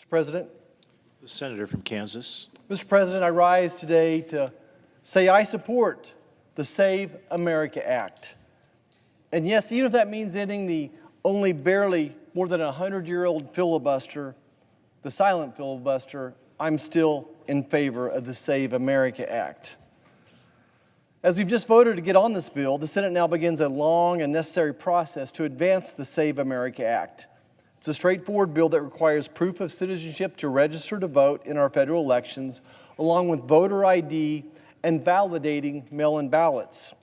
President. The senator from Kansas. Mr. President, I rise today to say I support the Save America Act. And yes, even if that means ending the only barely more than 100-year-old filibuster, the silent filibuster, I'm still in favor of the Save America Act. As we've just voted to get on this bill, the Senate now begins a long and necessary process to advance the Save America Act. It's a straightforward bill that requires proof of citizenship to register to vote in our federal elections, along with voter ID and validating mail-in ballots.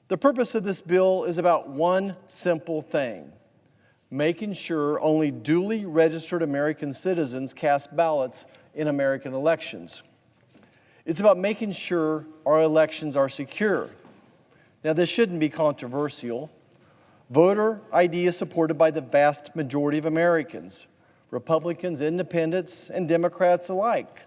The purpose of this bill is about one simple thing: making sure only duly registered American citizens cast ballots in American elections. It's about making sure our elections are secure. Now, this shouldn't be controversial. Voter ID is supported by the vast majority of Americans, Republicans, Independents, and Democrats alike.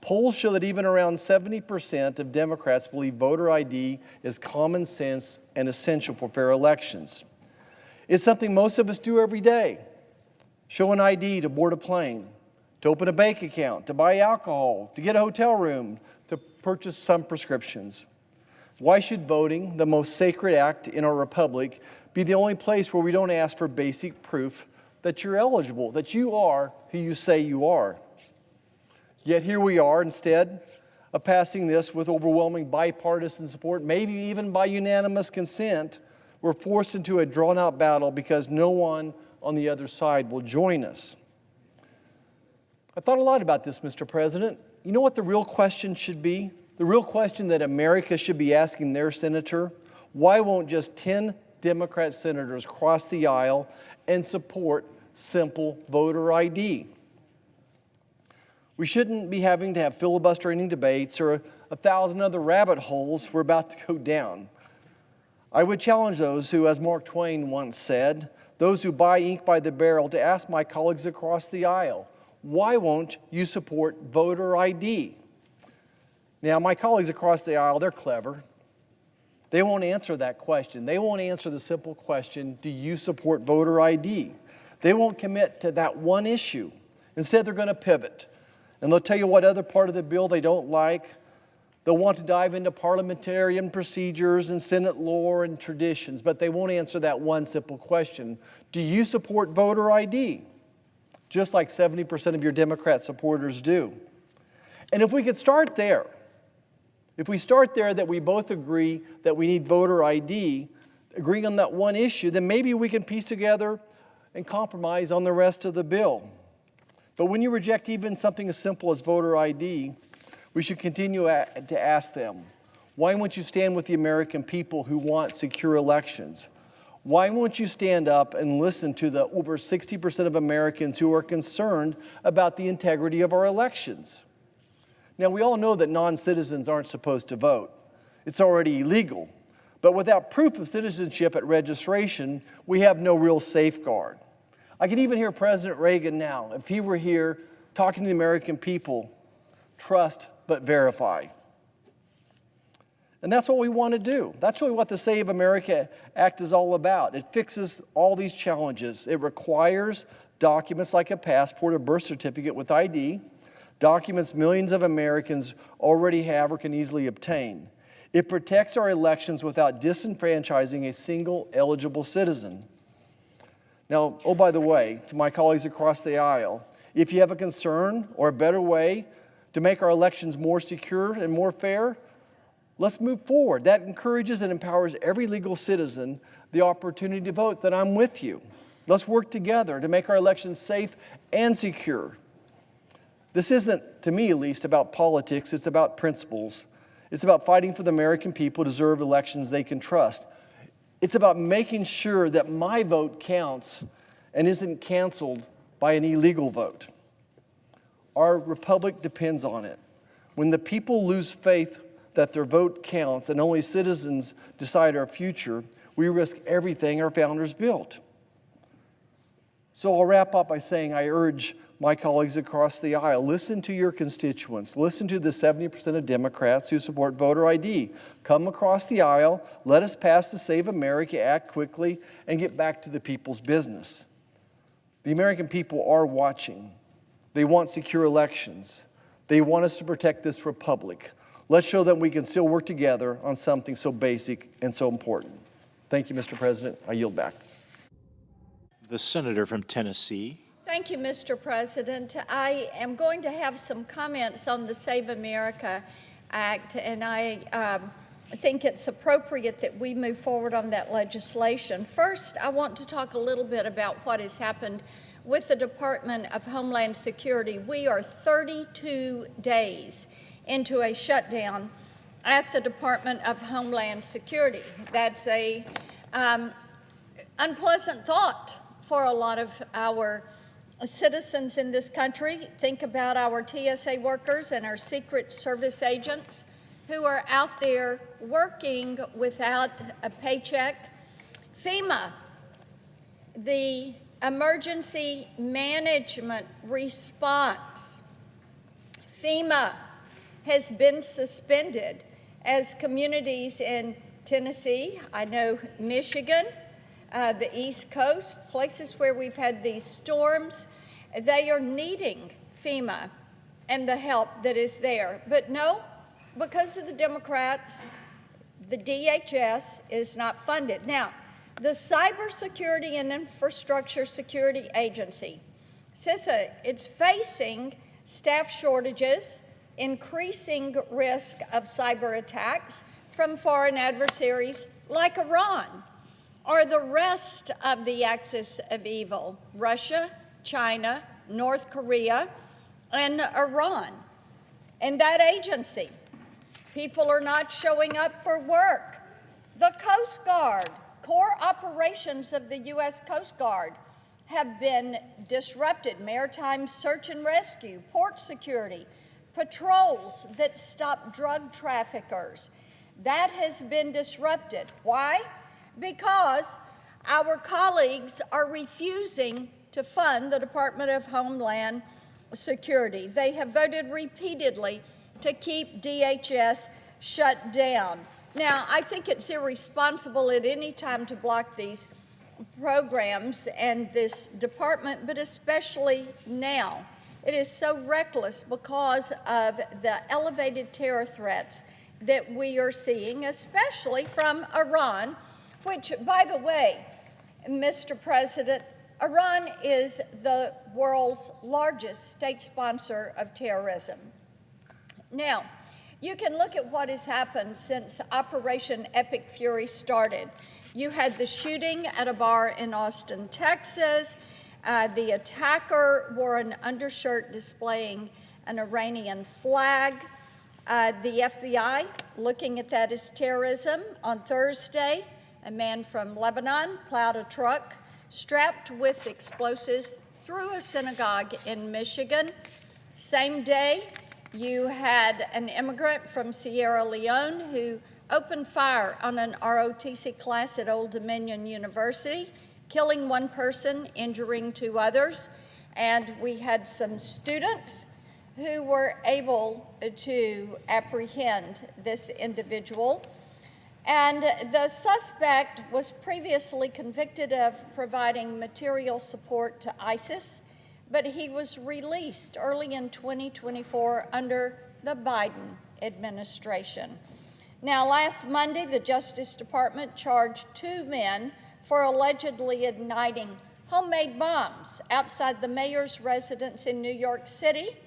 Polls show that even around 70% of Democrats believe voter ID is common sense and essential for fair elections. It's something most of us do every day. Show an ID to board a plane, to open a bank account, to buy alcohol, to get a hotel room, to purchase some prescriptions. Why should voting, the most sacred act in our republic, be the only place where we don't ask for basic proof that you're eligible, that you are who you say you are? Yet here we are, instead of passing this with overwhelming bipartisan support, maybe even by unanimous consent, we're forced into a drawn-out battle because no one on the other side will join us. I thought a lot about this, Mr. President. You know what the real question should be? The real question that America should be asking their senator? Why won't just 10 Democrat senators cross the aisle and support simple voter ID? We shouldn't be having to have filibustering debates or 1,000 other rabbit holes we're about to go down. I would challenge those who, as Mark Twain once said, those who buy ink by the barrel, to ask my colleagues across the aisle, why won't you support voter ID? Now, my colleagues across the aisle, they're clever. They won't answer that question. They won't answer the simple question, do you support voter ID? They won't commit to that one issue. Instead, they're going to pivot. And they'll tell you what other part of the bill they don't like. They'll want to dive into parliamentarian procedures and Senate law and traditions, but they won't answer that one simple question. Do you support voter ID? Just like 70% of your Democrat supporters do. And if we could start there, if we start there that we both agree that we need voter ID, agreeing on that one issue, then maybe we can piece together and compromise on the rest of the bill. But when you reject even something as simple as voter ID, we should continue to ask them, why won't you stand with the American people who want secure elections? Why won't you stand up and listen to the over 60% of Americans who are concerned about the integrity of our elections? Now, we all know that non-citizens aren't supposed to vote. It's already illegal. But without proof of citizenship at registration, we have no real safeguard. I can even hear President Reagan now, if he were here talking to the American people, trust but verify. And that's what we want to do. That's really what the Save America Act is all about. It fixes all these challenges. It requires documents like a passport or birth certificate with ID, documents millions of Americans already have or can easily obtain. It protects our elections without disenfranchising a single eligible citizen. Now, oh, by the way, to my colleagues across the aisle, if you have a concern or a better way to make our elections more secure and more fair, let's move forward. That encourages and empowers every legal citizen the opportunity to vote, then I'm with you. Let's work together to make our elections safe and secure. This isn't, to me at least, about politics. It's about principles. It's about fighting for the American people to deserve elections they can trust. It's about making sure that my vote counts and isn't canceled by an illegal vote. Our republic depends on it. When the people lose faith that their vote counts and only citizens decide our future, we risk everything our founders built. So I'll wrap up by saying I urge my colleagues across the aisle, listen to your constituents. Listen to the 70% of Democrats who support voter ID. Come across the aisle, let us pass the Save America Act quickly and get back to the people's business. The American people are watching. They want secure elections. They want us to protect this republic. Let's show them we can still work together on something so basic and so important. Thank you, Mr. President. I yield back. The senator from Tennessee. Thank you, Mr. President. I am going to have some comments on the Save America Act, and I think it's appropriate that we move forward on that legislation. First, I want to talk a little bit about what has happened with the Department of Homeland Security. We are 32 days into a shutdown at the Department of Homeland Security. That's a unpleasant thought for a lot of our citizens in this country. Think about our TSA workers and our Secret Service agents who are out there working without a paycheck. FEMA, the emergency management response, FEMA has been suspended as communities in Tennessee, I know Michigan, the East Coast, places where we've had these storms, they are needing FEMA and the help that is there. But no, because of the Democrats, the DHS is not funded. Now, the Cybersecurity and Infrastructure Security Agency says it's facing staff shortages, increasing risk of cyber attacks from foreign adversaries like Iran or the rest of the axis of evil, Russia, China, North Korea, and Iran. And that agency, people are not showing up for work. The Coast Guard, core operations of the U.S. Coast Guard have been disrupted. Maritime search and rescue, port security, patrols that stop drug traffickers. That has been disrupted. Why? Because our colleagues are refusing to fund the Department of Homeland Security. They have voted repeatedly to keep DHS shut down. Now, I think it's irresponsible at any time to block these programs and this department, but especially now. It is so reckless because of the elevated terror threats that we are seeing, especially from Iran, which, by the way, Mr. President, Iran is the world's largest state sponsor of terrorism. Now, you can look at what has happened since Operation Epic Fury started. You had the shooting at a bar in Austin, Texas. The attacker wore an undershirt displaying an Iranian flag. The FBI, looking at that as terrorism. On Thursday, a man from Lebanon plowed a truck strapped with explosives through a synagogue in Michigan. Same day, you had an immigrant from Sierra Leone who opened fire on an ROTC class at Old Dominion University, killing one person, injuring two others. And we had some students who were able to apprehend this individual. And the suspect was previously convicted of providing material support to ISIS, but he was released early in 2024 under the Biden administration. Now, last Monday, the Justice Department charged 2 men for allegedly igniting homemade bombs outside the mayor's residence in New York City,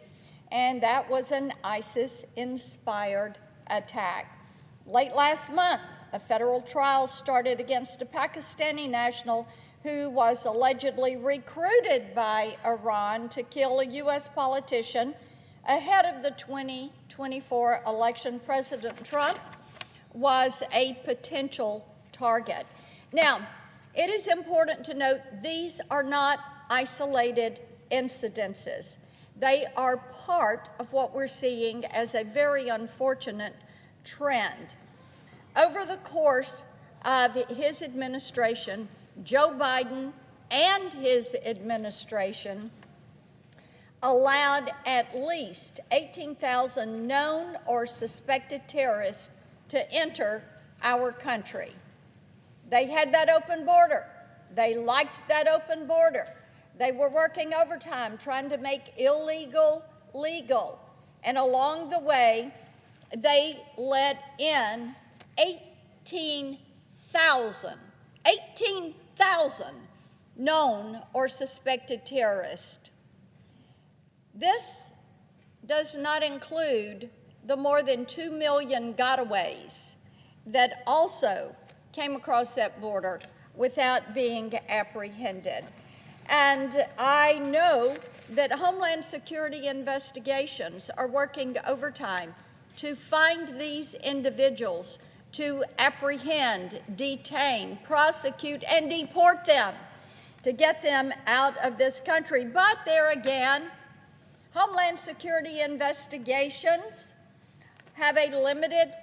and that was an ISIS-inspired attack. Late last month, a federal trial started against a Pakistani national who was allegedly recruited by Iran to kill a U.S. politician ahead of the 2024 election. President Trump was a potential target. Now, it is important to note these are not isolated incidences. They are part of what we're seeing as a very unfortunate trend. Over the course of his administration, Joe Biden and his administration allowed at least 18,000 known or suspected terrorists to enter our country. They had that open border. They liked that open border. They were working overtime, trying to make illegal legal. And along the way, they let in 18,000 known or suspected terrorists. This does not include the more than 2 million gotaways that also came across that border without being apprehended. And I know that Homeland Security investigations are working overtime to find these individuals, to apprehend, detain, prosecute, and deport them, to get them out of this country. But there again, Homeland Security investigations have a limited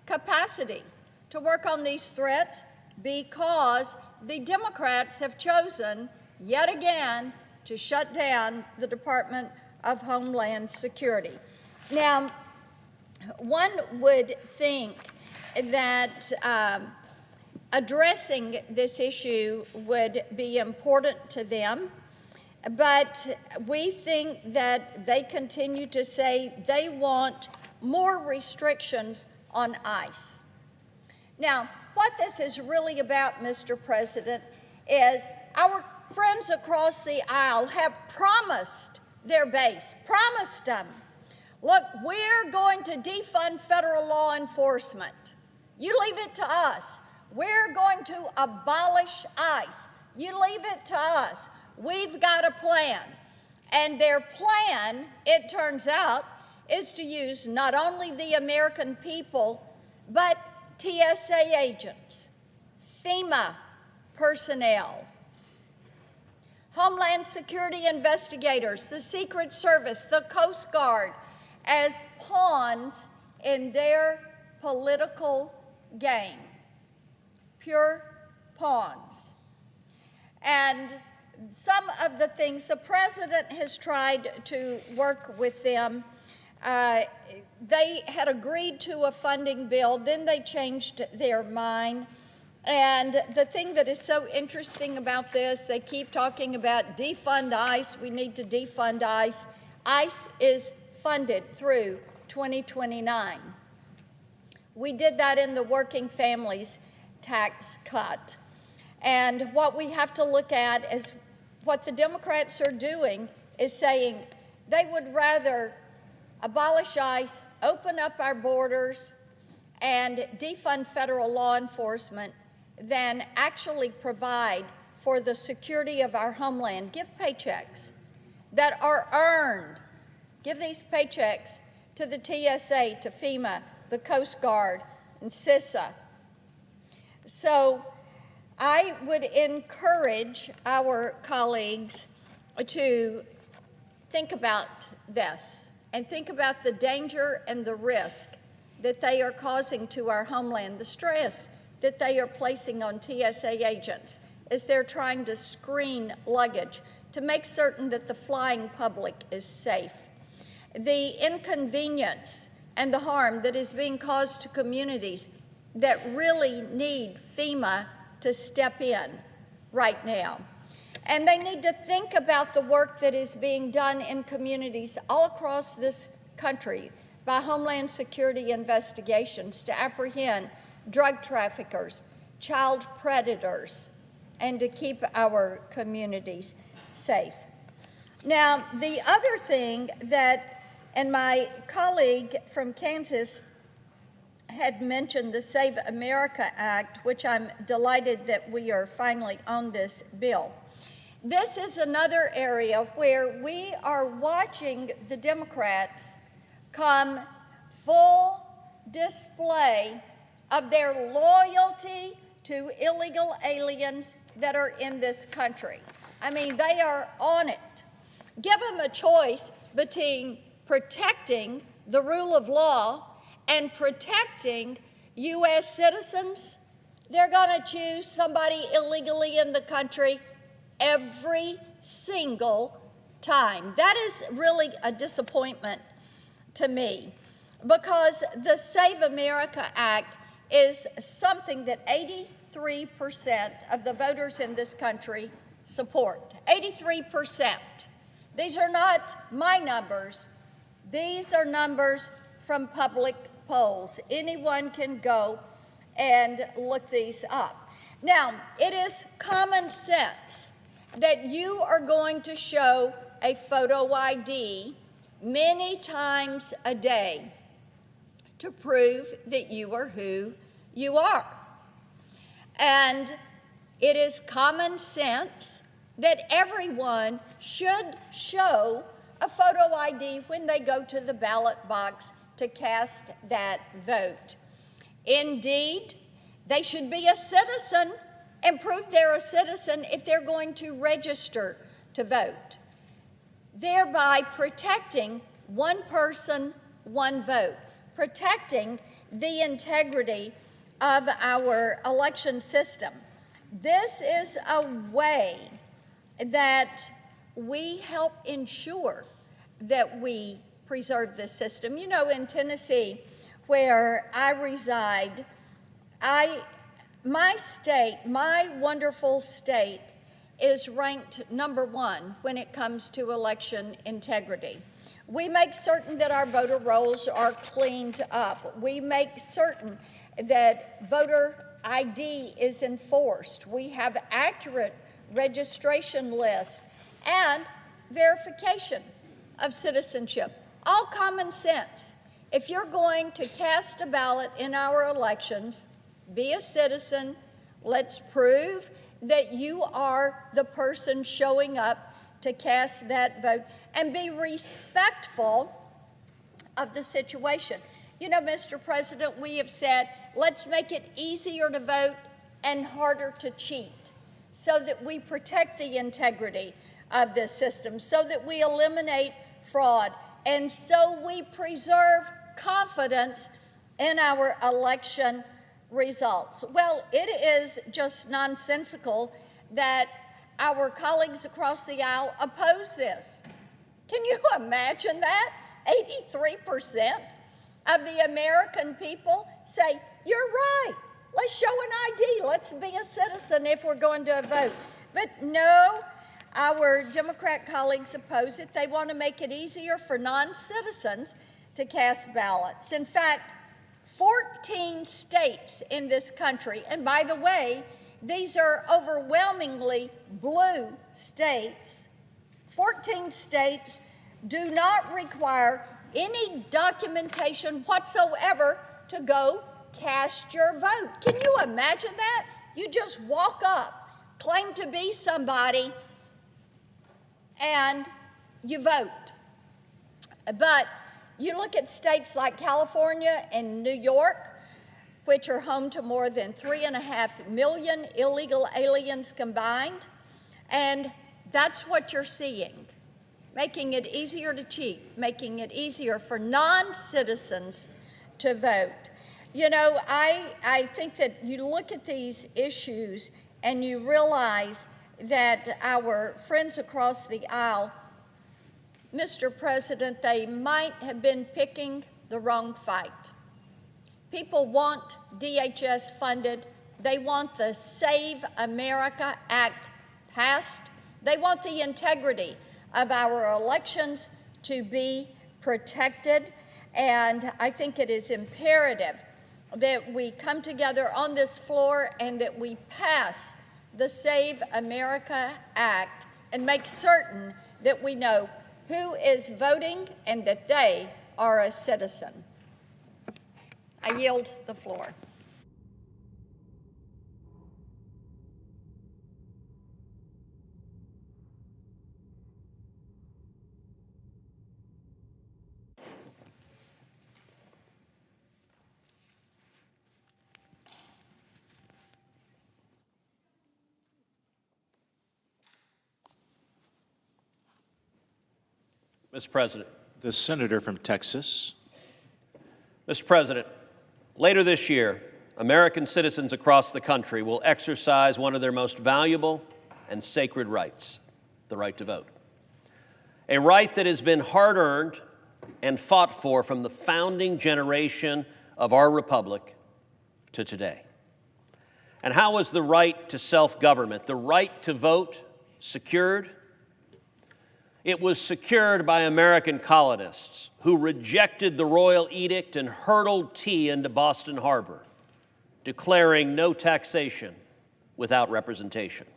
capacity to work on these threats because the Democrats have chosen, yet again, to shut down the Department of Homeland Security. Now, one would think that addressing this issue would be important to them, but we think that they continue to say they want more restrictions on ICE. Now, what this is really about, Mr. President, is our friends across the aisle have promised their base, promised them, look, we're going to defund federal law enforcement. You leave it to us. We're going to abolish ICE. You leave it to us. We've got a plan. And their plan, it turns out, is to use not only the American people, but TSA agents, FEMA personnel, Homeland Security investigators, the Secret Service, the Coast Guard, as pawns in their political game, pure pawns. And some of the things the president has tried to work with them. They had agreed to a funding bill, then they changed their mind. And the thing that is so interesting about this, they keep talking about defund ICE, we need to defund ICE. ICE is funded through 2029. We did that in the working families tax cut. And what we have to look at is what the Democrats are doing is saying they would rather abolish ICE, open up our borders, and defund federal law enforcement than actually provide for the security of our homeland. Give paychecks that are earned. Give these paychecks to the TSA, to FEMA, the Coast Guard, and CISA. So I would encourage our colleagues to think about this and think about the danger and the risk that they are causing to our homeland, the stress that they are placing on TSA agents as they're trying to screen luggage to make certain that the flying public is safe. The inconvenience and the harm that is being caused to communities that really need FEMA to step in right now. And they need to think about the work that is being done in communities all across this country by Homeland Security investigations to apprehend drug traffickers, child predators, and to keep our communities safe. Now, the other thing that, and my colleague from Kansas had mentioned the Save America Act, which I'm delighted that we are finally on this bill. This is another area where we are watching the Democrats come full display of their loyalty to illegal aliens that are in this country. I mean, they are on it. Give them a choice between protecting the rule of law and protecting U.S. citizens. They're going to choose somebody illegally in the country every single time. That is really a disappointment to me, because the Save America Act is something that 83% of the voters in this country support. 83%. These are not my numbers. These are numbers from public polls. Anyone can go and look these up. Now, it is common sense that you are going to show a photo ID many times a day to prove that you are who you are. And it is common sense that everyone should show a photo ID when they go to the ballot box to cast that vote. Indeed, they should be a citizen and prove they're a citizen if they're going to register to vote, thereby protecting one person, one vote, protecting the integrity of our election system. This is a way that we help ensure that we preserve this system. You know, in Tennessee, where I reside, my state, my wonderful state, is ranked #1 when it comes to election integrity. We make certain that our voter rolls are cleaned up. We make certain that voter ID is enforced. We have accurate registration lists and verification of citizenship. All common sense. If you're going to cast a ballot in our elections, be a citizen. Let's prove that you are the person showing up to cast that vote, and be respectful of the situation. You know, Mr. President, we have said, let's make it easier to vote and harder to cheat so that we protect the integrity of this system, so that we eliminate fraud, and so we preserve confidence in our election results. Well, it is just nonsensical that our colleagues across the aisle oppose this. Can you imagine that? 83% of the American people say, you're right, let's show an ID, let's be a citizen if we're going to vote. But no, our Democrat colleagues oppose it. They want to make it easier for non-citizens to cast ballots. In fact, 14 states in this country, and by the way, these are overwhelmingly blue states, 14 states do not require any documentation whatsoever to go cast your vote. Can you imagine that? You just walk up, claim to be somebody, and you vote. But you look at states like California and New York, which are home to more than 3.5 million illegal aliens combined, and that's what you're seeing, making it easier to cheat, making it easier for non-citizens to vote. You know, I think that you look at these issues and you realize that our friends across the aisle, Mr. President, they might have been picking the wrong fight. People want DHS funded. They want the Save America Act passed. They want the integrity of our elections to be protected. And I think it is imperative that we come together on this floor and that we pass the Save America Act and make certain that we know who is voting and that they are a citizen. I yield the floor. Mr. President. The senator from Texas. Mr. President, later this year, American citizens across the country will exercise one of their most valuable and sacred rights, the right to vote. A right that has been hard-earned and fought for from the founding generation of our republic to today. And how was the right to self-government, the right to vote, secured? It was secured by American colonists who rejected the royal edict and hurtled tea into Boston Harbor, declaring no taxation without representation.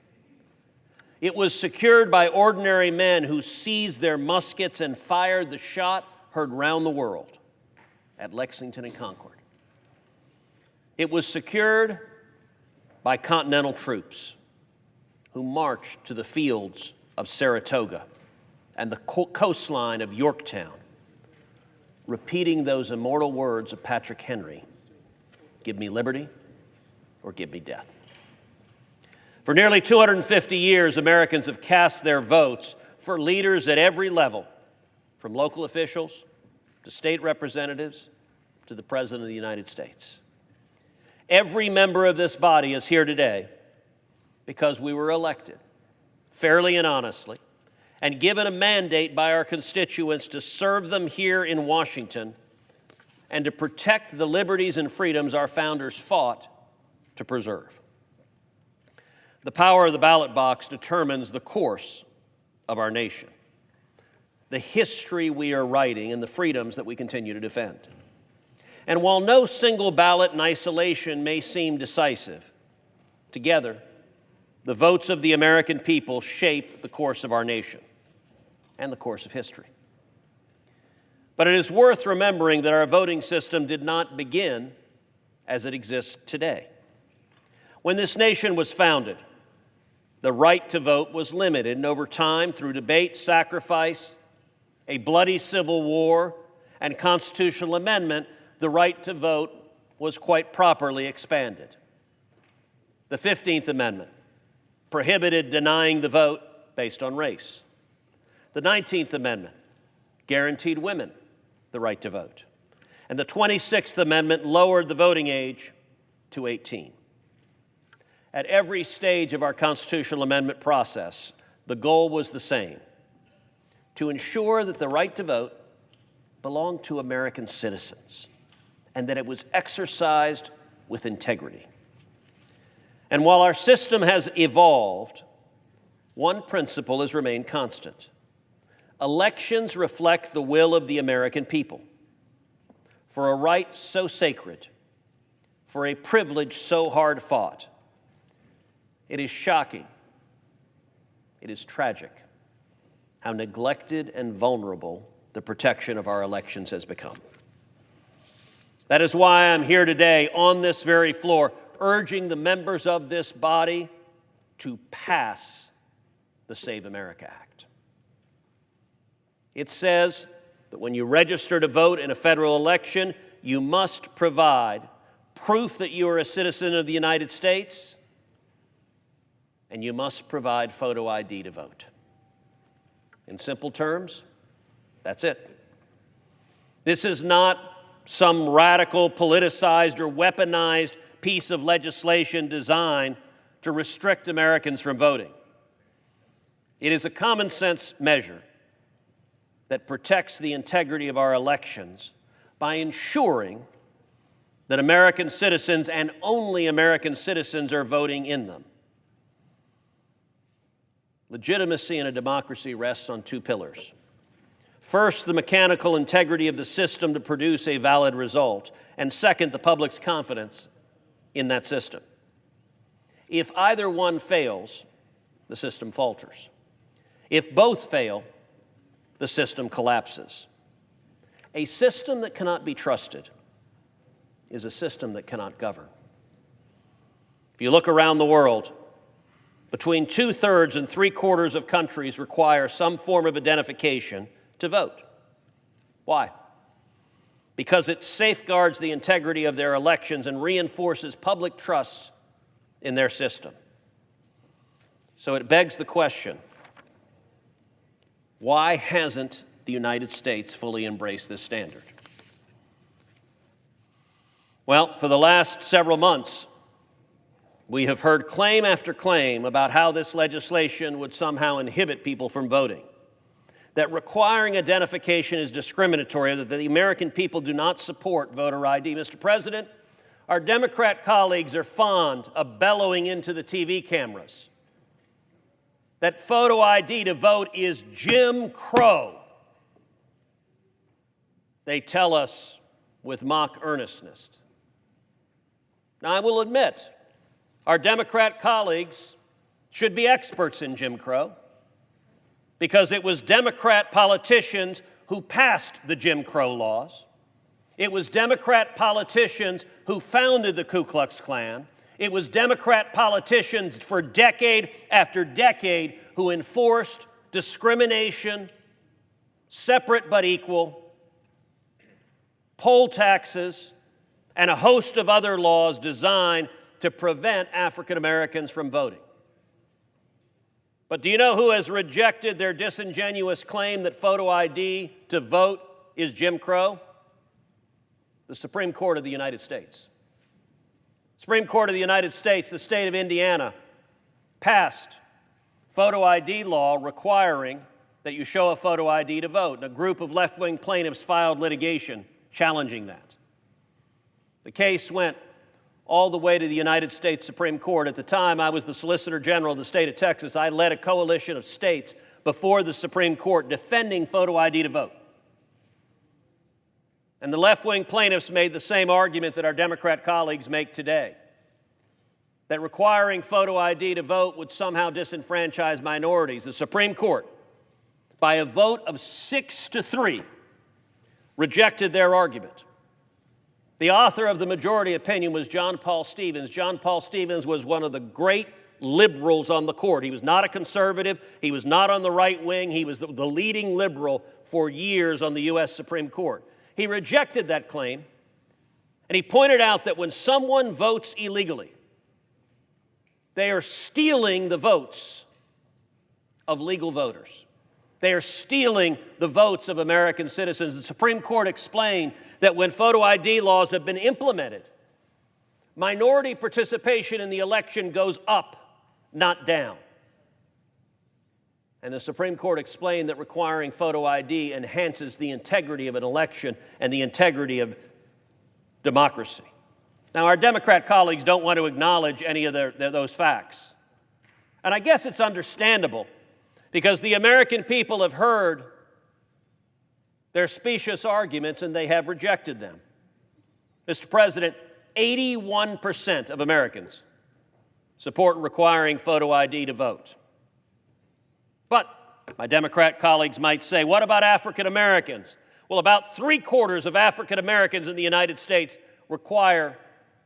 It was secured by ordinary men who seized their muskets and fired the shot heard round the world at Lexington and Concord. It was secured by Continental troops who marched to the fields of Saratoga and the coastline of Yorktown, repeating those immortal words of Patrick Henry, "Give me liberty or give me death." For nearly 250 years, Americans have cast their votes for leaders at every level, from local officials to state representatives to the President of the United States. Every member of this body is here today because we were elected fairly and honestly and given a mandate by our constituents to serve them here in Washington and to protect the liberties and freedoms our founders fought to preserve. The power of the ballot box determines the course of our nation, the history we are writing, and the freedoms that we continue to defend. And while no single ballot in isolation may seem decisive, together, the votes of the American people shape the course of our nation and the course of history. But it is worth remembering that our voting system did not begin as it exists today. When this nation was founded, the right to vote was limited, and over time, through debate, sacrifice, a bloody civil war, and constitutional amendment, the right to vote was quite properly expanded. The 15th Amendment prohibited denying the vote based on race. The 19th Amendment guaranteed women the right to vote. And the 26th Amendment lowered the voting age to 18. At every stage of our constitutional amendment process, the goal was the same: to ensure that the right to vote belonged to American citizens and that it was exercised with integrity. And while our system has evolved, one principle has remained constant. Elections reflect the will of the American people. For a right so sacred, for a privilege so hard fought, it is shocking, it is tragic, how neglected and vulnerable the protection of our elections has become. That is why I'm here today on this very floor, urging the members of this body to pass the Save America Act. It says that when you register to vote in a federal election, you must provide proof that you are a citizen of the United States, and you must provide photo ID to vote. In simple terms, that's it. This is not some radical, politicized, or weaponized piece of legislation designed to restrict Americans from voting. It is a common sense measure that protects the integrity of our elections by ensuring that American citizens and only American citizens are voting in them. Legitimacy in a democracy rests on two pillars. First, the mechanical integrity of the system to produce a valid result, and second, the public's confidence in that system. If either one fails, the system falters. If both fail, the system collapses. A system that cannot be trusted is a system that cannot govern. If you look around the world, between 2/3 and 3/4 of countries require some form of identification to vote. Why? Because it safeguards the integrity of their elections and reinforces public trust in their system. So it begs the question, why hasn't the United States fully embraced this standard? Well, for the last several months, we have heard claim after claim about how this legislation would somehow inhibit people from voting, that requiring identification is discriminatory, that the American people do not support voter ID. Mr. President, our Democrat colleagues are fond of bellowing into the TV cameras that photo ID to vote is Jim Crow, they tell us with mock earnestness. Now, I will admit, our Democrat colleagues should be experts in Jim Crow, because it was Democrat politicians who passed the Jim Crow laws. It was Democrat politicians who founded the Ku Klux Klan. It was Democrat politicians for decade after decade who enforced discrimination, separate but equal, poll taxes, and a host of other laws designed to prevent African Americans from voting. But do you know who has rejected their disingenuous claim that photo ID to vote is Jim Crow? The Supreme Court of the United States. Supreme Court of the United States, the state of Indiana, passed photo ID law requiring that you show a photo ID to vote, and a group of left-wing plaintiffs filed litigation challenging that. The case went all the way to the United States Supreme Court. At the time, I was the Solicitor General of the state of Texas. I led a coalition of states before the Supreme Court defending photo ID to vote. And the left-wing plaintiffs made the same argument that our Democrat colleagues make today, that requiring photo ID to vote would somehow disenfranchise minorities. The Supreme Court, by a vote of 6-3, rejected their argument. The author of the majority opinion was John Paul Stevens. John Paul Stevens was one of the great liberals on the court. He was not a conservative. He was not on the right wing. He was the leading liberal for years on the U.S. Supreme Court. He rejected that claim, and he pointed out that when someone votes illegally, they are stealing the votes of legal voters. They are stealing the votes of American citizens. The Supreme Court explained that when photo ID laws have been implemented, minority participation in the election goes up, not down. And the Supreme Court explained that requiring photo ID enhances the integrity of an election and the integrity of democracy. Now, our Democrat colleagues don't want to acknowledge any of those facts. And I guess it's understandable, because the American people have heard their specious arguments and they have rejected them. Mr. President, 81% of Americans support requiring photo ID to vote. But my Democrat colleagues might say, what about African Americans? Well, about 3/4 of African Americans in the United States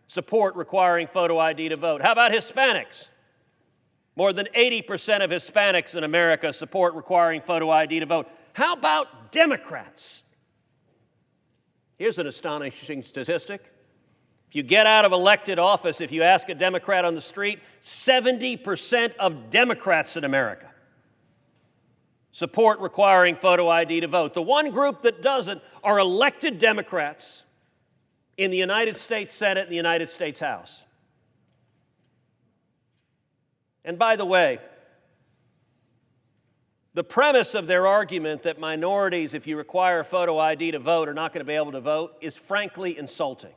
support requiring photo ID to vote. How about Hispanics? More than 80% of Hispanics in America support requiring photo ID to vote. How about Democrats? Here's an astonishing statistic. If you get out of elected office, if you ask a Democrat on the street, 70% of Democrats in America support requiring photo ID to vote. The one group that doesn't are elected Democrats in the United States Senate and the United States House. And by the way, the premise of their argument that minorities, if you require photo ID to vote, are not going to be able to vote is frankly insulting.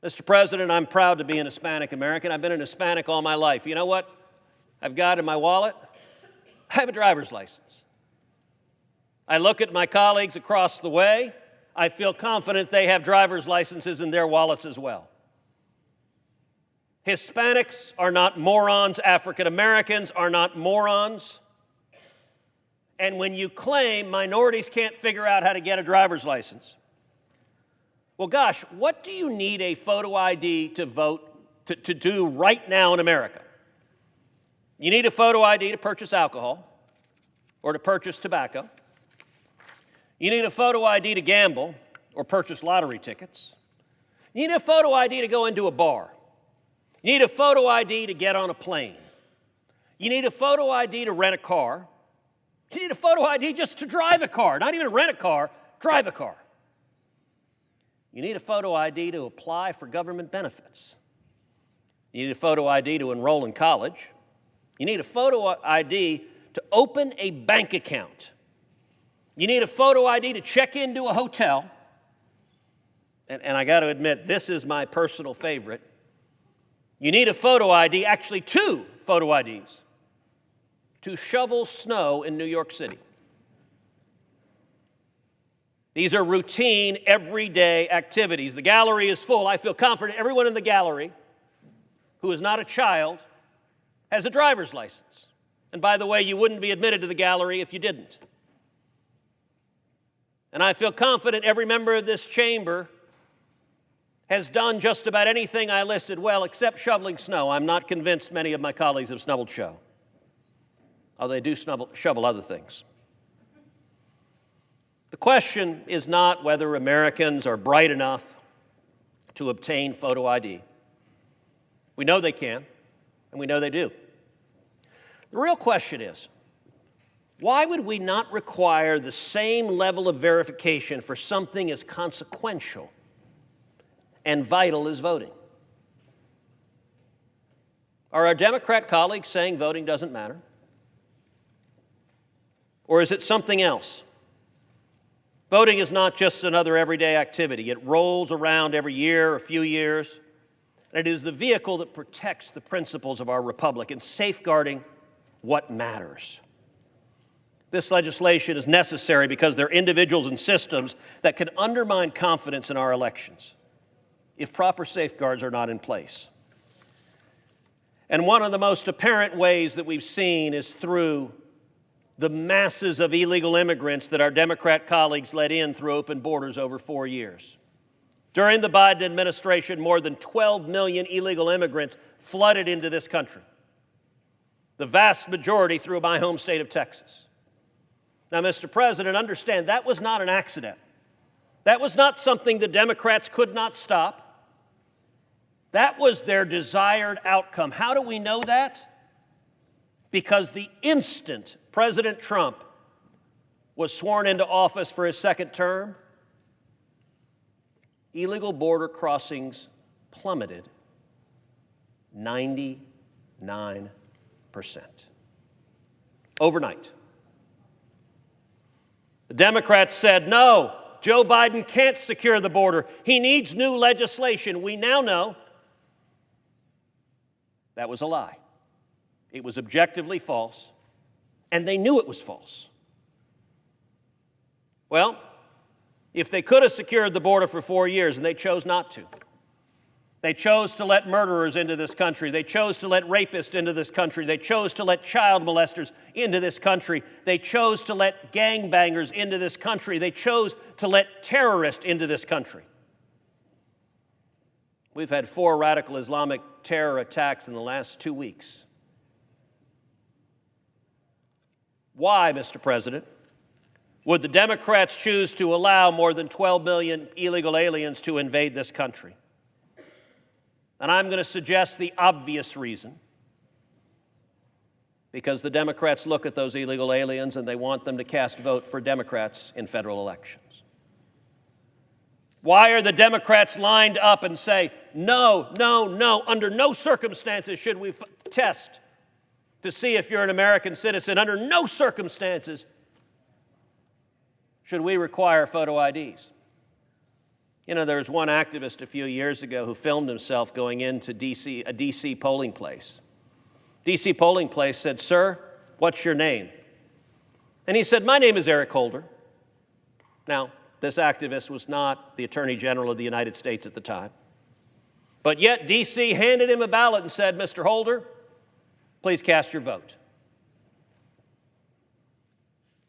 Mr. President, I'm proud to be an Hispanic American. I've been an Hispanic all my life. You know what I've got in my wallet? I have a driver's license. I look at my colleagues across the way. I feel confident they have driver's licenses in their wallets as well. Hispanics are not morons. African Americans are not morons. And when you claim minorities can't figure out how to get a driver's license, well, gosh, what do you need a photo ID to vote to do right now in America? You need a photo ID to purchase alcohol or to purchase tobacco. You need a photo ID to gamble or purchase lottery tickets. You need a photo ID to go into a bar. You need a photo ID to get on a plane. You need a photo ID to rent a car. You need a photo ID just to drive a car, not even rent a car, drive a car. You need a photo ID to apply for government benefits. You need a photo ID to enroll in college. You need a photo ID to open a bank account. You need a photo ID to check into a hotel. And I got to admit, this is my personal favorite. You need a photo ID, actually 2 photo IDs, to shovel snow in New York City. These are routine, everyday activities. The gallery is full. I feel confident everyone in the gallery who is not a child has a driver's license. And by the way, you wouldn't be admitted to the gallery if you didn't. And I feel confident every member of this chamber has done just about anything I listed well, except shoveling snow. I'm not convinced many of my colleagues have shoveled snow. Although they do shovel other things. The question is not whether Americans are bright enough to obtain photo ID. We know they can, and we know they do. The real question is, why would we not require the same level of verification for something as consequential and vital as voting? Are our Democrat colleagues saying voting doesn't matter? Or is it something else? Voting is not just another everyday activity. It rolls around every year, a few years, and it is the vehicle that protects the principles of our republic and safeguarding what matters. This legislation is necessary because there are individuals and systems that can undermine confidence in our elections if proper safeguards are not in place. And one of the most apparent ways that we've seen is through the masses of illegal immigrants that our Democrat colleagues let in through open borders over 4 years. During the Biden administration, more than 12 million illegal immigrants flooded into this country, the vast majority through my home state of Texas. Now, Mr. President, understand that was not an accident. That was not something the Democrats could not stop. That was their desired outcome. How do we know that? Because the instant President Trump was sworn into office for his second term, illegal border crossings plummeted 99%. Overnight. The Democrats said, no, Joe Biden can't secure the border. He needs new legislation. We now know that was a lie. It was objectively false, and they knew it was false. Well, if they could have secured the border for 4 years, and they chose not to, they chose to let murderers into this country. They chose to let rapists into this country. They chose to let child molesters into this country. They chose to let gangbangers into this country. They chose to let terrorists into this country. We've had 4 radical Islamic terror attacks in the last 2 weeks. Why, Mr. President, would the Democrats choose to allow more than 12 million illegal aliens to invade this country? And I'm going to suggest the obvious reason. Because the Democrats look at those illegal aliens and they want them to cast vote for Democrats in federal elections. Why are the Democrats lined up and say, no, no, no, under no circumstances should we test to see if you're an American citizen. Under no circumstances should we require photo IDs. You know, there was one activist a few years ago who filmed himself going into a DC polling place. DC polling place said, sir, what's your name? And he said, my name is Eric Holder. Now, this activist was not the Attorney General of the United States at the time. But yet DC handed him a ballot and said, Mr. Holder, please cast your vote.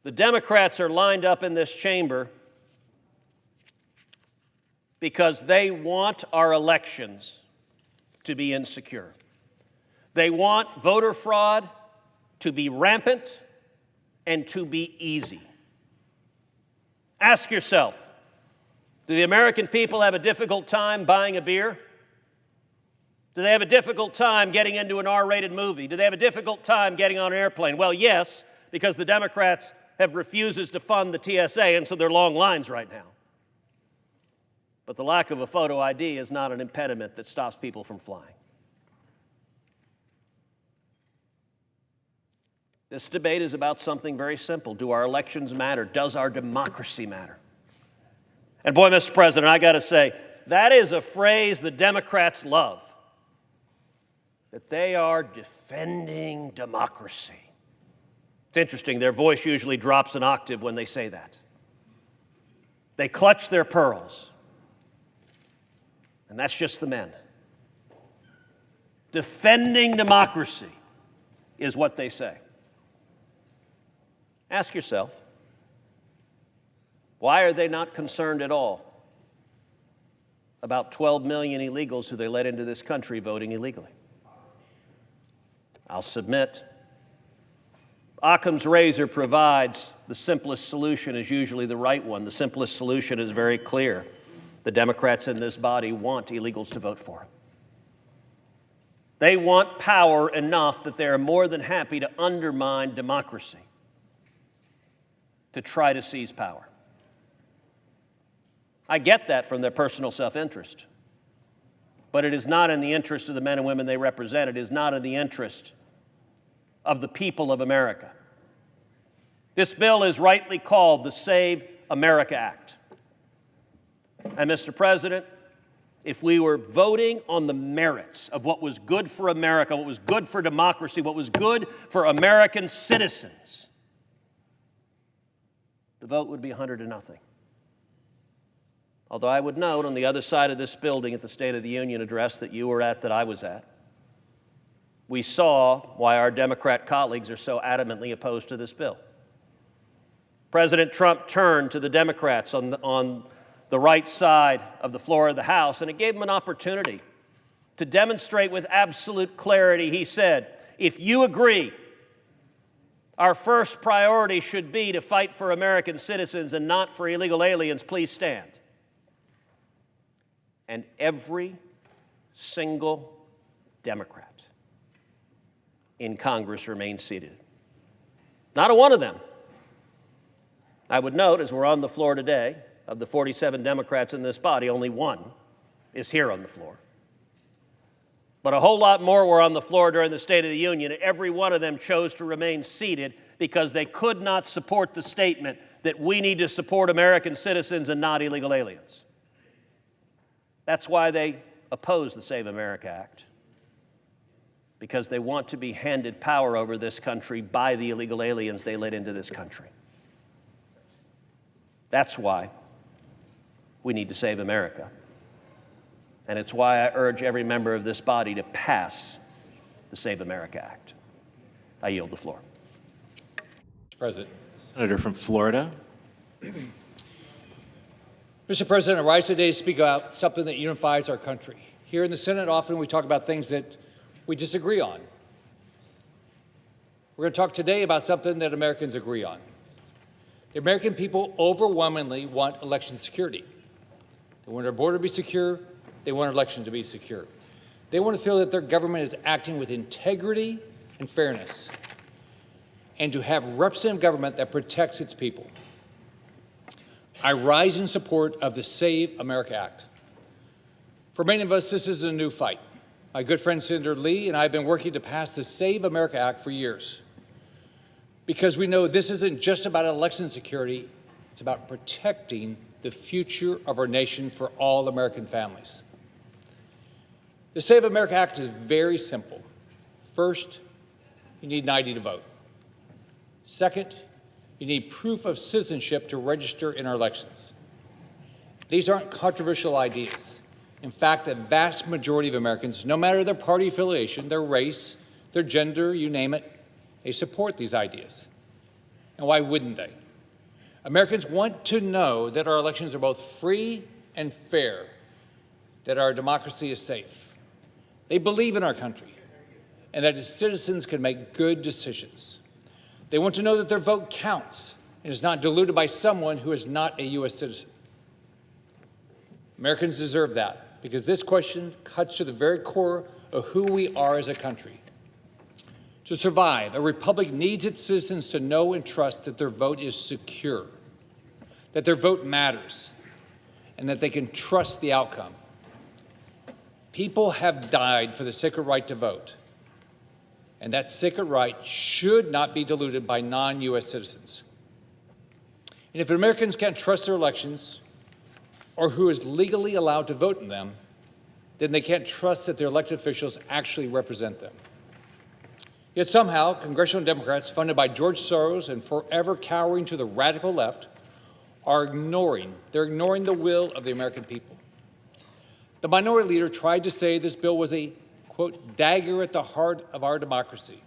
The Democrats are lined up in this chamber because they want our elections to be insecure. They want voter fraud to be rampant and to be easy. Ask yourself, do the American people have a difficult time buying a beer? Do they have a difficult time getting into an R-rated movie? Do they have a difficult time getting on an airplane? Well, yes, because the Democrats have refuses to fund the TSA, and so there are long lines right now. But the lack of a photo ID is not an impediment that stops people from flying. This debate is about something very simple. Do our elections matter? Does our democracy matter? And boy, Mr. President, I got to say, that is a phrase the Democrats love. That they are defending democracy. It's interesting, their voice usually drops an octave when they say that. They clutch their pearls. And that's just the men. Defending democracy is what they say. Ask yourself, why are they not concerned at all about 12 million illegals who they let into this country voting illegally? I'll submit, Occam's razor provides the simplest solution is usually the right one. The simplest solution is very clear. The Democrats in this body want illegals to vote for them. They want power enough that they are more than happy to undermine democracy, to try to seize power. I get that from their personal self-interest, but it is not in the interest of the men and women they represent. It is not in the interest of the people of America. This bill is rightly called the Save America Act. And Mr. President, if we were voting on the merits of what was good for America, what was good for democracy, what was good for American citizens, the vote would be 100-0. Although I would note on the other side of this building at the State of the Union address that you were at, that I was at, we saw why our Democrat colleagues are so adamantly opposed to this bill. President Trump turned to the Democrats on the right side of the floor of the House, and it gave them an opportunity to demonstrate with absolute clarity. He said, if you agree, our first priority should be to fight for American citizens and not for illegal aliens, please stand. And every single Democrat in Congress remained seated. Not a one of them. I would note, as we're on the floor today, of the 47 Democrats in this body, only one is here on the floor. But a whole lot more were on the floor during the State of the Union. Every one of them chose to remain seated because they could not support the statement that we need to support American citizens and not illegal aliens. That's why they oppose the Save America Act, because they want to be handed power over this country by the illegal aliens they let into this country. That's why we need to save America. And it's why I urge every member of this body to pass the Save America Act. I yield the floor. Mr. President. Senator from Florida. Mr. President, I rise today to speak about something that unifies our country. Here in the Senate, often we talk about things that we disagree on. We're going to talk today about something that Americans agree on. The American people overwhelmingly want election security. They want our border to be secure. They want our election to be secure. They want to feel that their government is acting with integrity and fairness, and to have representative government that protects its people. I rise in support of the Save America Act. For many of us, this is a new fight. My good friend Senator Lee and I have been working to pass the Save America Act for years, because we know this isn't just about election security, it's about protecting the future of our nation for all American families. The Save America Act is very simple. First, you need an ID to vote. Second, you need proof of citizenship to register in our elections. These aren't controversial ideas. In fact, the vast majority of Americans, no matter their party affiliation, their race, their gender, you name it, they support these ideas. And why wouldn't they? Americans want to know that our elections are both free and fair, that our democracy is safe. They believe in our country, and that its citizens can make good decisions. They want to know that their vote counts and is not diluted by someone who is not a U.S. citizen. Americans deserve that, because this question cuts to the very core of who we are as a country. To survive, a republic needs its citizens to know and trust that their vote is secure, that their vote matters, and that they can trust the outcome. People have died for the sacred right to vote, and that sacred right should not be diluted by non-U.S. citizens. And if Americans can't trust their elections or who is legally allowed to vote in them, then they can't trust that their elected officials actually represent them. Yet somehow, congressional Democrats funded by George Soros and forever cowering to the radical left are ignoring the will of the American people. The minority leader tried to say this bill was a, quote, dagger at the heart of our democracy,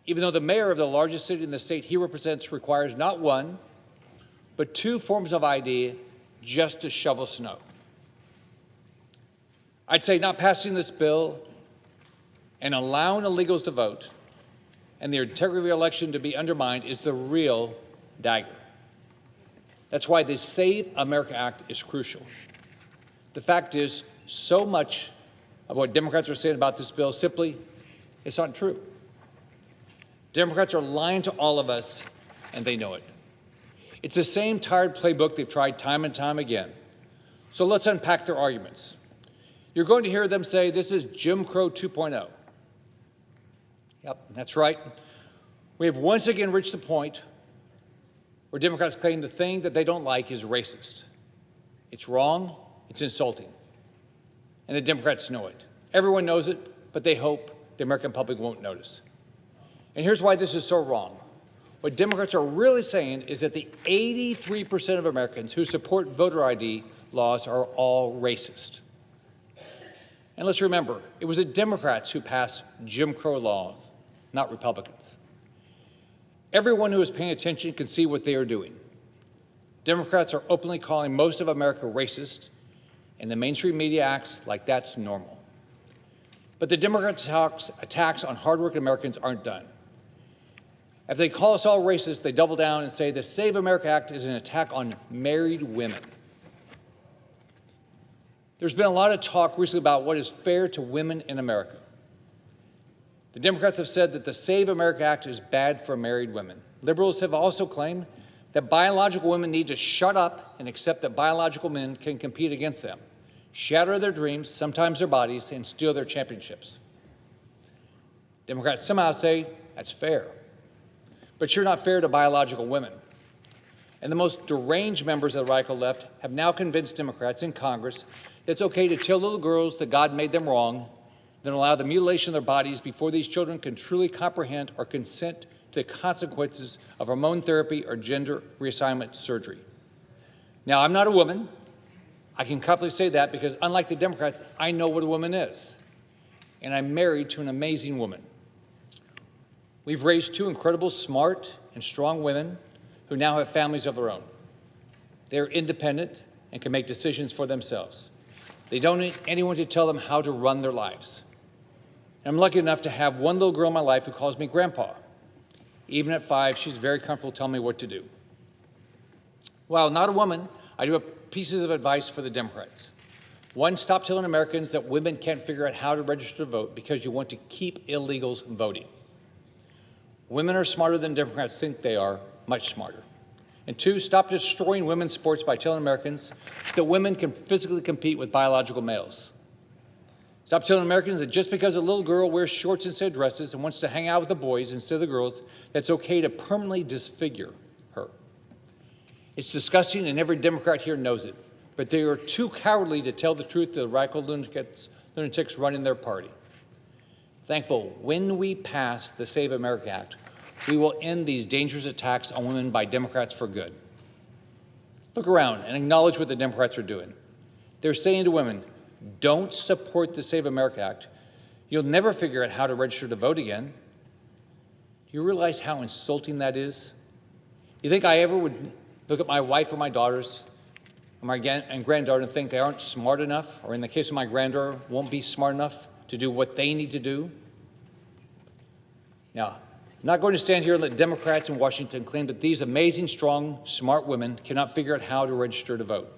even though the mayor of the largest city in the state he represents requires not one, but two forms of ID just to shovel snow. I'd say not passing this bill and allowing illegals to vote and the integrity of the election to be undermined is the real dagger. That's why the Save America Act is crucial. The fact is, so much of what Democrats are saying about this bill simply is not true. Democrats are lying to all of us, and they know it. It's the same tired playbook they've tried time and time again. So let's unpack their arguments. You're going to hear them say this is Jim Crow 2.0. Yep, that's right. We have once again reached the point where Democrats claim the thing that they don't like is racist. It's wrong, it's insulting. And the Democrats know it. Everyone knows it, but they hope the American public won't notice. And here's why this is so wrong. What Democrats are really saying is that the 83% of Americans who support voter ID laws are all racist. And let's remember, it was the Democrats who passed Jim Crow laws, not Republicans. Everyone who is paying attention can see what they are doing. Democrats are openly calling most of America racist, and the mainstream media acts like that's normal. But the Democrats' attacks on hardworking Americans aren't done. If they call us all racist, they double down and say the Save America Act is an attack on married women. There's been a lot of talk recently about what is fair to women in America. The Democrats have said that the Save America Act is bad for married women. Liberals have also claimed that biological women need to shut up and accept that biological men can compete against them, shatter their dreams, sometimes their bodies, and steal their championships. Democrats somehow say that's fair. But you're not fair to biological women. And the most deranged members of the radical left have now convinced Democrats in Congress that it's okay to tell little girls that God made them wrong, then allow the mutilation of their bodies before these children can truly comprehend or consent to the consequences of hormone therapy or gender reassignment surgery. Now, I'm not a woman. I can confidently say that because, unlike the Democrats, I know what a woman is. And I'm married to an amazing woman. We've raised two incredible, smart, and strong women who now have families of their own. They're independent and can make decisions for themselves. They don't need anyone to tell them how to run their lives. And I'm lucky enough to have one little girl in my life who calls me Grandpa. Even at 5, she's very comfortable telling me what to do. While not a woman, I do have pieces of advice for the Democrats. One, stop telling Americans that women can't figure out how to register to vote because you want to keep illegals voting. Women are smarter than Democrats think they are, much smarter. And 2, stop destroying women's sports by telling Americans that women can physically compete with biological males. Stop telling Americans that just because a little girl wears shorts instead of dresses and wants to hang out with the boys instead of the girls, that's okay to permanently disfigure her. It's disgusting, and every Democrat here knows it, but they are too cowardly to tell the truth to the radical lunatics running their party. Thankful, when we pass the Save America Act, we will end these dangerous attacks on women by Democrats for good. Look around and acknowledge what the Democrats are doing. They're saying to women, don't support the Save America Act. You'll never figure out how to register to vote again. Do you realize how insulting that is? You think I ever would look at my wife or my daughters and granddaughter and think they aren't smart enough, or in the case of my granddaughter, won't be smart enough to do what they need to do? Now, I'm not going to stand here and let Democrats in Washington claim that these amazing, strong, smart women cannot figure out how to register to vote.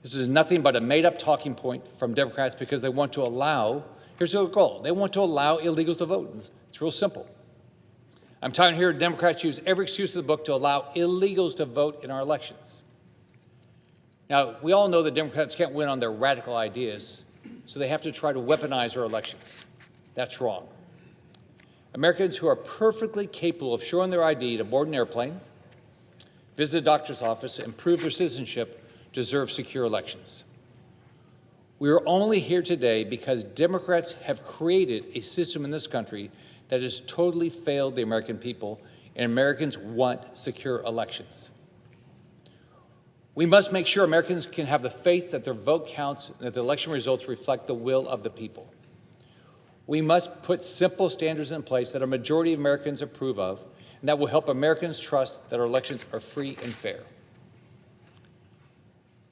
This is nothing but a made-up talking point from Democrats because they want to allow, here's their goal, they want to allow illegals to vote. It's real simple. I'm tired of hearing Democrats use every excuse of the book to allow illegals to vote in our elections. Now, we all know that Democrats can't win on their radical ideas, so they have to try to weaponize our elections. That's wrong. Americans who are perfectly capable of showing their ID to board an airplane, visit a doctor's office, and prove their citizenship deserve secure elections. We are only here today because Democrats have created a system in this country that has totally failed the American people, and Americans want secure elections. We must make sure Americans can have the faith that their vote counts and that the election results reflect the will of the people. We must put simple standards in place that a majority of Americans approve of, and that will help Americans trust that our elections are free and fair.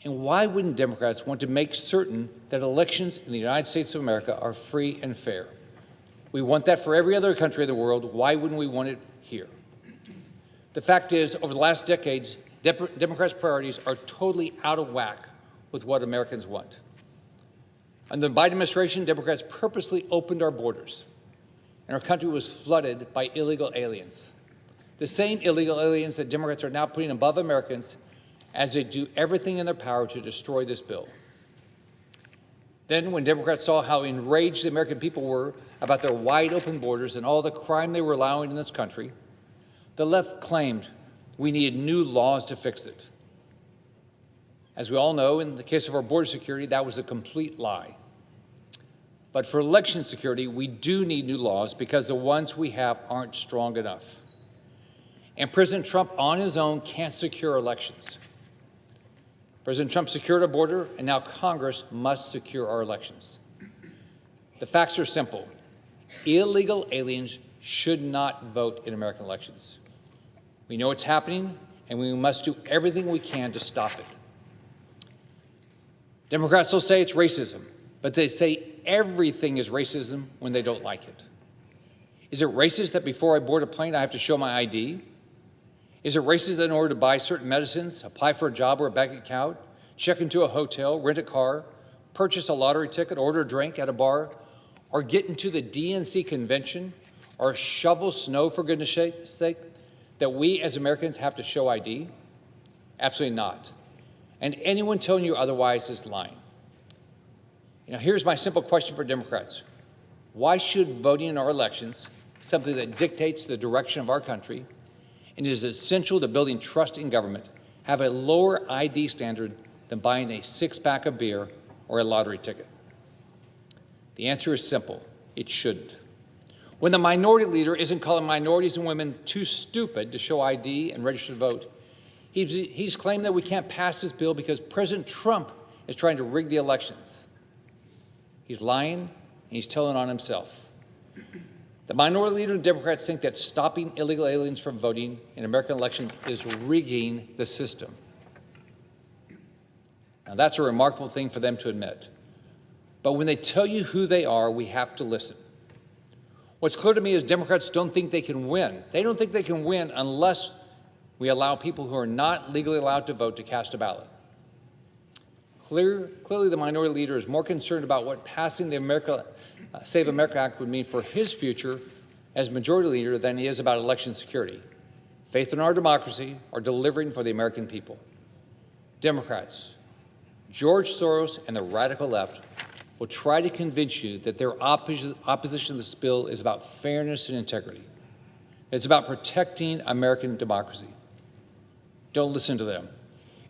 And why wouldn't Democrats want to make certain that elections in the United States of America are free and fair? We want that for every other country in the world. Why wouldn't we want it here? The fact is, over the last decades, Democrats' priorities are totally out of whack with what Americans want. Under the Biden administration, Democrats purposely opened our borders, and our country was flooded by illegal aliens. The same illegal aliens that Democrats are now putting above Americans as they do everything in their power to destroy this bill. Then, when Democrats saw how enraged the American people were about their wide-open borders and all the crime they were allowing in this country, the left claimed we needed new laws to fix it. As we all know, in the case of our border security, that was a complete lie. But for election security, we do need new laws because the ones we have aren't strong enough. And President Trump on his own can't secure elections. President Trump secured our border, and now Congress must secure our elections. The facts are simple. Illegal aliens should not vote in American elections. We know it's happening, and we must do everything we can to stop it. Democrats will say it's racism, but they say everything is racism when they don't like it. Is it racist that before I board a plane, I have to show my ID? Is it racist that in order to buy certain medicines, apply for a job or a bank account, check into a hotel, rent a car, purchase a lottery ticket, order a drink at a bar, or get into the DNC convention, or shovel snow, for goodness sake, that we as Americans have to show ID? Absolutely not. And anyone telling you otherwise is lying. Here's my simple question for Democrats. Why should voting in our elections, something that dictates the direction of our country and is essential to building trust in government, have a lower ID standard than buying a six-pack of beer or a lottery ticket? The answer is simple. It shouldn't. When the minority leader isn't calling minorities and women too stupid to show ID and register to vote, he's claimed that we can't pass this bill because President Trump is trying to rig the elections. He's lying, and he's telling on himself. The minority leader and Democrats think that stopping illegal aliens from voting in American elections is rigging the system. Now, that's a remarkable thing for them to admit. But when they tell you who they are, we have to listen. What's clear to me is Democrats don't think they can win. They don't think they can win unless we allow people who are not legally allowed to vote to cast a ballot. Clearly, the minority leader is more concerned about what passing the Save America Act would mean for his future as majority leader than he is about election security, faith in our democracy, or delivering for the American people. Democrats, George Soros and the radical left will try to convince you that their opposition to this bill is about fairness and integrity. It's about protecting American democracy. Don't listen to them.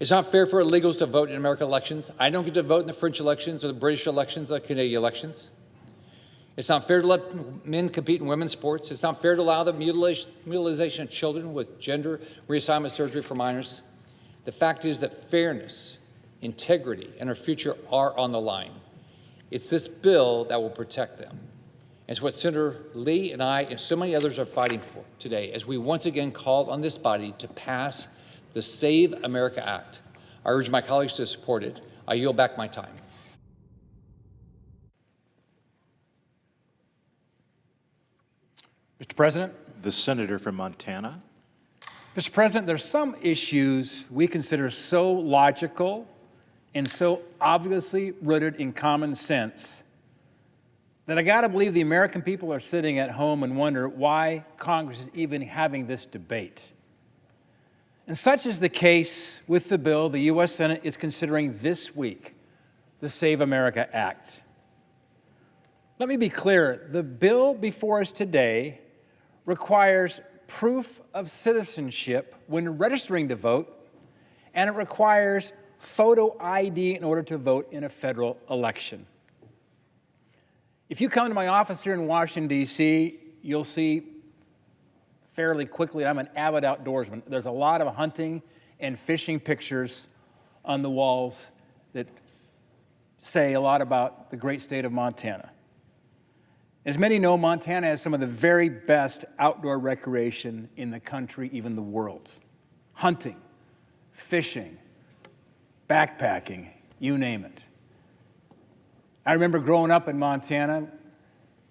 It's not fair for illegals to vote in American elections. I don't get to vote in the French elections or the British elections or the Canadian elections. It's not fair to let men compete in women's sports. It's not fair to allow the mutilation of children with gender reassignment surgery for minors. The fact is that fairness, integrity, and our future are on the line. It's this bill that will protect them. It's what Senator Lee and I and so many others are fighting for today as we once again call on this body to pass the Save America Act. I urge my colleagues to support it. I yield back my time. Mr. President. The senator from Montana. Mr. President, there's some issues we consider so logical and so obviously rooted in common sense that I got to believe the American people are sitting at home and wonder why Congress is even having this debate. And such is the case with the bill the U.S. Senate is considering this week, the Save America Act. Let me be clear, the bill before us today requires proof of citizenship when registering to vote, and it requires photo ID in order to vote in a federal election. If you come to my office here in Washington, D.C., you'll see fairly quickly I'm an avid outdoorsman. There's a lot of hunting and fishing pictures on the walls that say a lot about the great state of Montana. As many know, Montana has some of the very best outdoor recreation in the country, even the world. Hunting, fishing, backpacking, you name it. I remember growing up in Montana,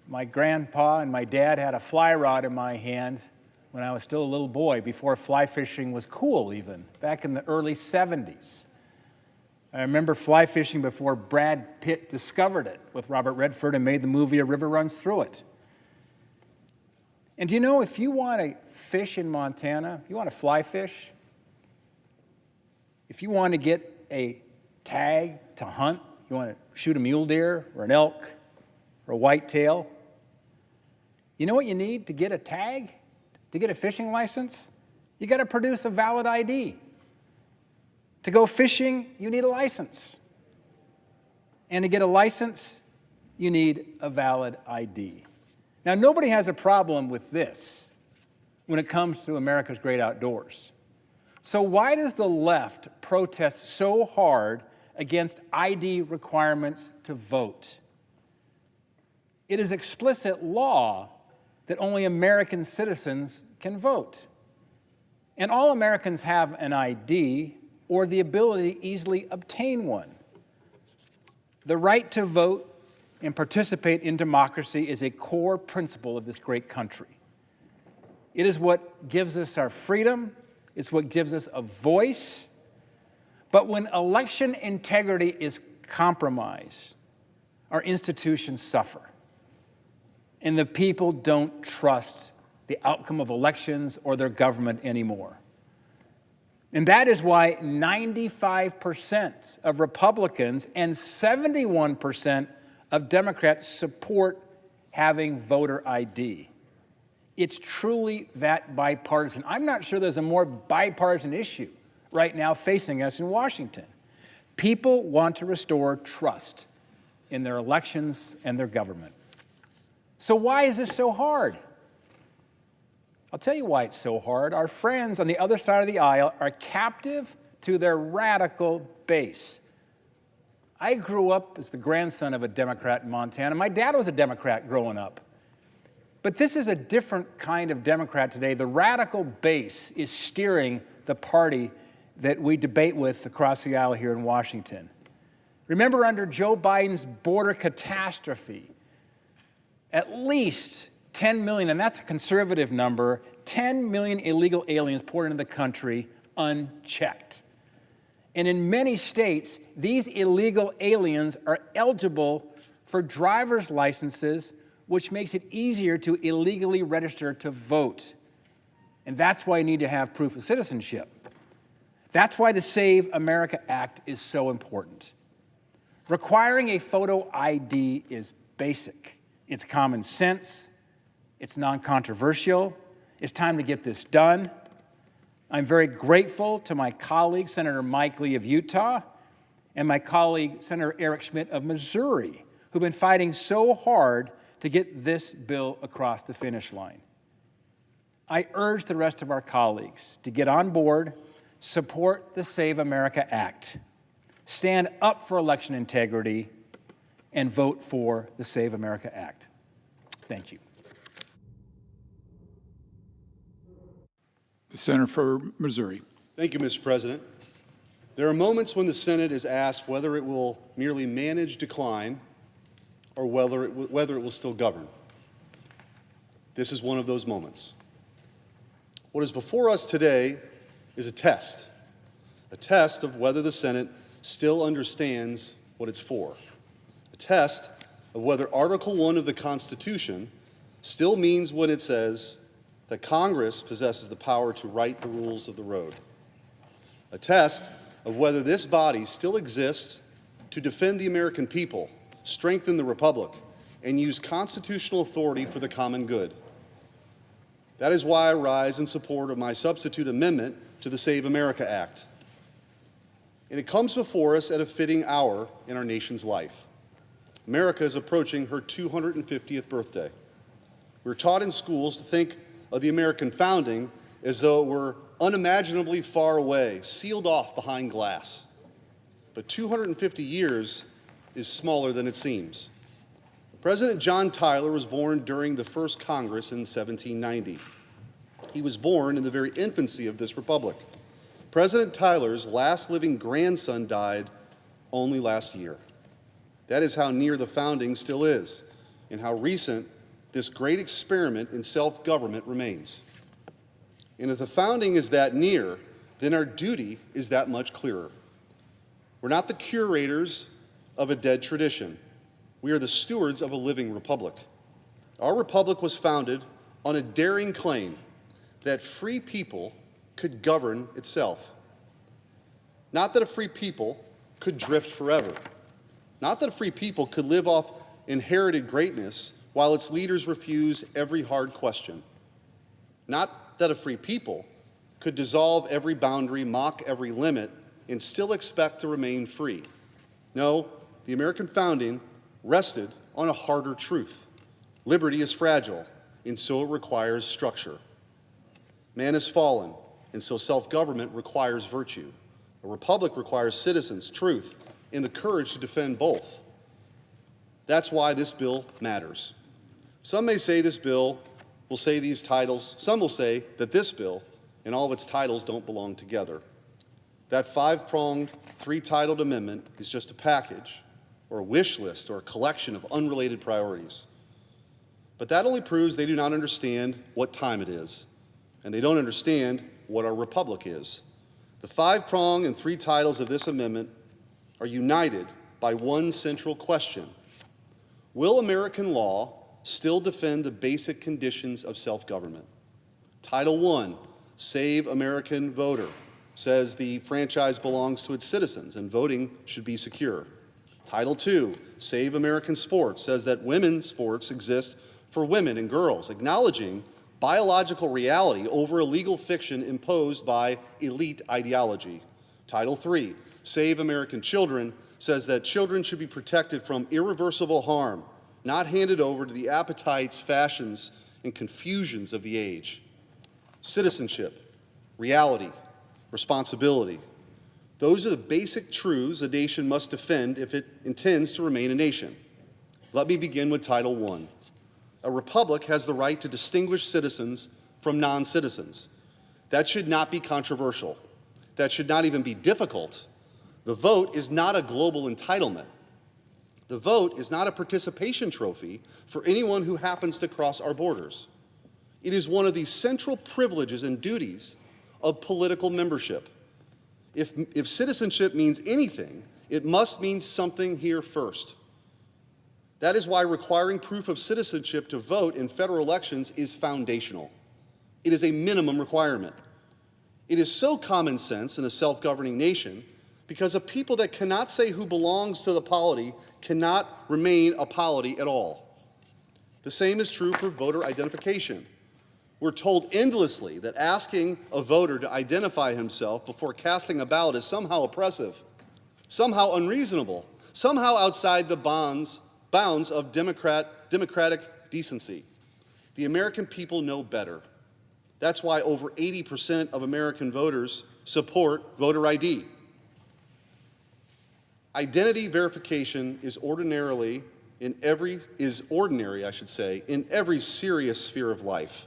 my grandpa and my dad had a fly rod in my hand when I was still a little boy, before fly fishing was cool even, back in the early 70s. I remember fly fishing before Brad Pitt discovered it with Robert Redford and made the movie A River Runs Through It. And do you know, if you want to fish in Montana, you want to fly fish, if you want to get a tag to hunt, you want to shoot a mule deer or an elk or a whitetail, you know what you need to get a tag, to get a fishing license? You got to produce a valid ID. To go fishing, you need a license. And to get a license, you need a valid ID. Now, nobody has a problem with this when it comes to America's great outdoors. So why does the left protest so hard against ID requirements to vote? It is explicit law that only American citizens can vote. And all Americans have an ID or the ability to easily obtain one. The right to vote and participate in democracy is a core principle of this great country. It is what gives us our freedom. It's what gives us a voice. But when election integrity is compromised, our institutions suffer. And the people don't trust the outcome of elections or their government anymore. And that is why 95% of Republicans and 71% of Democrats support having voter ID. It's truly that bipartisan. I'm not sure there's a more bipartisan issue right now facing us in Washington. People want to restore trust in their elections and their government. So why is this so hard? I'll tell you why it's so hard. Our friends on the other side of the aisle are captive to their radical base. I grew up as the grandson of a Democrat in Montana. My dad was a Democrat growing up. But this is a different kind of Democrat today. The radical base is steering the party that we debate with across the aisle here in Washington. Remember, under Joe Biden's border catastrophe, at least 10 million, and that's a conservative number, 10 million illegal aliens poured into the country unchecked. And in many states, these illegal aliens are eligible for driver's licenses, which makes it easier to illegally register to vote. And that's why you need to have proof of citizenship. That's why the Save America Act is so important. Requiring a photo ID is basic. It's common sense. It's non-controversial. It's time to get this done. I'm very grateful to my colleague, Senator Mike Lee of Utah, and my colleague, Senator Eric Schmitt of Missouri, who've been fighting so hard to get this bill across the finish line. I urge the rest of our colleagues to get on board, support the Save America Act, stand up for election integrity, and vote for the Save America Act. Thank you. The Senator for Missouri. Thank you, Mr. President. There are moments when the Senate is asked whether it will merely manage decline or whether it will still govern. This is one of those moments. What is before us today is a test of whether the Senate still understands what it's for, a test of whether Article 1 of the Constitution still means what it says, that Congress possesses the power to write the rules of the road, a test of whether this body still exists to defend the American people, strengthen the Republic, and use constitutional authority for the common good. That is why I rise in support of my substitute amendment to the Save America Act. And it comes before us at a fitting hour in our nation's life. America is approaching her 250th birthday. We're taught in schools to think of the American founding as though it were unimaginably far away, sealed off behind glass. But 250 years is smaller than it seems. President John Tyler was born during the first Congress in 1790. He was born in the very infancy of this republic. President Tyler's last living grandson died only last year. That is how near the founding still is, and how recent this great experiment in self-government remains. And if the founding is that near, then our duty is that much clearer. We're not the curators of a dead tradition. We are the stewards of a living republic. Our republic was founded on a daring claim that free people could govern itself. Not that a free people could drift forever. Not that a free people could live off inherited greatness while its leaders refuse every hard question. Not that a free people could dissolve every boundary, mock every limit, and still expect to remain free. No, the American founding rested on a harder truth. Liberty is fragile, and so it requires structure. Man is fallen, and so self-government requires virtue. A republic requires citizens, truth, and the courage to defend both. That's why this bill matters. Some may say this bill will say these titles. Some will say that this bill and all of its titles don't belong together. That five-pronged, three-titled amendment is just a package or a wish list or a collection of unrelated priorities. But that only proves they do not understand what time it is, and they don't understand what our republic is. The five-prong and three titles of this amendment are united by one central question. Will American law still defend the basic conditions of self-government? Title I, Save American Voter, says the franchise belongs to its citizens and voting should be secure. Title II, Save American Sports, says that women's sports exist for women and girls, acknowledging biological reality over a legal fiction imposed by elite ideology. Title III, Save American Children, says that children should be protected from irreversible harm, not handed over to the appetites, fashions, and confusions of the age. Citizenship, reality, responsibility. Those are the basic truths a nation must defend if it intends to remain a nation. Let me begin with Title I. A republic has the right to distinguish citizens from non-citizens. That should not be controversial. That should not even be difficult. The vote is not a global entitlement. The vote is not a participation trophy for anyone who happens to cross our borders. It is one of the central privileges and duties of political membership. If citizenship means anything, it must mean something here first. That is why requiring proof of citizenship to vote in federal elections is foundational. It is a minimum requirement. It is so common sense in a self-governing nation because a people that cannot say who belongs to the polity cannot remain a polity at all. The same is true for voter identification. We're told endlessly that asking a voter to identify himself before casting a ballot is somehow oppressive, somehow unreasonable, somehow outside the bounds of democratic decency. The American people know better. That's why over 80% of American voters support voter ID. Identity verification is ordinary, in every serious sphere of life.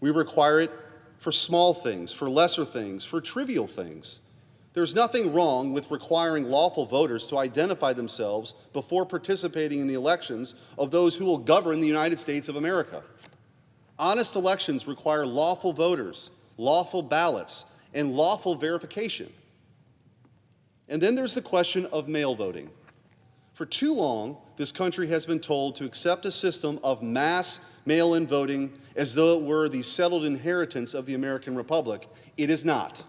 We require it for small things, for lesser things, for trivial things. There's nothing wrong with requiring lawful voters to identify themselves before participating in the elections of those who will govern the United States of America. Honest elections require lawful voters, lawful ballots, and lawful verification. And then there's the question of mail voting. For too long, this country has been told to accept a system of mass mail-in voting as though it were the settled inheritance of the American Republic. It is not.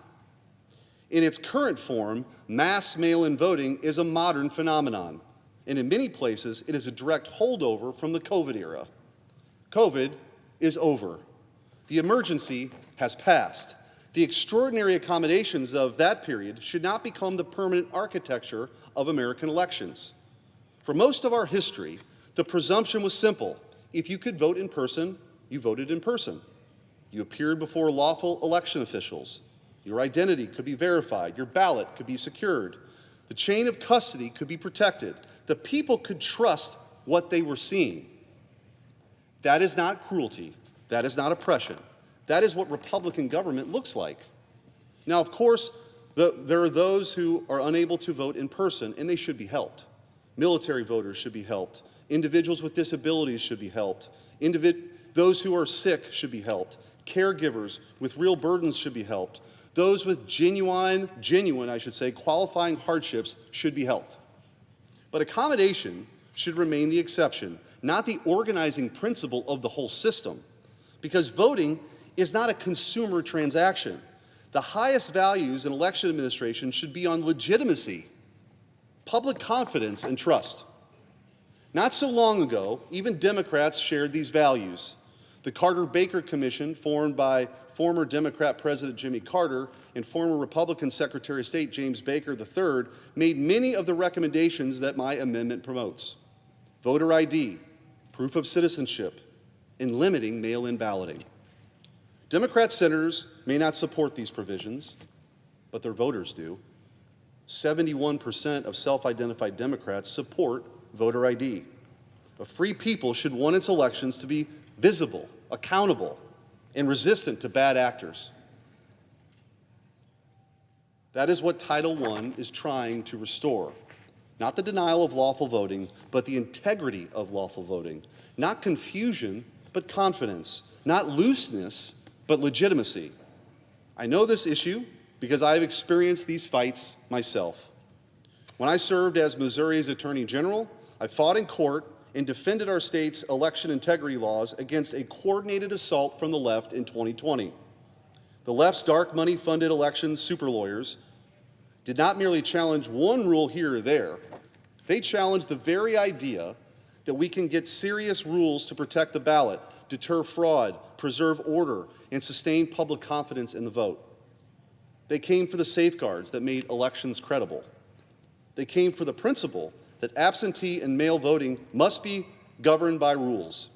In its current form, mass mail-in voting is a modern phenomenon, and in many places, it is a direct holdover from the COVID era. COVID is over. The emergency has passed. The extraordinary accommodations of that period should not become the permanent architecture of American elections. For most of our history, the presumption was simple. If you could vote in person, you voted in person. You appeared before lawful election officials. Your identity could be verified. Your ballot could be secured. The chain of custody could be protected. The people could trust what they were seeing. That is not cruelty. That is not oppression. That is what Republican government looks like. Now, of course, there are those who are unable to vote in person, and they should be helped. Military voters should be helped. Individuals with disabilities should be helped. Those who are sick should be helped. Caregivers with real burdens should be helped. Those with genuine, qualifying hardships should be helped. But accommodation should remain the exception, not the organizing principle of the whole system, because voting is not a consumer transaction. The highest values in election administration should be on legitimacy, public confidence, and trust. Not so long ago, even Democrats shared these values. The Carter-Baker Commission, formed by former Democrat President Jimmy Carter and former Republican Secretary of State James Baker III, made many of the recommendations that my amendment promotes: voter ID, proof of citizenship, and limiting mail-in balloting. Democrat senators may not support these provisions, but their voters do. 71% of self-identified Democrats support voter ID. A free people should want its elections to be visible, accountable, and resistant to bad actors. That is what Title I is trying to restore. Not the denial of lawful voting, but the integrity of lawful voting. Not confusion, but confidence. Not looseness, but legitimacy. I know this issue because I have experienced these fights myself. When I served as Missouri's Attorney General, I fought in court and defended our state's election integrity laws against a coordinated assault from the left in 2020. The left's dark money-funded elections super lawyers did not merely challenge one rule here or there, they challenged the very idea that we can get serious rules to protect the ballot, deter fraud, preserve order, and sustain public confidence in the vote. They came for the safeguards that made elections credible. They came for the principle that absentee and mail voting must be governed by rules.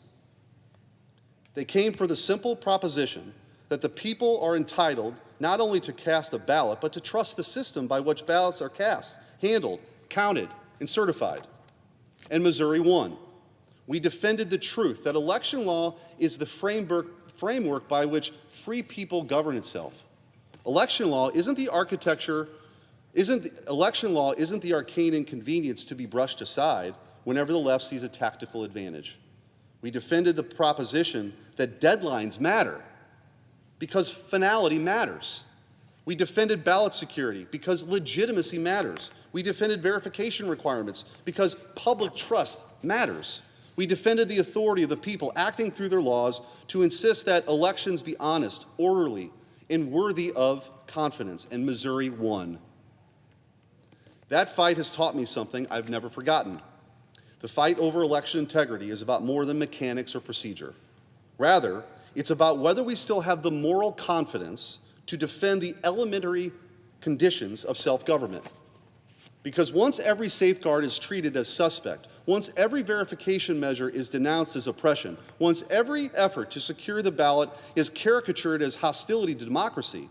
They came for the simple proposition that the people are entitled not only to cast a ballot, but to trust the system by which ballots are cast, handled, counted, and certified. And Missouri won. We defended the truth that election law is the framework by which free people govern itself. Election law isn't the arcane inconvenience to be brushed aside whenever the left sees a tactical advantage. We defended the proposition that deadlines matter because finality matters. We defended ballot security because legitimacy matters. We defended verification requirements because public trust matters. We defended the authority of the people acting through their laws to insist that elections be honest, orderly, and worthy of confidence, and Missouri won. That fight has taught me something I've never forgotten. The fight over election integrity is about more than mechanics or procedure. Rather, it's about whether we still have the moral confidence to defend the elementary conditions of self-government. Because once every safeguard is treated as suspect, once every verification measure is denounced as oppression, once every effort to secure the ballot is caricatured as hostility to democracy,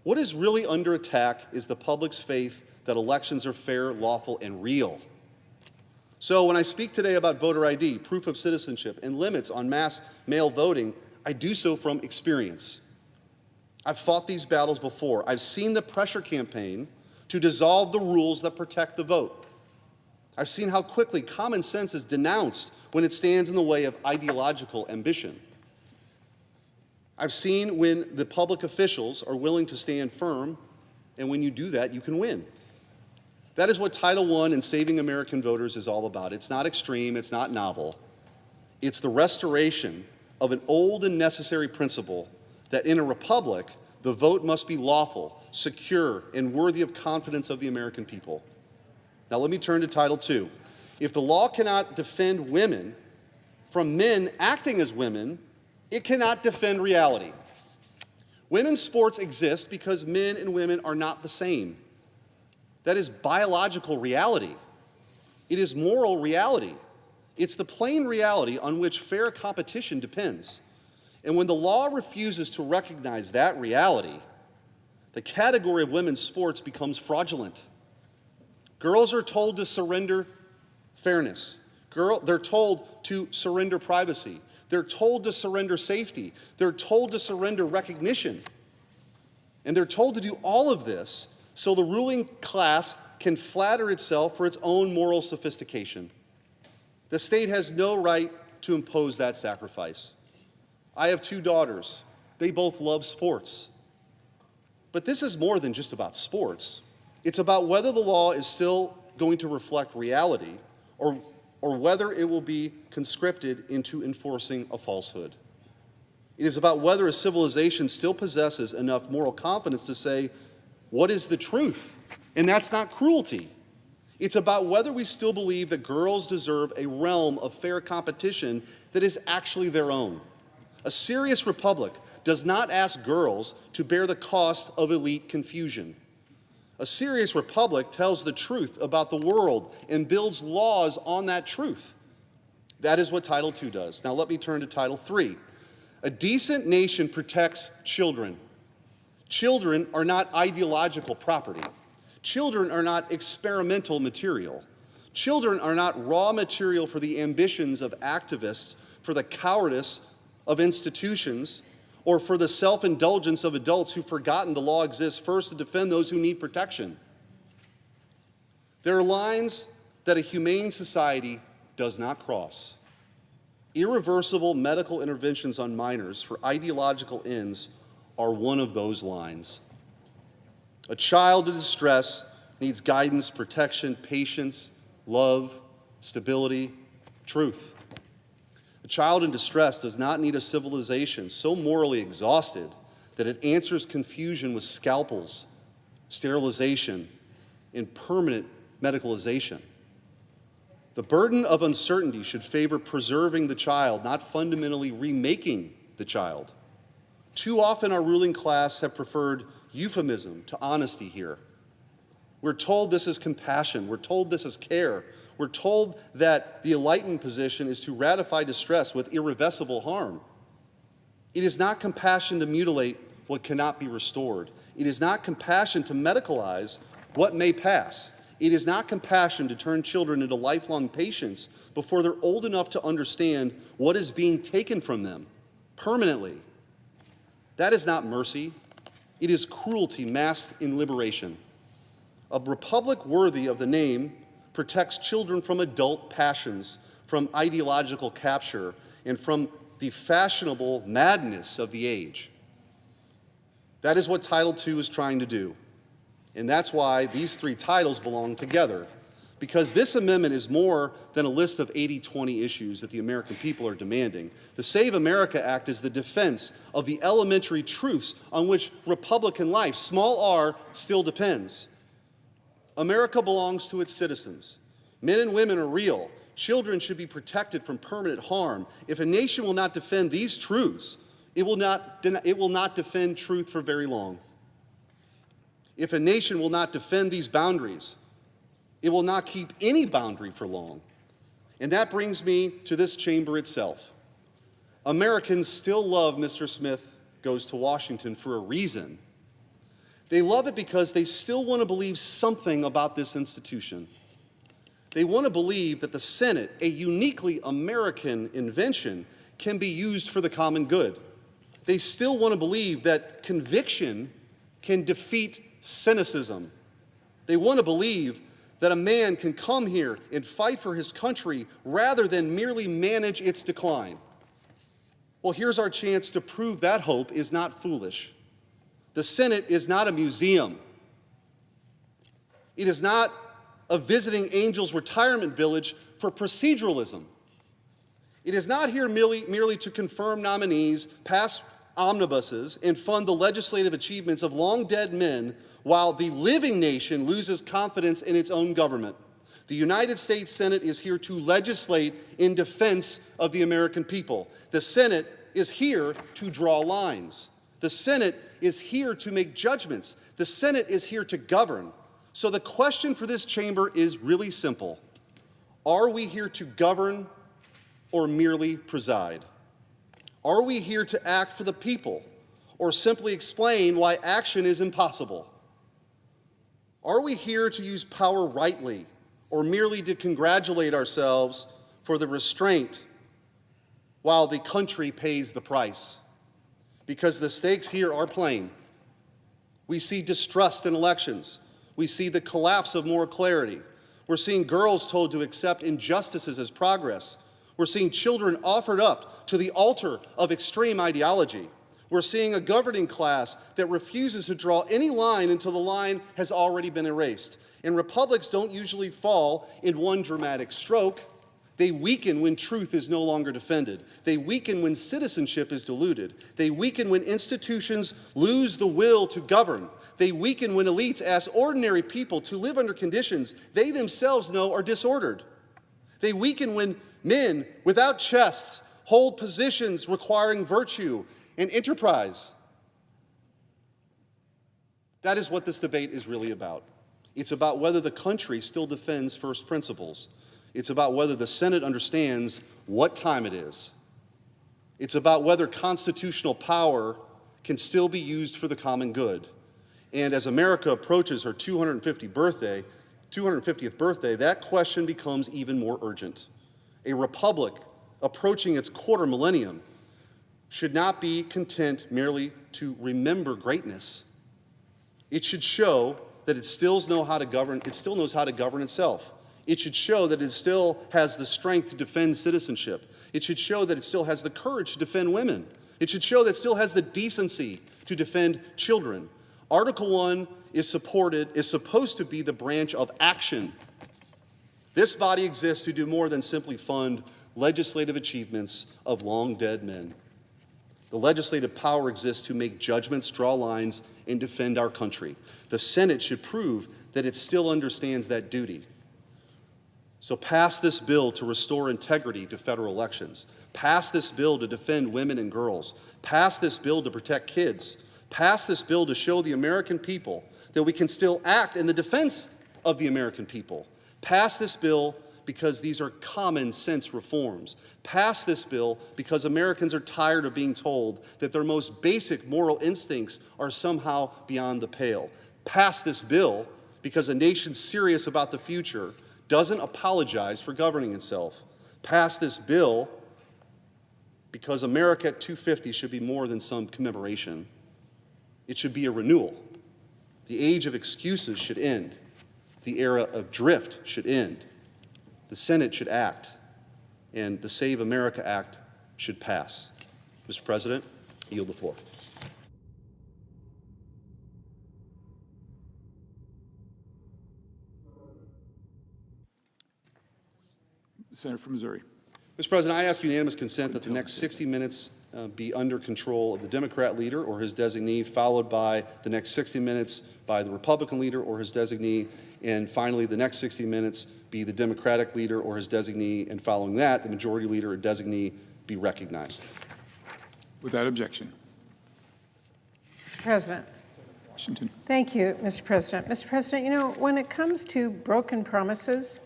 what is really under attack is the public's faith that elections are fair, lawful, and real. So when I speak today about voter ID, proof of citizenship, and limits on mass mail voting, I do so from experience. I've fought these battles before. I've seen the pressure campaign to dissolve the rules that protect the vote. I've seen how quickly common sense is denounced when it stands in the way of ideological ambition. I've seen when the public officials are willing to stand firm, and when you do that, you can win. That is what Title I and Saving American Voters is all about. It's not extreme, it's not novel. It's the restoration of an old and necessary principle that in a republic, the vote must be lawful, secure, and worthy of confidence of the American people. Now let me turn to Title II. If the law cannot defend women from men acting as women, it cannot defend reality. Women's sports exist because men and women are not the same. That is biological reality. It is moral reality. It's the plain reality on which fair competition depends. And when the law refuses to recognize that reality, the category of women's sports becomes fraudulent. Girls are told to surrender fairness. They're told to surrender privacy. They're told to surrender safety. They're told to surrender recognition. And they're told to do all of this so the ruling class can flatter itself for its own moral sophistication. The state has no right to impose that sacrifice. I have 2 daughters. They both love sports. But this is more than just about sports. It's about whether the law is still going to reflect reality or whether it will be conscripted into enforcing a falsehood. It is about whether a civilization still possesses enough moral confidence to say, what is the truth? And that's not cruelty. It's about whether we still believe that girls deserve a realm of fair competition that is actually their own. A serious republic does not ask girls to bear the cost of elite confusion. A serious republic tells the truth about the world and builds laws on that truth. That is what Title II does. Now let me turn to Title III. A decent nation protects children. Children are not ideological property. Children are not experimental material. Children are not raw material for the ambitions of activists, for the cowardice of institutions, or for the self-indulgence of adults who've forgotten the law exists first to defend those who need protection. There are lines that a humane society does not cross. Irreversible medical interventions on minors for ideological ends are one of those lines. A child in distress needs guidance, protection, patience, love, stability, truth. A child in distress does not need a civilization so morally exhausted that it answers confusion with scalpels, sterilization, and permanent medicalization. The burden of uncertainty should favor preserving the child, not fundamentally remaking the child. Too often our ruling class have preferred euphemism to honesty here. We're told this is compassion. We're told this is care. We're told that the enlightened position is to ratify distress with irreversible harm. It is not compassion to mutilate what cannot be restored. It is not compassion to medicalize what may pass. It is not compassion to turn children into lifelong patients before they're old enough to understand what is being taken from them permanently. That is not mercy. It is cruelty masked in liberation. A republic worthy of the name protects children from adult passions, from ideological capture, and from the fashionable madness of the age. That is what Title II is trying to do. And that's why these 3 titles belong together, because this amendment is more than a list of 80-20 issues that the American people are demanding. The Save America Act is the defense of the elementary truths on which Republican life, small r, still depends. America belongs to its citizens. Men and women are real. Children should be protected from permanent harm. If a nation will not defend these truths, it will not defend truth for very long. If a nation will not defend these boundaries, it will not keep any boundary for long. And that brings me to this chamber itself. Americans still love Mr. Smith Goes to Washington for a reason. They love it because they still want to believe something about this institution. They want to believe that the Senate, a uniquely American invention, can be used for the common good. They still want to believe that conviction can defeat cynicism. They want to believe that a man can come here and fight for his country rather than merely manage its decline. Well, here's our chance to prove that hope is not foolish. The Senate is not a museum. It is not a visiting angels retirement village for proceduralism. It is not here merely to confirm nominees, pass omnibuses, and fund the legislative achievements of long-dead men while the living nation loses confidence in its own government. The United States Senate is here to legislate in defense of the American people. The Senate is here to draw lines. The Senate is here to make judgments. The Senate is here to govern. So the question for this chamber is really simple. Are we here to govern or merely preside? Are we here to act for the people or simply explain why action is impossible? Are we here to use power rightly or merely to congratulate ourselves for the restraint while the country pays the price? Because the stakes here are plain. We see distrust in elections. We see the collapse of moral clarity. We're seeing girls told to accept injustices as progress. We're seeing children offered up to the altar of extreme ideology. We're seeing a governing class that refuses to draw any line until the line has already been erased. And republics don't usually fall in one dramatic stroke. They weaken when truth is no longer defended. They weaken when citizenship is diluted. They weaken when institutions lose the will to govern. They weaken when elites ask ordinary people to live under conditions they themselves know are disordered. They weaken when men without chests hold positions requiring virtue and enterprise. That is what this debate is really about. It's about whether the country still defends first principles. It's about whether the Senate understands what time it is. It's about whether constitutional power can still be used for the common good. And as America approaches her 250th birthday, that question becomes even more urgent. A republic approaching its quarter millennium should not be content merely to remember greatness. It should show that it still knows how to govern itself. It should show that it still has the strength to defend citizenship. It should show that it still has the courage to defend women. It should show that it still has the decency to defend children. Article 1 is supposed to be the branch of action. This body exists to do more than simply fund legislative achievements of long dead men. The legislative power exists to make judgments, draw lines, and defend our country. The Senate should prove that it still understands that duty. So pass this bill to restore integrity to federal elections. Pass this bill to defend women and girls. Pass this bill to protect kids. Pass this bill to show the American people that we can still act in the defense of the American people. Pass this bill because these are common sense reforms. Pass this bill because Americans are tired of being told that their most basic moral instincts are somehow beyond the pale. Pass this bill because a nation serious about the future doesn't apologize for governing itself. Pass this bill because America at 250 should be more than some commemoration. It should be a renewal. The age of excuses should end. The era of drift should end. The Senate should act, and the Save America Act should pass. Mr. President, I yield the floor. Senator from Missouri. Mr. President, I ask unanimous consent that the next 60 minutes be under control of the Democrat leader or his designee, followed by the next 60 minutes by the Republican leader or his designee, and finally the next 60 minutes be the Democratic leader or his designee, and following that, the majority leader or designee be recognized. Without objection. Mr. President. Washington. Thank you, Mr. President. Mr. President, you know, when it comes to broken promises,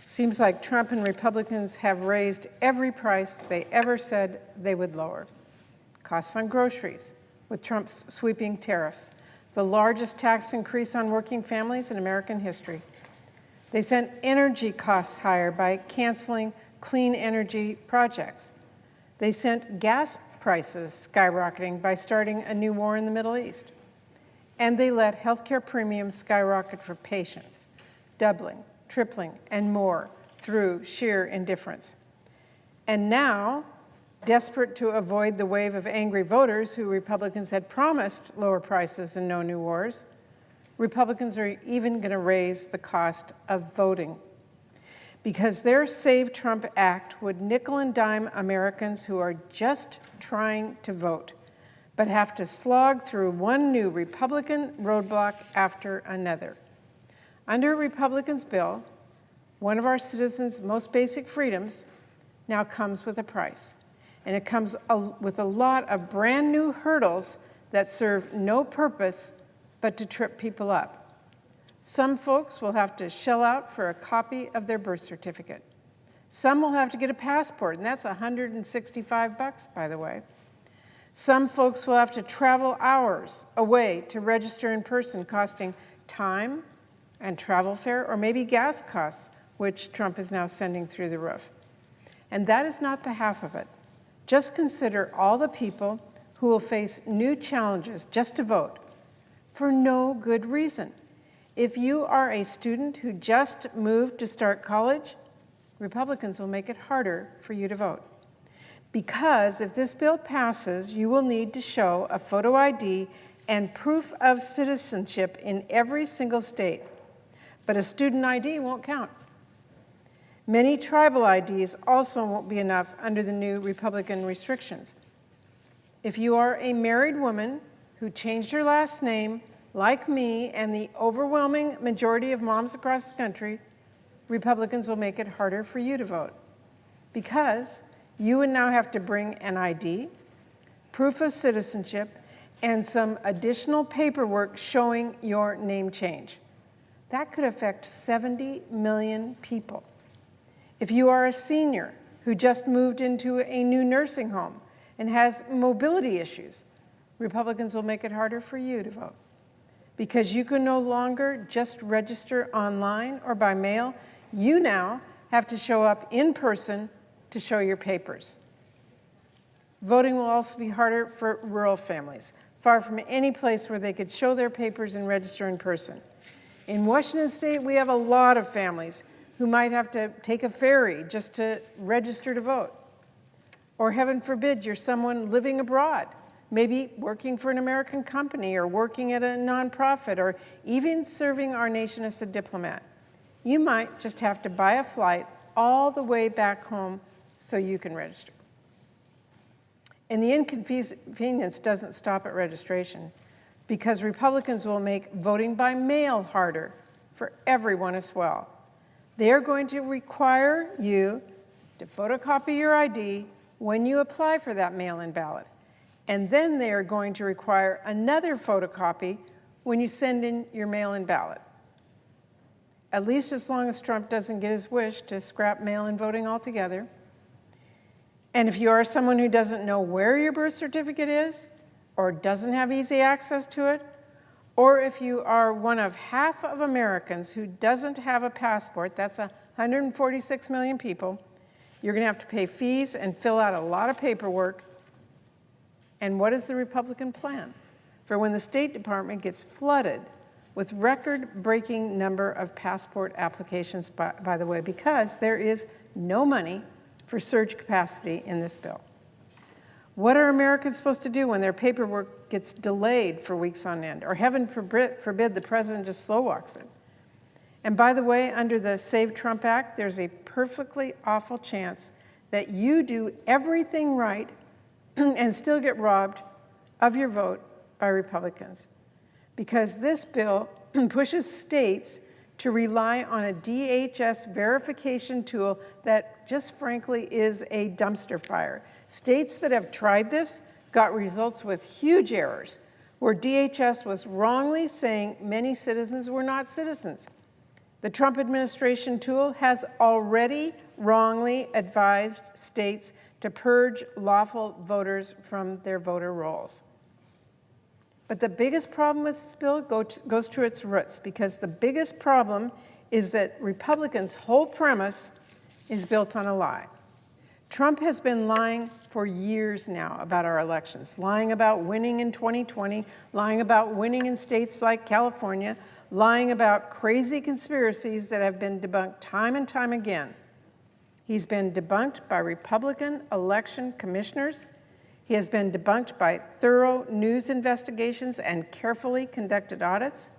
seems like Trump and Republicans have raised every price they ever said they would lower. Costs on groceries, with Trump's sweeping tariffs, the largest tax increase on working families in American history. They sent energy costs higher by canceling clean energy projects. They sent gas prices skyrocketing by starting a new war in the Middle East. And they let healthcare premiums skyrocket for patients, doubling, tripling, and more through sheer indifference. And now, desperate to avoid the wave of angry voters who Republicans had promised lower prices and no new wars, Republicans are even going to raise the cost of voting because their Save Trump Act would nickel and dime Americans who are just trying to vote, but have to slog through one new Republican roadblock after another. Under a Republican's bill, one of our citizens' most basic freedoms now comes with a price. And it comes with a lot of brand new hurdles that serve no purpose but to trip people up. Some folks will have to shell out for a copy of their birth certificate. Some will have to get a passport, and that's $165, by the way. Some folks will have to travel hours away to register in person, costing time and travel fare, or maybe gas costs, which Trump is now sending through the roof. And that is not the half of it. Just consider all the people who will face new challenges just to vote for no good reason. If you are a student who just moved to start college, Republicans will make it harder for you to vote. Because if this bill passes, you will need to show a photo ID and proof of citizenship in every single state. But a student ID won't count. Many tribal IDs also won't be enough under the new Republican restrictions. If you are a married woman who changed her last name, like me and the overwhelming majority of moms across the country, Republicans will make it harder for you to vote. Because you would now have to bring an ID, proof of citizenship, and some additional paperwork showing your name change. That could affect 70 million people. If you are a senior who just moved into a new nursing home and has mobility issues, Republicans will make it harder for you to vote. Because you can no longer just register online or by mail, you now have to show up in person to show your papers. Voting will also be harder for rural families, far from any place where they could show their papers and register in person. In Washington State, we have a lot of families who might have to take a ferry just to register to vote. Or heaven forbid, you're someone living abroad, maybe working for an American company or working at a nonprofit or even serving our nation as a diplomat. You might just have to buy a flight all the way back home so you can register. And the inconvenience doesn't stop at registration, because Republicans will make voting by mail harder for everyone as well. They're going to require you to photocopy your ID when you apply for that mail-in ballot. And then they are going to require another photocopy when you send in your mail-in ballot. At least as long as Trump doesn't get his wish to scrap mail-in voting altogether. And if you are someone who doesn't know where your birth certificate is, or doesn't have easy access to it, or if you are one of half of Americans who doesn't have a passport, that's 146 million people, you're going to have to pay fees and fill out a lot of paperwork. And what is the Republican plan for when the State Department gets flooded with record-breaking number of passport applications, by the way, because there is no money for surge capacity in this bill? What are Americans supposed to do when their paperwork gets delayed for weeks on end, or heaven forbid the president just slow walks it? And by the way, under the Save Trump Act, there's a perfectly awful chance that you do everything right and still get robbed of your vote by Republicans. Because this bill pushes states to rely on a DHS verification tool that just frankly is a dumpster fire. States that have tried this got results with huge errors, where DHS was wrongly saying many citizens were not citizens. The Trump administration tool has already wrongly advised states to purge lawful voters from their voter rolls. But the biggest problem with this bill goes to its roots, because the biggest problem is that Republicans' whole premise is built on a lie. Trump has been lying for years now about our elections, lying about winning in 2020, lying about winning in states like California, lying about crazy conspiracies that have been debunked time and time again. He's been debunked by Republican election commissioners. He has been debunked by thorough news investigations and carefully conducted audits.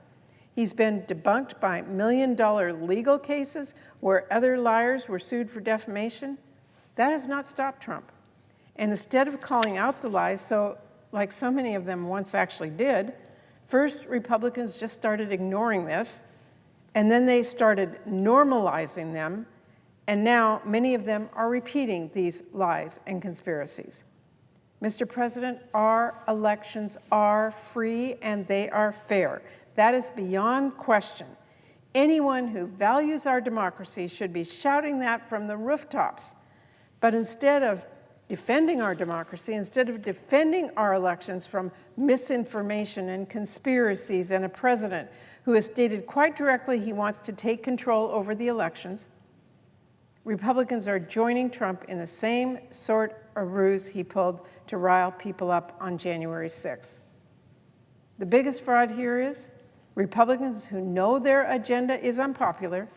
He's been debunked by million-dollar legal cases where other liars were sued for defamation. That has not stopped Trump. And instead of calling out the lies, like so many of them once actually did, first Republicans just started ignoring this, and then they started normalizing them, and now many of them are repeating these lies and conspiracies. Mr. President, our elections are free and they are fair. That is beyond question. Anyone who values our democracy should be shouting that from the rooftops. But instead of defending our democracy, instead of defending our elections from misinformation and conspiracies and a president who has stated quite directly he wants to take control over the elections, Republicans are joining Trump in the same sort of ruse he pulled to rile people up on January 6th. The biggest fraud here is Republicans who know their agenda is unpopular,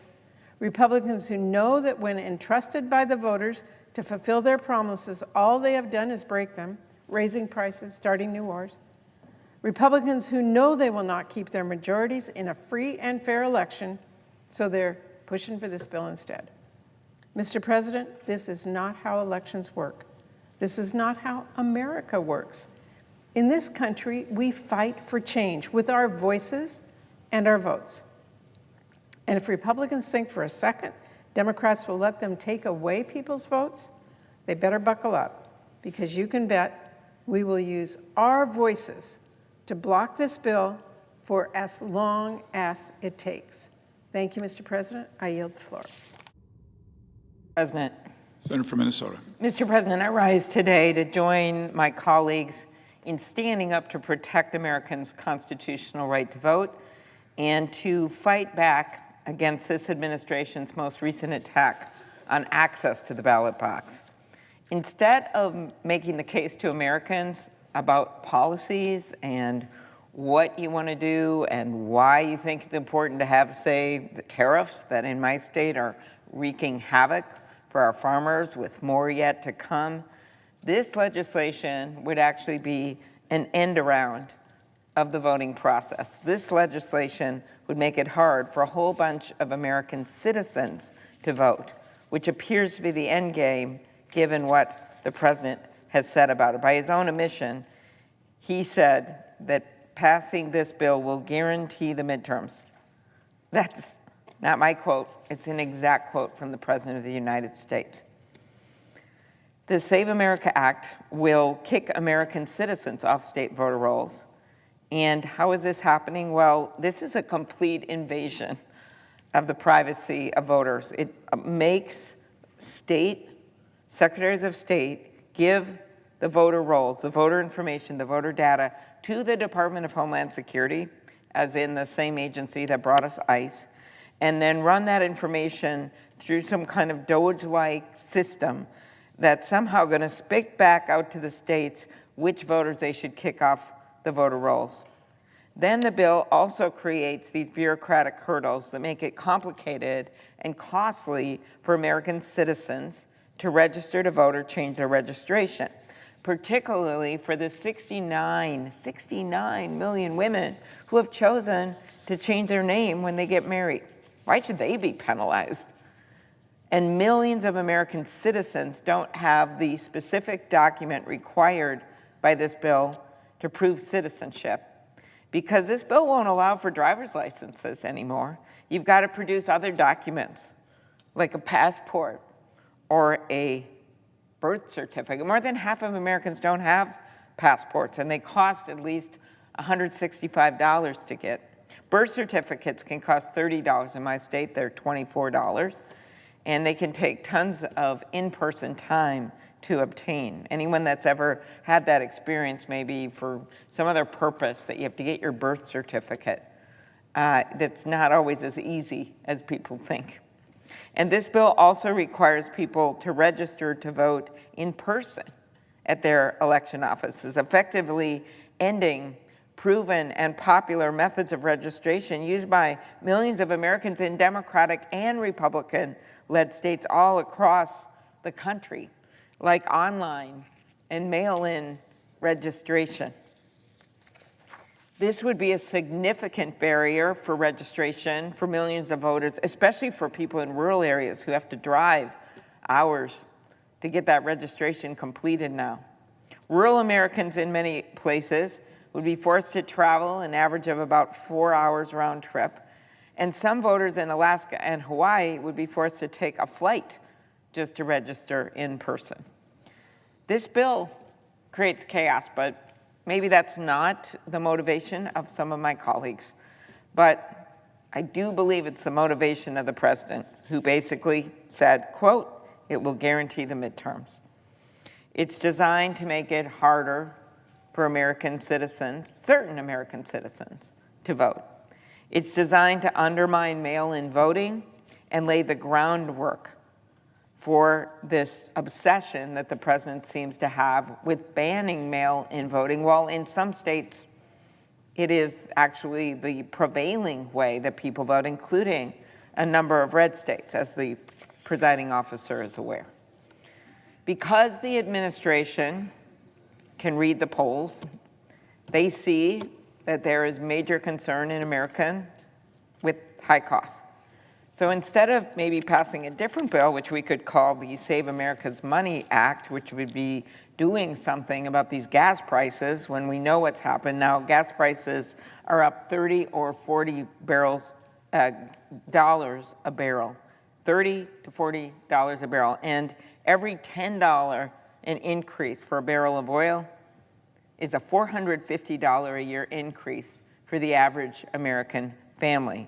Republicans who know that when entrusted by the voters to fulfill their promises, all they have done is break them, raising prices, starting new wars. Republicans who know they will not keep their majorities in a free and fair election, so they're pushing for this bill instead. Mr. President, this is not how elections work. This is not how America works. In this country, we fight for change with our voices and our votes. And if Republicans think for a second Democrats will let them take away people's votes, they better buckle up, because you can bet we will use our voices to block this bill for as long as it takes. Thank you, Mr. President. I yield the floor. President. Senator from Minnesota. Mr. President, I rise today to join my colleagues in standing up to protect Americans' constitutional right to vote and to fight back against this administration's most recent attack on access to the ballot box. Instead of making the case to Americans about policies and what you want to do and why you think it's important to have, say, the tariffs that in my state are wreaking havoc for our farmers with more yet to come, this legislation would actually be an end around of the voting process. This legislation would make it hard for a whole bunch of American citizens to vote, which appears to be the end game given what the president has said about it. By his own admission, he said that passing this bill will guarantee the midterms. That's not my quote, it's an exact quote from the President of the United States. The Save America Act will kick American citizens off state voter rolls. And how is this happening? Well, this is a complete invasion of the privacy of voters. It makes state secretaries of state give the voter rolls, the voter information, the voter data to the Department of Homeland Security, as in the same agency that brought us ICE, and then run that information through some kind of Doge-like system that's somehow going to spit back out to the states which voters they should kick off the voter rolls. Then the bill also creates these bureaucratic hurdles that make it complicated and costly for American citizens to register to vote or change their registration, particularly for the 69 million women who have chosen to change their name when they get married. Why should they be penalized? And millions of American citizens don't have the specific document required by this bill to prove citizenship, because this bill won't allow for driver's licenses anymore. You've got to produce other documents, like a passport or a birth certificate. More than half of Americans don't have passports, and they cost at least $165 to get. Birth certificates can cost $30. In my state, they're $24. And they can take tons of in-person time to obtain. Anyone that's ever had that experience, maybe for some other purpose, that you have to get your birth certificate, that's not always as easy as people think. And this bill also requires people to register to vote in person at their election offices, effectively ending proven and popular methods of registration used by millions of Americans in Democratic and Republican-led states all across the country, like online and mail-in registration. This would be a significant barrier for registration for millions of voters, especially for people in rural areas who have to drive hours to get that registration completed now. Rural Americans in many places would be forced to travel an average of about 4 hours round trip. And some voters in Alaska and Hawaii would be forced to take a flight just to register in person. This bill creates chaos, but maybe that's not the motivation of some of my colleagues. But I do believe it's the motivation of the president, who basically said, quote, "It will guarantee the midterms." It's designed to make it harder for American citizens, certain American citizens, to vote. It's designed to undermine mail-in voting and lay the groundwork for this obsession that the president seems to have with banning mail-in voting, while in some states it is actually the prevailing way that people vote, including a number of red states, as the presiding officer is aware. Because the administration can read the polls, they see that there is major concern in Americans with high costs. So instead of maybe passing a different bill, which we could call the Save America's Money Act, which would be doing something about these gas prices when we know what's happened now, gas prices are up 30 or 40 dollars a barrel, $30 to $40 a barrel. And every $10 an increase for a barrel of oil is a $450 a year increase for the average American family.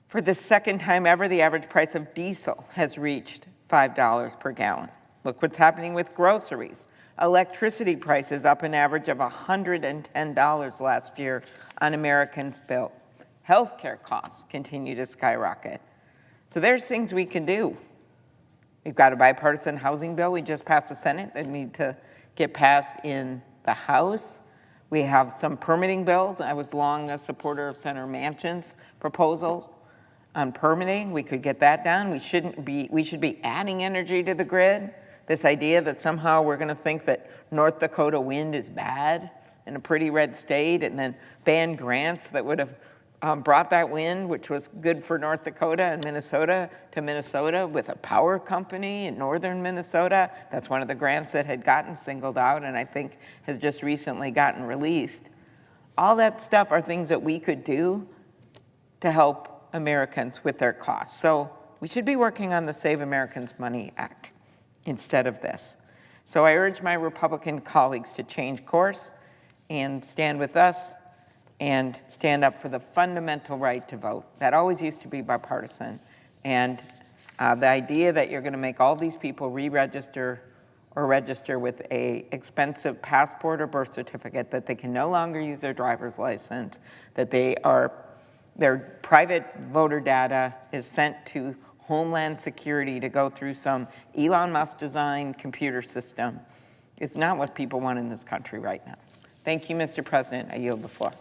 For the second time ever, the average price of diesel has reached $5 per gallon. Look what's happening with groceries. Electricity prices up an average of $110 last year on Americans' bills. Healthcare costs continue to skyrocket. So there's things we can do. We've got a bipartisan housing bill we just passed the Senate that need to get passed in the House. We have some permitting bills. I was long a supporter of Senator Manchin's proposals on permitting. We could get that done. We should be adding energy to the grid. This idea that somehow we're going to think that North Dakota wind is bad in a pretty red state and then ban grants that would have brought that wind, which was good for North Dakota and Minnesota, to Minnesota with a power company in northern Minnesota. That's one of the grants that had gotten singled out and I think has just recently gotten released. All that stuff are things that we could do to help Americans with their costs. So we should be working on the Save Americans Money Act instead of this. So I urge my Republican colleagues to change course and stand with us and stand up for the fundamental right to vote. That always used to be bipartisan. And the idea that you're going to make all these people re-register or register with a expensive passport or birth certificate, that they can no longer use their driver's license, that their private voter data is sent to Homeland Security to go through some Elon Musk designed computer system. It's not what people want in this country right now. Thank you, Mr. President. I yield the floor.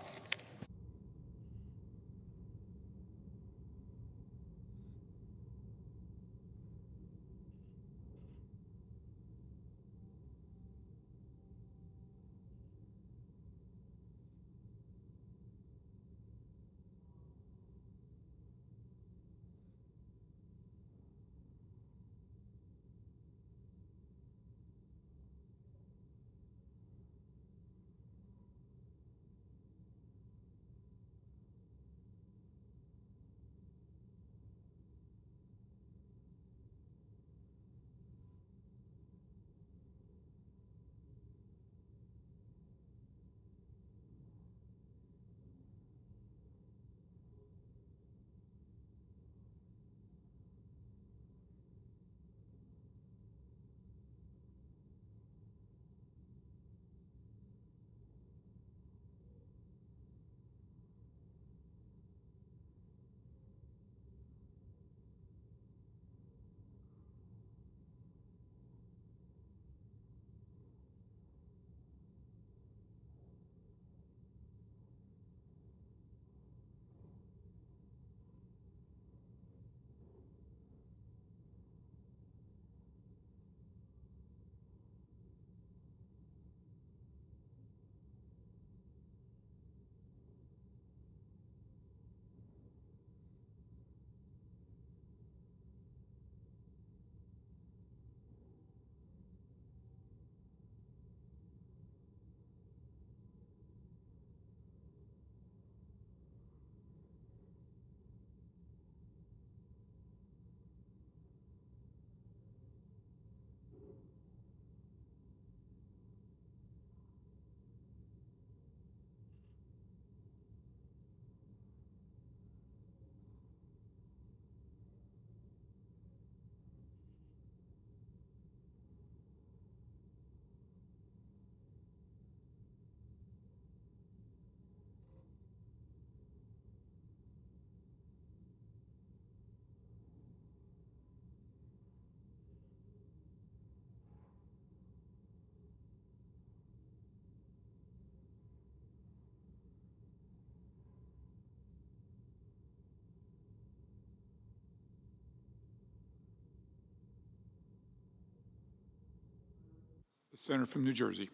The senator from New Jersey.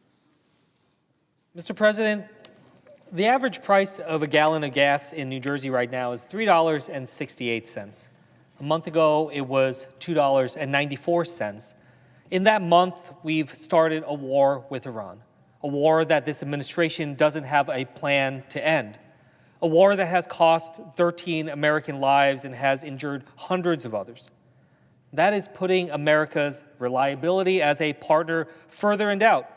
Mr. President, the average price of a gallon of gas in New Jersey right now is $3.68. A month ago, it was $2.94. In that month, we've started a war with Iran, a war that this administration doesn't have a plan to end, a war that has cost 13 American lives and has injured hundreds of others. That is putting America's reliability as a partner further in doubt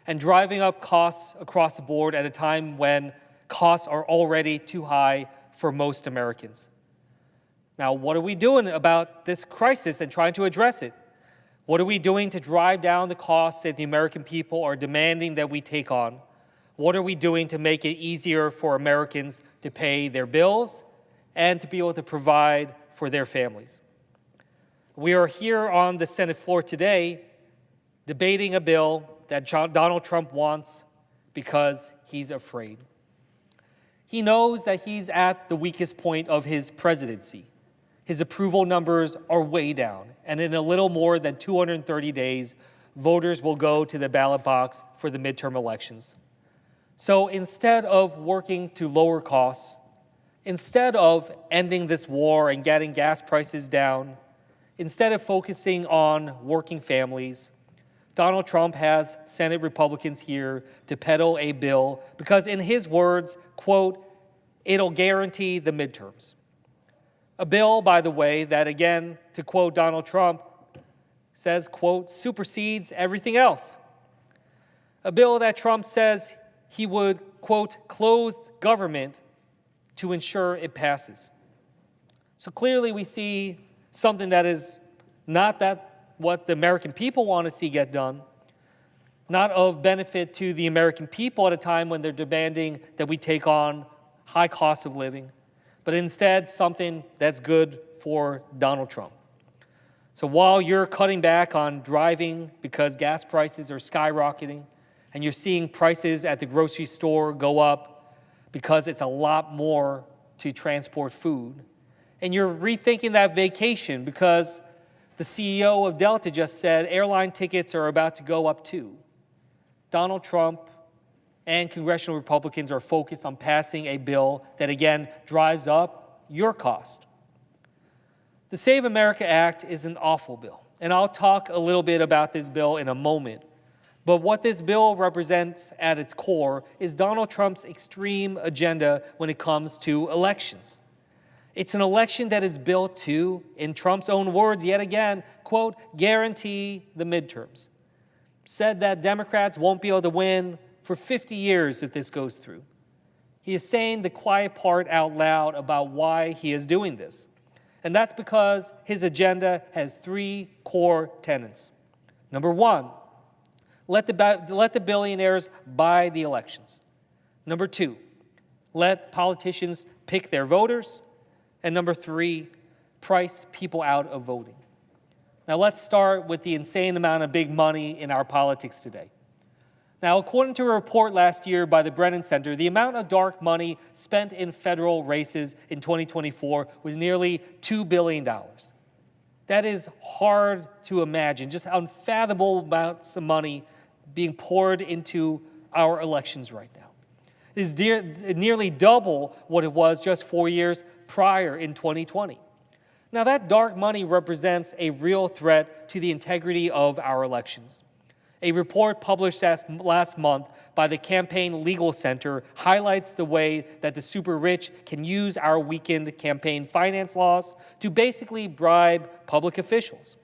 and driving up costs across the board at a time when costs are already too high for most Americans. Now, what are we doing about this crisis and trying to address it? What are we doing to drive down the costs that the American people are demanding that we take on? What are we doing to make it easier for Americans to pay their bills and to be able to provide for their families? We are here on the Senate floor today debating a bill that Donald Trump wants because he's afraid. He knows that he's at the weakest point of his presidency. His approval numbers are way down, and in a little more than 230 days, voters will go to the ballot box for the midterm elections. So instead of working to lower costs, instead of ending this war and getting gas prices down, instead of focusing on working families, Donald Trump has Senate Republicans here to peddle a bill because, in his words, quote, it'll guarantee the midterms. A bill, by the way, that, again, to quote Donald Trump, says, quote, supersedes everything else. A bill that Trump says he would, quote, close government to ensure it passes. So clearly we see something that is not that what the American people want to see get done, not of benefit to the American people at a time when they're demanding that we take on high costs of living, but instead something that's good for Donald Trump. So while you're cutting back on driving because gas prices are skyrocketing, and you're seeing prices at the grocery store go up because it's a lot more to transport food, and you're rethinking that vacation because the CEO of Delta just said airline tickets are about to go up too. Donald Trump and congressional Republicans are focused on passing a bill that, again, drives up your cost. The Save America Act is an awful bill, and I'll talk a little bit about this bill in a moment. But what this bill represents at its core is Donald Trump's extreme agenda when it comes to elections. It's an election that is built to, in Trump's own words yet again, quote, guarantee the midterms. Said that Democrats won't be able to win for 50 years if this goes through. He is saying the quiet part out loud about why he is doing this. And that's because his agenda has three core tenets. Number one, let the billionaires buy the elections. Number two, let politicians pick their voters. And number three, price people out of voting. Now let's start with the insane amount of big money in our politics today. Now, according to a report last year by the Brennan Center, the amount of dark money spent in federal races in 2024 was nearly $2 billion. That is hard to imagine, just unfathomable amounts of money being poured into our elections right now. It is nearly double what it was just 4 years prior in 2020. Now, that dark money represents a real threat to the integrity of our elections. A report published last month by the Campaign Legal Center highlights the way that the super rich can use our weakened campaign finance laws to basically bribe public officials.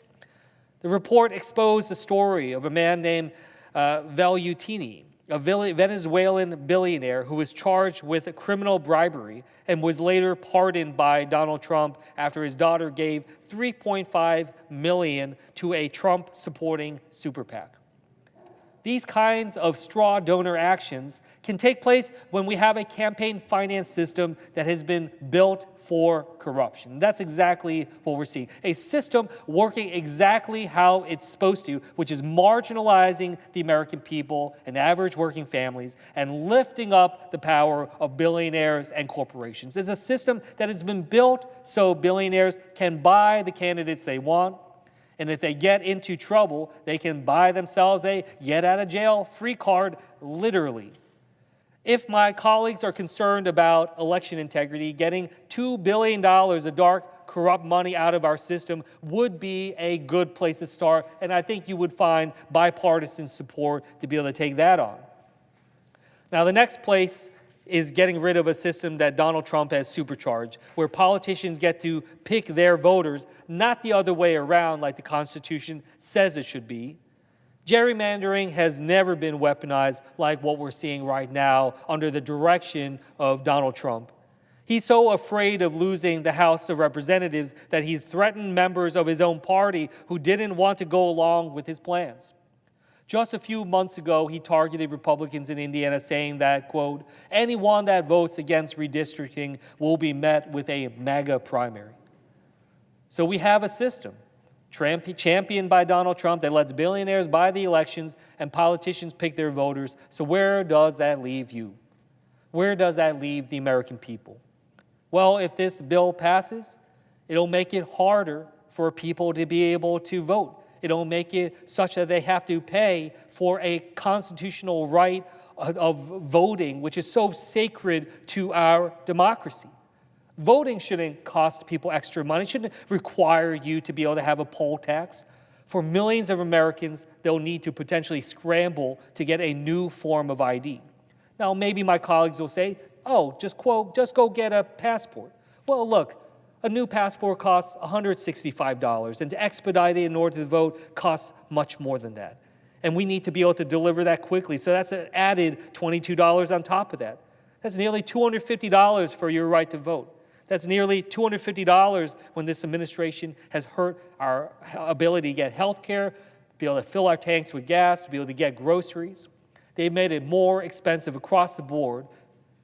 The report exposed the story of a man named Velutini, a Venezuelan billionaire who was charged with criminal bribery and was later pardoned by Donald Trump after his daughter gave $3.5 million to a Trump-supporting super PAC. These kinds of straw donor actions can take place when we have a campaign finance system that has been built for corruption. That's exactly what we're seeing. A system working exactly how it's supposed to, which is marginalizing the American people and average working families and lifting up the power of billionaires and corporations. It's a system that has been built so billionaires can buy the candidates they want And if they get into trouble, they can buy themselves a get-out-of-jail-free card, literally. If my colleagues are concerned about election integrity, getting $2 billion of dark, corrupt money out of our system would be a good place to start, and I think you would find bipartisan support to be able to take that on. Now, the next place is getting rid of a system that Donald Trump has supercharged, where politicians get to pick their voters, not the other way around like the Constitution says it should be. Gerrymandering has never been weaponized like what we're seeing right now under the direction of Donald Trump. He's so afraid of losing the House of Representatives that he's threatened members of his own party who didn't want to go along with his plans. Just a few months ago, he targeted Republicans in Indiana, saying that, quote, anyone that votes against redistricting will be met with a MAGA primary. So we have a system championed by Donald Trump that lets billionaires buy the elections and politicians pick their voters. So where does that leave you? Where does that leave the American people? Well, if this bill passes, it'll make it harder for people to be able to vote. It'll make it such that they have to pay for a constitutional right of voting, which is so sacred to our democracy. Voting shouldn't cost people extra money. It shouldn't require you to be able to have a poll tax. For millions of Americans, they'll need to potentially scramble to get a new form of ID. Now, maybe my colleagues will say, oh, just go get a passport. Well, look, a new passport costs $165, and to expedite it in order to vote costs much more than that. And we need to be able to deliver that quickly, so that's an added $22 on top of that. That's nearly $250 for your right to vote. That's nearly $250 when this administration has hurt our ability to get health care, be able to fill our tanks with gas, to be able to get groceries. They've made it more expensive across the board,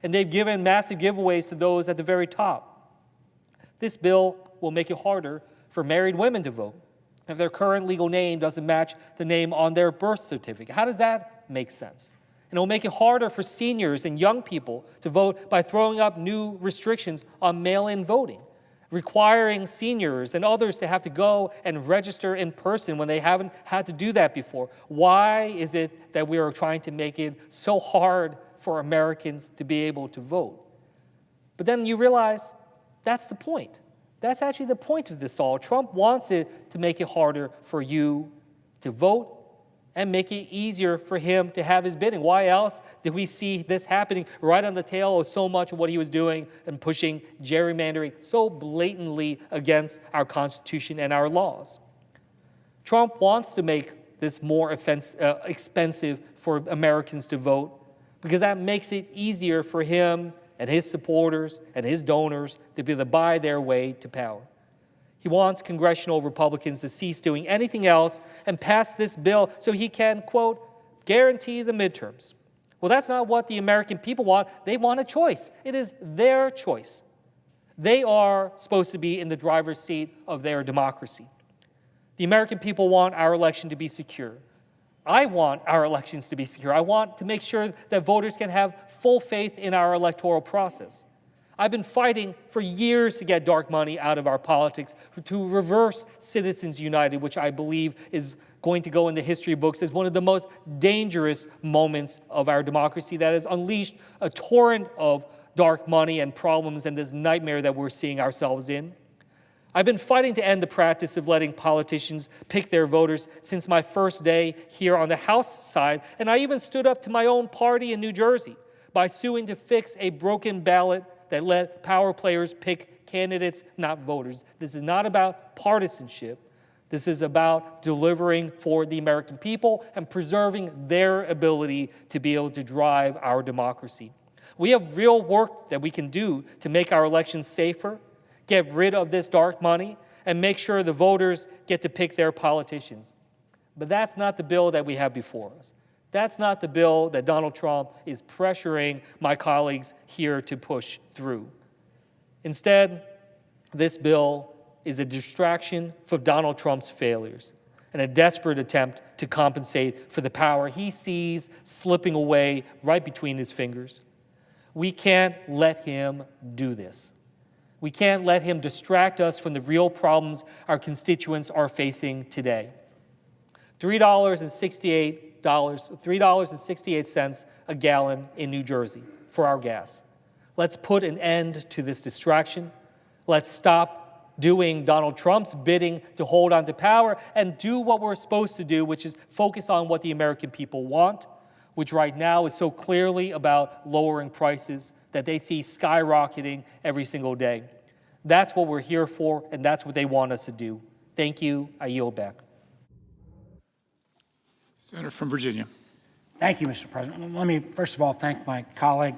and they've given massive giveaways to those at the very top. This bill will make it harder for married women to vote if their current legal name doesn't match the name on their birth certificate. How does that make sense? And it will make it harder for seniors and young people to vote by throwing up new restrictions on mail-in voting, requiring seniors and others to have to go and register in person when they haven't had to do that before. Why is it that we are trying to make it so hard for Americans to be able to vote? But then you realize that's the point. That's actually the point of this all. Trump wants it to make it harder for you to vote and make it easier for him to have his bidding. Why else did we see this happening right on the tail of so much of what he was doing and pushing gerrymandering so blatantly against our Constitution and our laws? Trump wants to make this more expensive for Americans to vote because that makes it easier for him and his supporters and his donors to be able to buy their way to power. He wants congressional Republicans to cease doing anything else and pass this bill so he can, quote, guarantee the midterms. Well, that's not what the American people want. They want a choice. It is their choice. They are supposed to be in the driver's seat of their democracy. The American people want our election to be secure. I want our elections to be secure. I want to make sure that voters can have full faith in our electoral process. I've been fighting for years to get dark money out of our politics, to reverse Citizens United, which I believe is going to go in the history books as one of the most dangerous moments of our democracy that has unleashed a torrent of dark money and problems and this nightmare that we're seeing ourselves in. I've been fighting to end the practice of letting politicians pick their voters since my first day here on the House side, and I even stood up to my own party in New Jersey by suing to fix a broken ballot that let power players pick candidates, not voters. This is not about partisanship. This is about delivering for the American people and preserving their ability to be able to drive our democracy. We have real work that we can do to make our elections safer, get rid of this dark money, and make sure the voters get to pick their politicians. But that's not the bill that we have before us. That's not the bill that Donald Trump is pressuring my colleagues here to push through. Instead, this bill is a distraction for Donald Trump's failures and a desperate attempt to compensate for the power he sees slipping away right between his fingers. We can't let him do this. We can't let him distract us from the real problems our constituents are facing today. $3.68 a gallon in New Jersey for our gas. Let's put an end to this distraction. Let's stop doing Donald Trump's bidding to hold on to power and do what we're supposed to do, which is focus on what the American people want, which right now is so clearly about lowering prices that they see skyrocketing every single day. That's what we're here for, and that's what they want us to do. Thank you. I yield back. Senator from Virginia. Thank you, Mr. President. Let me, first of all, thank my colleague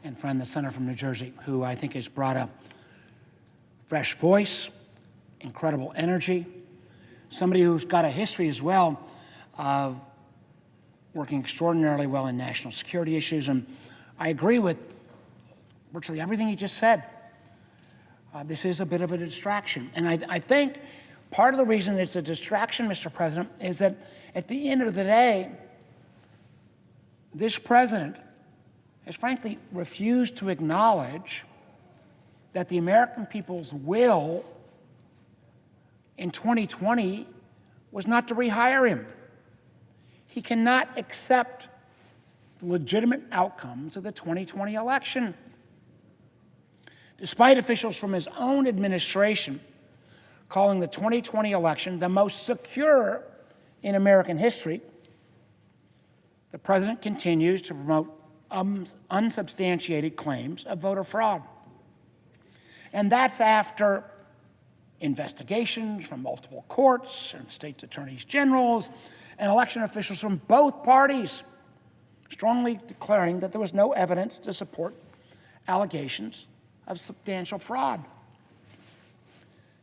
and friend, the senator from New Jersey, who I think has brought a fresh voice, incredible energy, somebody who's got a history as well of working extraordinarily well in national security issues. And I agree with virtually everything he just said. This is a bit of a distraction. And I think part of the reason it's a distraction, Mr. President, is that at the end of the day, this president has frankly refused to acknowledge that the American people's will in 2020 was not to rehire him. He cannot accept the legitimate outcomes of the 2020 election. Despite officials from his own administration calling the 2020 election the most secure in American history, the president continues to promote unsubstantiated claims of voter fraud. And that's after investigations from multiple courts and states' attorneys generals and election officials from both parties strongly declaring that there was no evidence to support allegations of substantial fraud.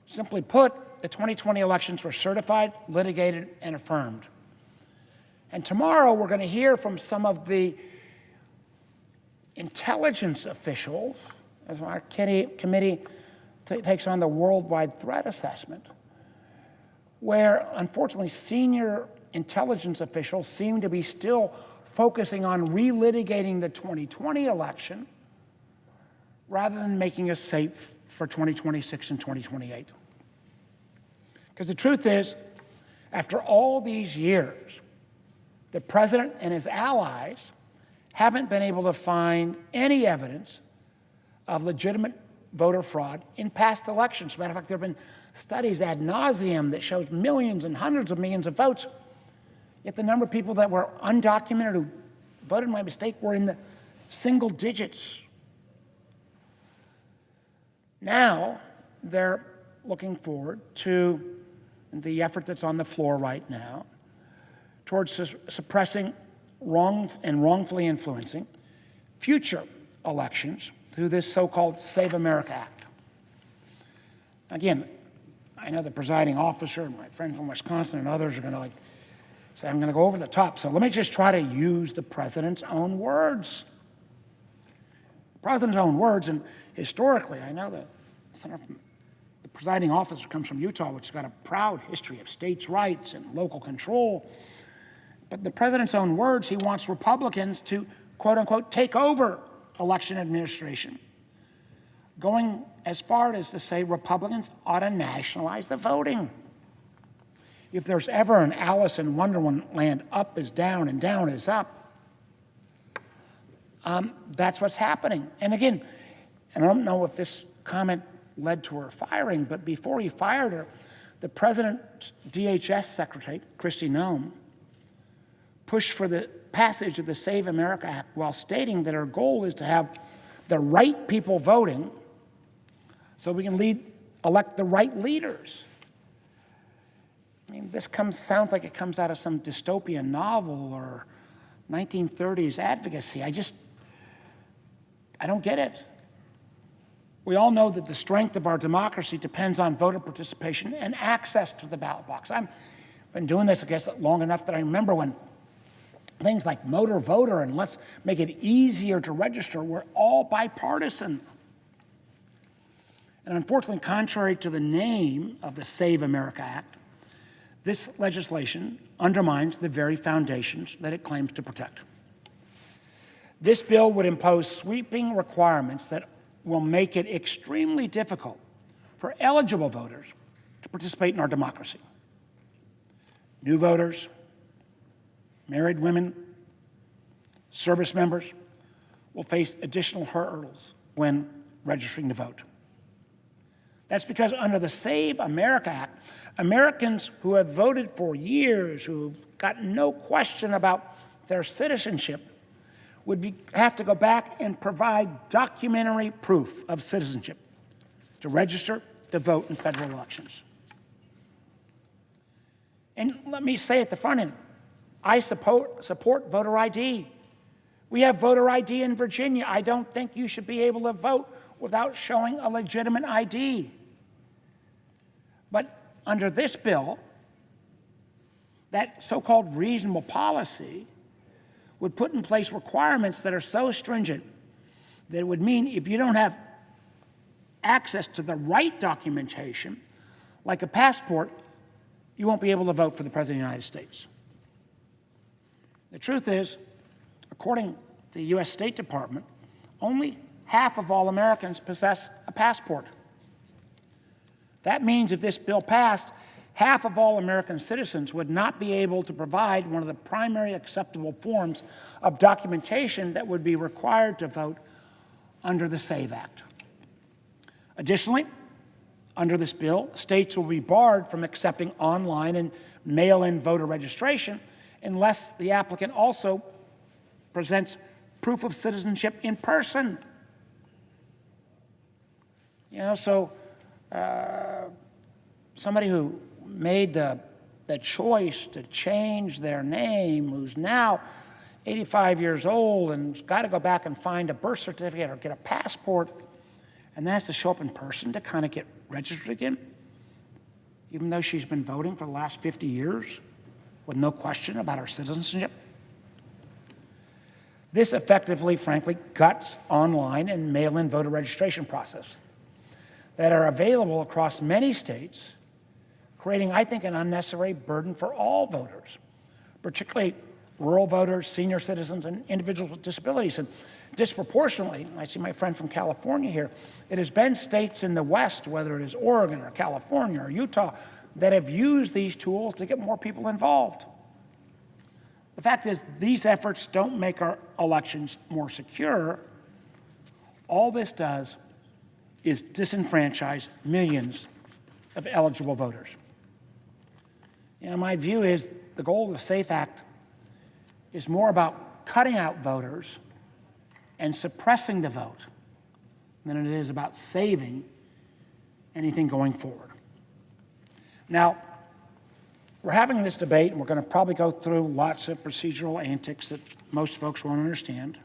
Simply put, the 2020 elections were certified, litigated, and affirmed. And tomorrow we're going to hear from some of the intelligence officials as our committee takes on the worldwide threat assessment, where unfortunately senior intelligence officials seem to be still focusing on relitigating the 2020 election rather than making us safe for 2026 and 2028. Because the truth is, after all these years, the president and his allies haven't been able to find any evidence of legitimate voter fraud in past elections. As a matter of fact, there have been studies ad nauseum that showed millions and hundreds of millions of votes, yet the number of people that were undocumented who voted by mistake were in the single digits. Now, they're looking forward to the effort that's on the floor right now towards suppressing and wrongfully influencing future elections through this so-called Save America Act. Again, I know the presiding officer, my friend from Wisconsin, and others are going to say, I'm going to go over the top. So let me just try to use the president's own words. The president's own words, and historically, I know the presiding officer comes from Utah, which has got a proud history of states' rights and local control. But the president's own words, he wants Republicans to, quote unquote, take over election administration, going as far as to say Republicans ought to nationalize the voting. If there's ever an Alice in Wonderland, up is down and down is up, that's what's happening. And again, and I don't know if this comment led to her firing, but before he fired her, the president's DHS secretary, Kristi Noem, pushed for the passage of the Save America Act while stating that her goal is to have the right people voting so we can elect the right leaders. I mean, this sounds like it comes out of some dystopian novel or 1930s advocacy. I don't get it. We all know that the strength of our democracy depends on voter participation and access to the ballot box. I've been doing this, I guess, long enough that I remember when things like motor voter and let's make it easier to register were all bipartisan. And unfortunately, contrary to the name of the Save America Act, this legislation undermines the very foundations that it claims to protect. This bill would impose sweeping requirements that will make it extremely difficult for eligible voters to participate in our democracy. New voters, married women, service members will face additional hurdles when registering to vote. That's because under the Save America Act, Americans who have voted for years, who've got no question about their citizenship, would have to go back and provide documentary proof of citizenship to register to vote in federal elections. And let me say at the front end, I support voter ID. We have voter ID in Virginia. I don't think you should be able to vote without showing a legitimate ID. But under this bill, that so-called reasonable policy would put in place requirements that are so stringent that it would mean if you don't have access to the right documentation, like a passport, you won't be able to vote for the President of the United States. The truth is, according to the U.S. State Department, only half of all Americans possess a passport. That means if this bill passed, half of all American citizens would not be able to provide one of the primary acceptable forms of documentation that would be required to vote under the SAVE Act. Additionally, under this bill, states will be barred from accepting online and mail-in voter registration unless the applicant also presents proof of citizenship in person. You know, so somebody who made the choice to change their name, who's now 85 years old and has got to go back and find a birth certificate or get a passport, and then has to show up in person to kind of get registered again, even though she's been voting for the last 50 years with no question about her citizenship. This effectively, frankly, guts online and mail-in voter registration process that are available across many states, creating, I think, an unnecessary burden for all voters, particularly rural voters, senior citizens, and individuals with disabilities. And disproportionately, I see my friend from California here, it has been states in the West, whether it is Oregon or California or Utah, that have used these tools to get more people involved. The fact is, these efforts don't make our elections more secure. All this does is disenfranchise millions of eligible voters. You know, my view is the goal of the SAFE Act is more about cutting out voters and suppressing the vote than it is about saving anything going forward. Now, we're having this debate, and we're going to probably go through lots of procedural antics that most folks won't understand.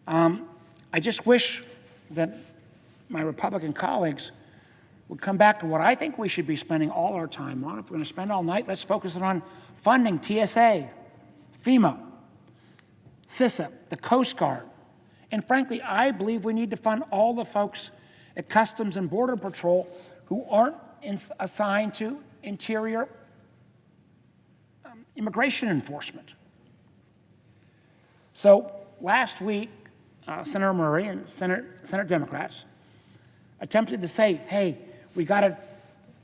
I just wish that my Republican colleagues would come back to what I think we should be spending all our time on. If we're going to spend all night, let's focus it on funding TSA, FEMA, CISA, the Coast Guard. And frankly, I believe we need to fund all the folks at Customs and Border Patrol who aren't assigned to Interior immigration enforcement. So last week, Senator Murray and Senate Democrats attempted to say, hey, we got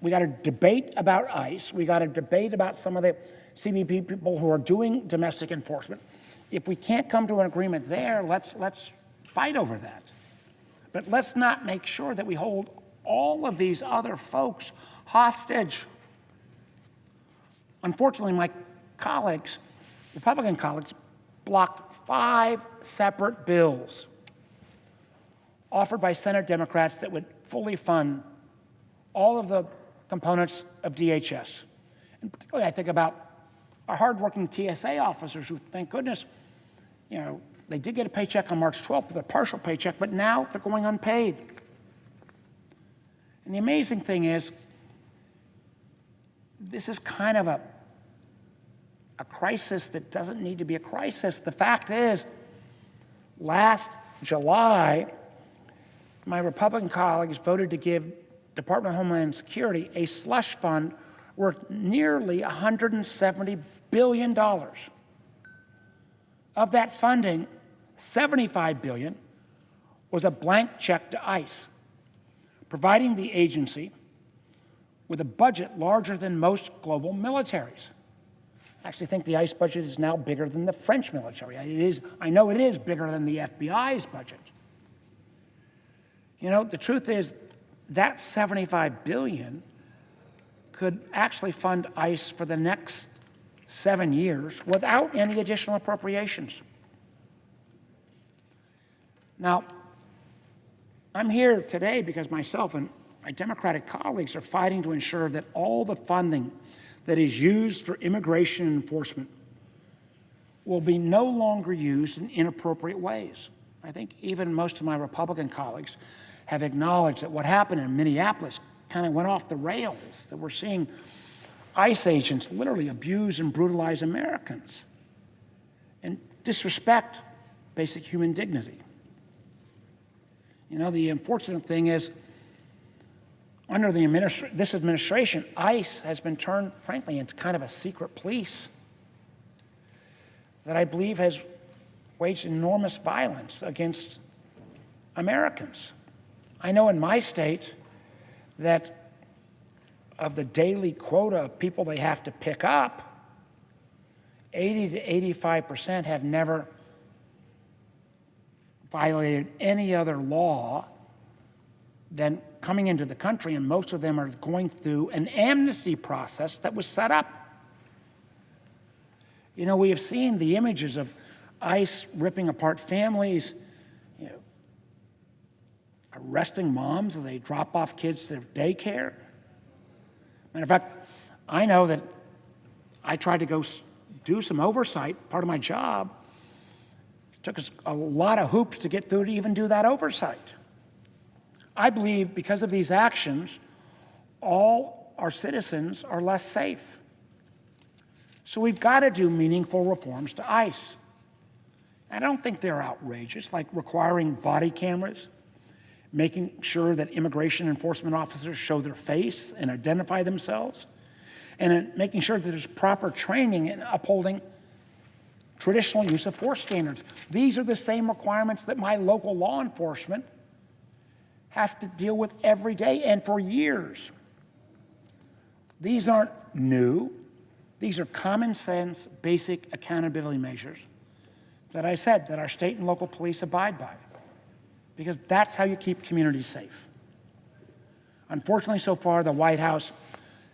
to debate about ICE. We got to debate about some of the CBP people who are doing domestic enforcement. If we can't come to an agreement there, let's fight over that. But let's not make sure that we hold all of these other folks hostage. Unfortunately, my colleagues, Republican colleagues, blocked 5 separate bills offered by Senate Democrats that would fully fund all of the components of DHS. And particularly, I think about our hardworking TSA officers who, thank goodness, you know, they did get a paycheck on March 12th with a partial paycheck, but now they're going unpaid. And the amazing thing is, this is kind of a crisis that doesn't need to be a crisis. The fact is, last July, my Republican colleagues voted to give Department of Homeland Security a slush fund worth nearly $170 billion. Of that funding, $75 billion was a blank check to ICE, providing the agency with a budget larger than most global militaries. I actually think the ICE budget is now bigger than the French military. I know it is bigger than the FBI's budget. You know, the truth is that $75 billion could actually fund ICE for the next 7 years without any additional appropriations. Now, I'm here today because myself and my Democratic colleagues are fighting to ensure that all the funding that is used for immigration enforcement will be no longer used in inappropriate ways. I think even most of my Republican colleagues have acknowledged that what happened in Minneapolis kind of went off the rails, that we're seeing ICE agents literally abuse and brutalize Americans and disrespect basic human dignity. You know, the unfortunate thing is, under this administration, ICE has been turned, frankly, into kind of a secret police that I believe has waged enormous violence against Americans. I know in my state that of the daily quota of people they have to pick up, 80 to 85% have never violated any other law than coming into the country, and most of them are going through an amnesty process that was set up. You know, we have seen the images of ICE ripping apart families, you know, arresting moms as they drop off kids to daycare. Matter of fact, I know that I tried to go do some oversight, part of my job. It took us a lot of hoops to get through to even do that oversight. I believe because of these actions, all our citizens are less safe. So we've got to do meaningful reforms to ICE. I don't think they're outrageous, like requiring body cameras, making sure that immigration enforcement officers show their face and identify themselves, and making sure that there's proper training in upholding traditional use of force standards. These are the same requirements that my local law enforcement have to deal with every day and for years. These aren't new. These are common sense, basic accountability measures that I said that our state and local police abide by, because that's how you keep communities safe. Unfortunately, so far, the White House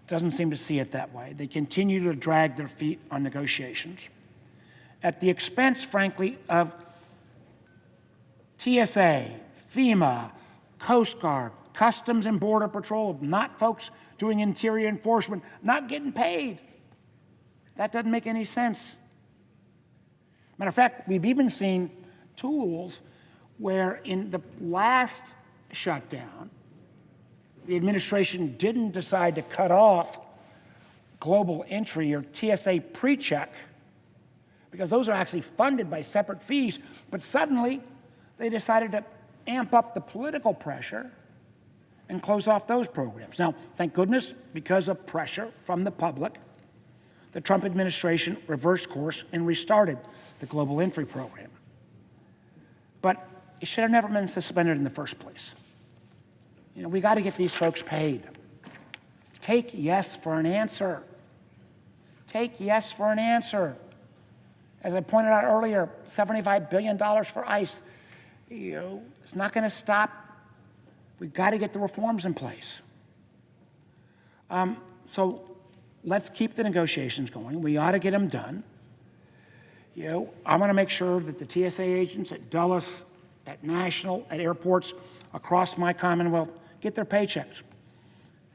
doesn't seem to see it that way. They continue to drag their feet on negotiations at the expense, frankly, of TSA, FEMA, Coast Guard, Customs and Border Patrol, not folks doing interior enforcement, not getting paid. That doesn't make any sense. Matter of fact, we've even seen tools where in the last shutdown, the administration didn't decide to cut off global entry or TSA pre-check, because those are actually funded by separate fees, but suddenly they decided to amp up the political pressure and close off those programs. Now, thank goodness, because of pressure from the public, the Trump administration reversed course and restarted the global entry program. But it should have never been suspended in the first place. You know, we got to get these folks paid. Take yes for an answer. Take yes for an answer. As I pointed out earlier, $75 billion for ICE. You know, it's not going to stop. We've got to get the reforms in place. So let's keep the negotiations going. We ought to get them done. You know, I want to make sure that the TSA agents at Dulles, at National, at airports across my Commonwealth get their paychecks.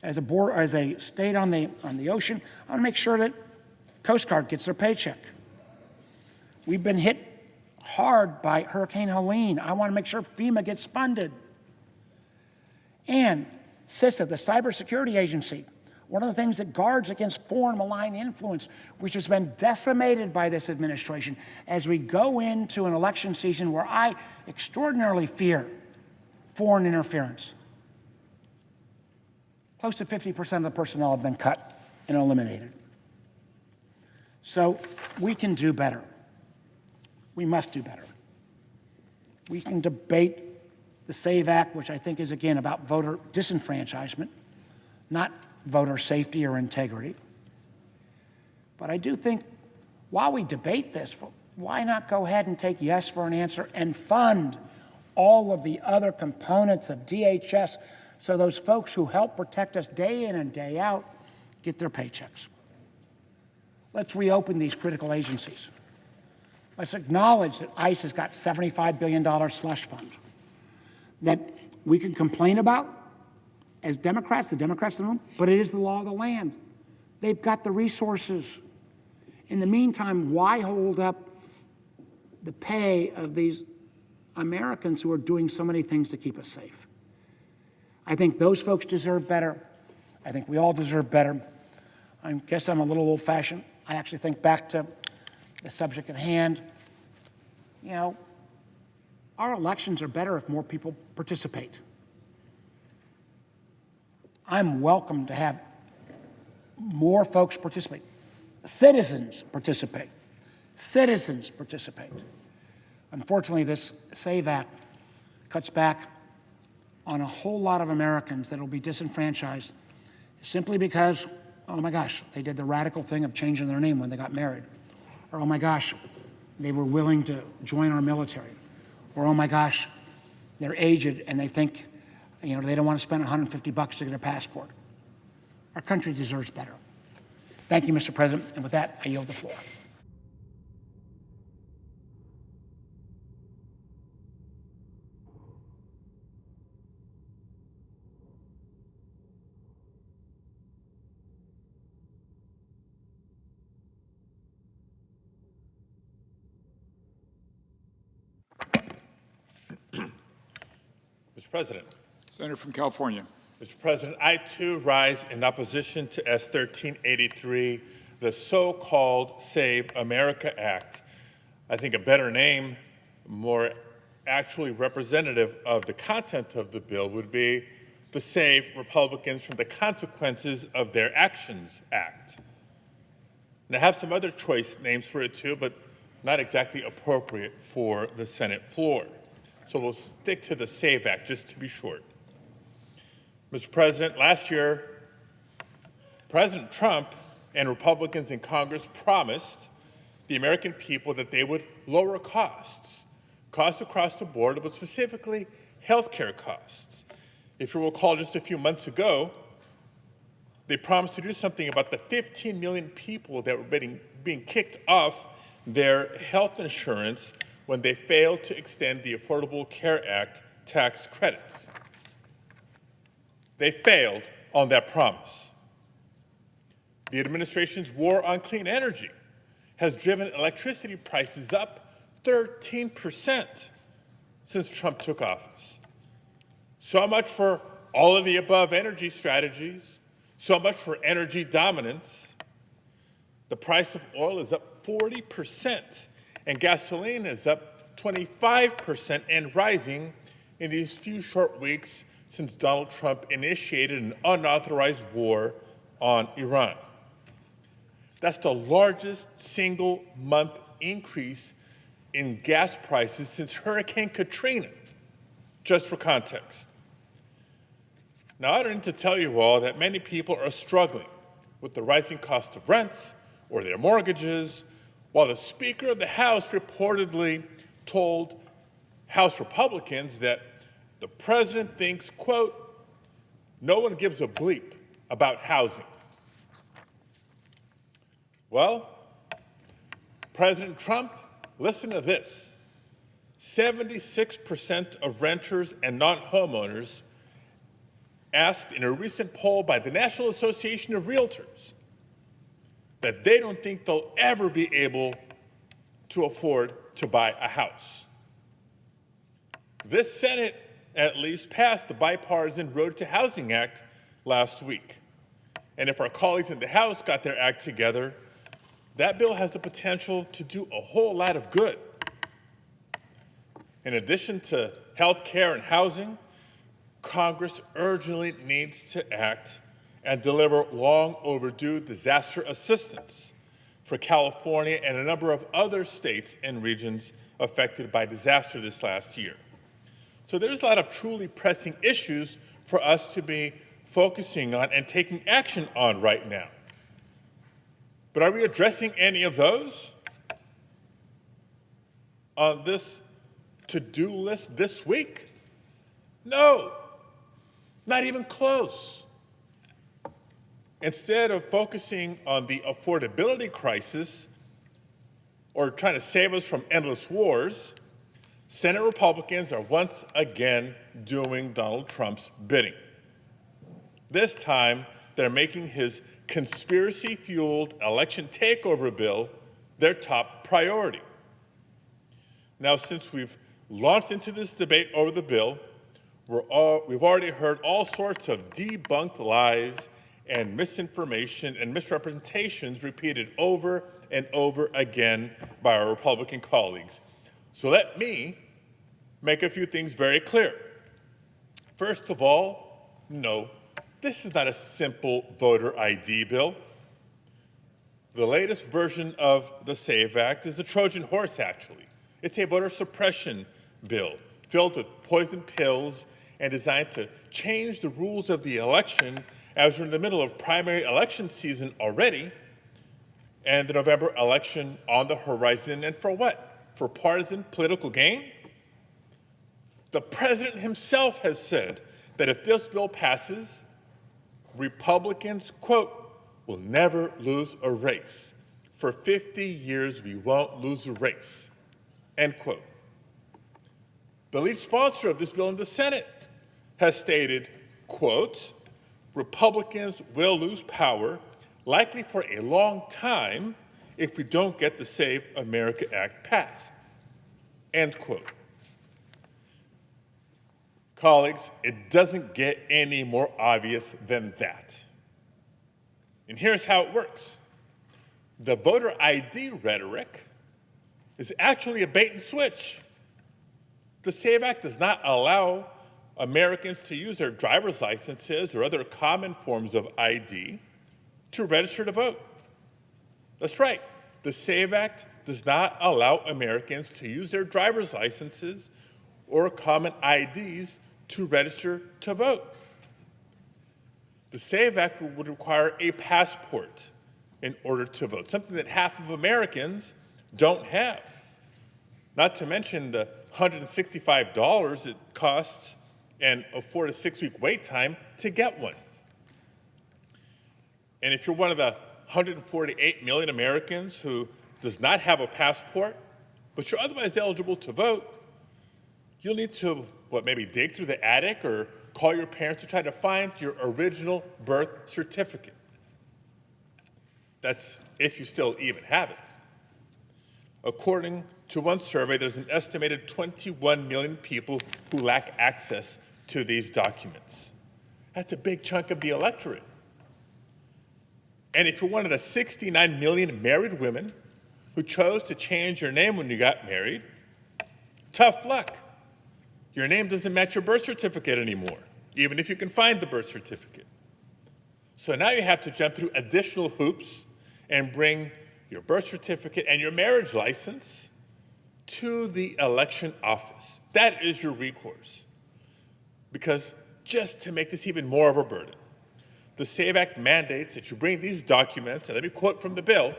As a state on the ocean, I want to make sure that Coast Guard gets their paycheck. We've been hit hard by Hurricane Helene. I want to make sure FEMA gets funded. And CISA, the cybersecurity agency, one of the things that guards against foreign malign influence, which has been decimated by this administration as we go into an election season where I extraordinarily fear foreign interference. Close to 50% of the personnel have been cut and eliminated. So we can do better. We must do better. We can debate the SAVE Act, which I think is, again, about voter disenfranchisement, not voter safety or integrity. But I do think while we debate this, why not go ahead and take yes for an answer and fund all of the other components of DHS so those folks who help protect us day in and day out get their paychecks? Let's reopen these critical agencies. Let's acknowledge that ICE has got $75 billion slush fund that we can complain about as Democrats, the Democrats in the room, but it is the law of the land. They've got the resources. In the meantime, why hold up the pay of these Americans who are doing so many things to keep us safe? I think those folks deserve better. I think we all deserve better. I guess I'm a little old-fashioned. I actually think back to the subject at hand. You know, our elections are better if more people participate. I'm welcome to have more folks participate. Citizens participate. Citizens participate. Unfortunately, this SAVE Act cuts back on a whole lot of Americans that will be disenfranchised simply because, oh my gosh, they did the radical thing of changing their name when they got married. Or, oh my gosh, they were willing to join our military. Or, oh my gosh, they're aged and they think, you know, they don't want to spend $150 to get a passport. Our country deserves better. Thank you, Mr. President. And with that, I yield the floor. Mr. President. Senator from California. Mr. President, I too rise in opposition to S. 1383, the so-called Save America Act. I think a better name, more actually representative of the content of the bill, would be the Save Republicans from the Consequences of Their Actions Act. And I have some other choice names for it too, but not exactly appropriate for the Senate floor. So we'll stick to the SAVE Act just to be short. Mr. President, last year, President Trump and Republicans in Congress promised the American people that they would lower costs across the board, but specifically health care costs. If you recall, just a few months ago, they promised to do something about the 15 million people that were being kicked off their health insurance when they failed to extend the Affordable Care Act tax credits. They failed on that promise. The administration's war on clean energy has driven electricity prices up 13% since Trump took office. So much for all of the above energy strategies, so much for energy dominance. The price of oil is up 40%, and gasoline is up 25% and rising in these few short weeks since Donald Trump initiated an unauthorized war on Iran. That's the largest single month increase in gas prices since Hurricane Katrina, just for context. Now, I don't need to tell you all that many people are struggling with the rising cost of rents or their mortgages, while the Speaker of the House reportedly told House Republicans that the president thinks, quote, no one gives a bleep about housing. Well, President Trump, listen to this. 76% of renters and non-homeowners asked in a recent poll by the National Association of Realtors that they don't think they'll ever be able to afford to buy a house. This Senate at least passed the bipartisan Road to Housing Act last week. And if our colleagues in the House got their act together, that bill has the potential to do a whole lot of good. In addition to health care and housing, Congress urgently needs to act and deliver long overdue disaster assistance for California and a number of other states and regions affected by disaster this last year. So there's a lot of truly pressing issues for us to be focusing on and taking action on right now. But are we addressing any of those on this to-do list this week? No, not even close. Instead of focusing on the affordability crisis or trying to save us from endless wars, Senate Republicans are once again doing Donald Trump's bidding. This time, they're making his conspiracy-fueled election takeover bill their top priority. Now, since we've launched into this debate over the bill, we've already heard all sorts of debunked lies and misinformation and misrepresentations repeated over and over again by our Republican colleagues. So let me make a few things very clear. First of all, no, this is not a simple voter ID bill. The latest version of the SAVE Act is the Trojan horse, actually. It's a voter suppression bill filled with poison pills and designed to change the rules of the election as we're in the middle of primary election season already and the November election on the horizon. And for what? For partisan political gain? The president himself has said that if this bill passes, Republicans, quote, will never lose a race. For 50 years, we won't lose a race, end quote. The lead sponsor of this bill in the Senate has stated, quote, Republicans will lose power, likely for a long time, if we don't get the Save America Act passed, end quote. Colleagues, it doesn't get any more obvious than that. And here's how it works. The voter ID rhetoric is actually a bait and switch. The SAVE Act does not allow Americans to use their driver's licenses or other common forms of ID to register to vote. That's right. The SAVE Act does not allow Americans to use their driver's licenses or common IDs to register to vote. The SAVE Act would require a passport in order to vote, something that half of Americans don't have. Not to mention the $165 it costs and a 4 to 6 week wait time to get one. And if you're one of the 148 million Americans who does not have a passport, but you're otherwise eligible to vote, you'll need to, maybe dig through the attic or call your parents to try to find your original birth certificate. That's if you still even have it. According to one survey, there's an estimated 21 million people who lack access to these documents. That's a big chunk of the electorate. And if you're one of the 69 million married women who chose to change your name when you got married, tough luck. Your name doesn't match your birth certificate anymore, even if you can find the birth certificate. So now you have to jump through additional hoops and bring your birth certificate and your marriage license to the election office. That is your recourse. Because just to make this even more of a burden, the SAVE Act mandates that you bring these documents, and let me quote from the bill,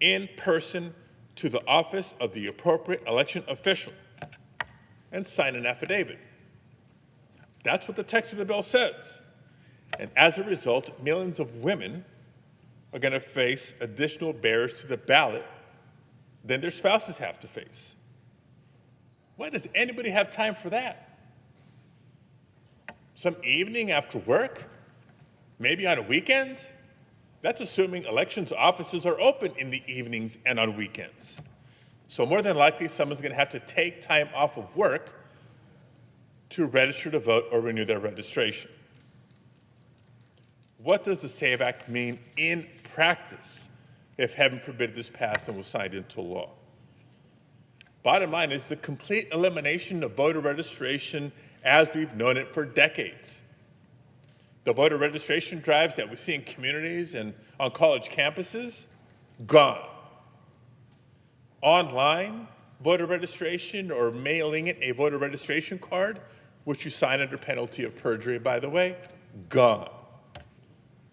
in person to the office of the appropriate election official and sign an affidavit. That's what the text of the bill says. And as a result, millions of women are going to face additional barriers to the ballot than their spouses have to face. Why does anybody have time for that? Some evening after work? Maybe on a weekend? That's assuming elections offices are open in the evenings and on weekends. So more than likely, someone's going to have to take time off of work to register to vote or renew their registration. What does the SAVE Act mean in practice if, heaven forbid, this passed and was signed into law? Bottom line is the complete elimination of voter registration as we've known it for decades. The voter registration drives that we see in communities and on college campuses, gone. Online voter registration or mailing in a voter registration card, which you sign under penalty of perjury, by the way, gone.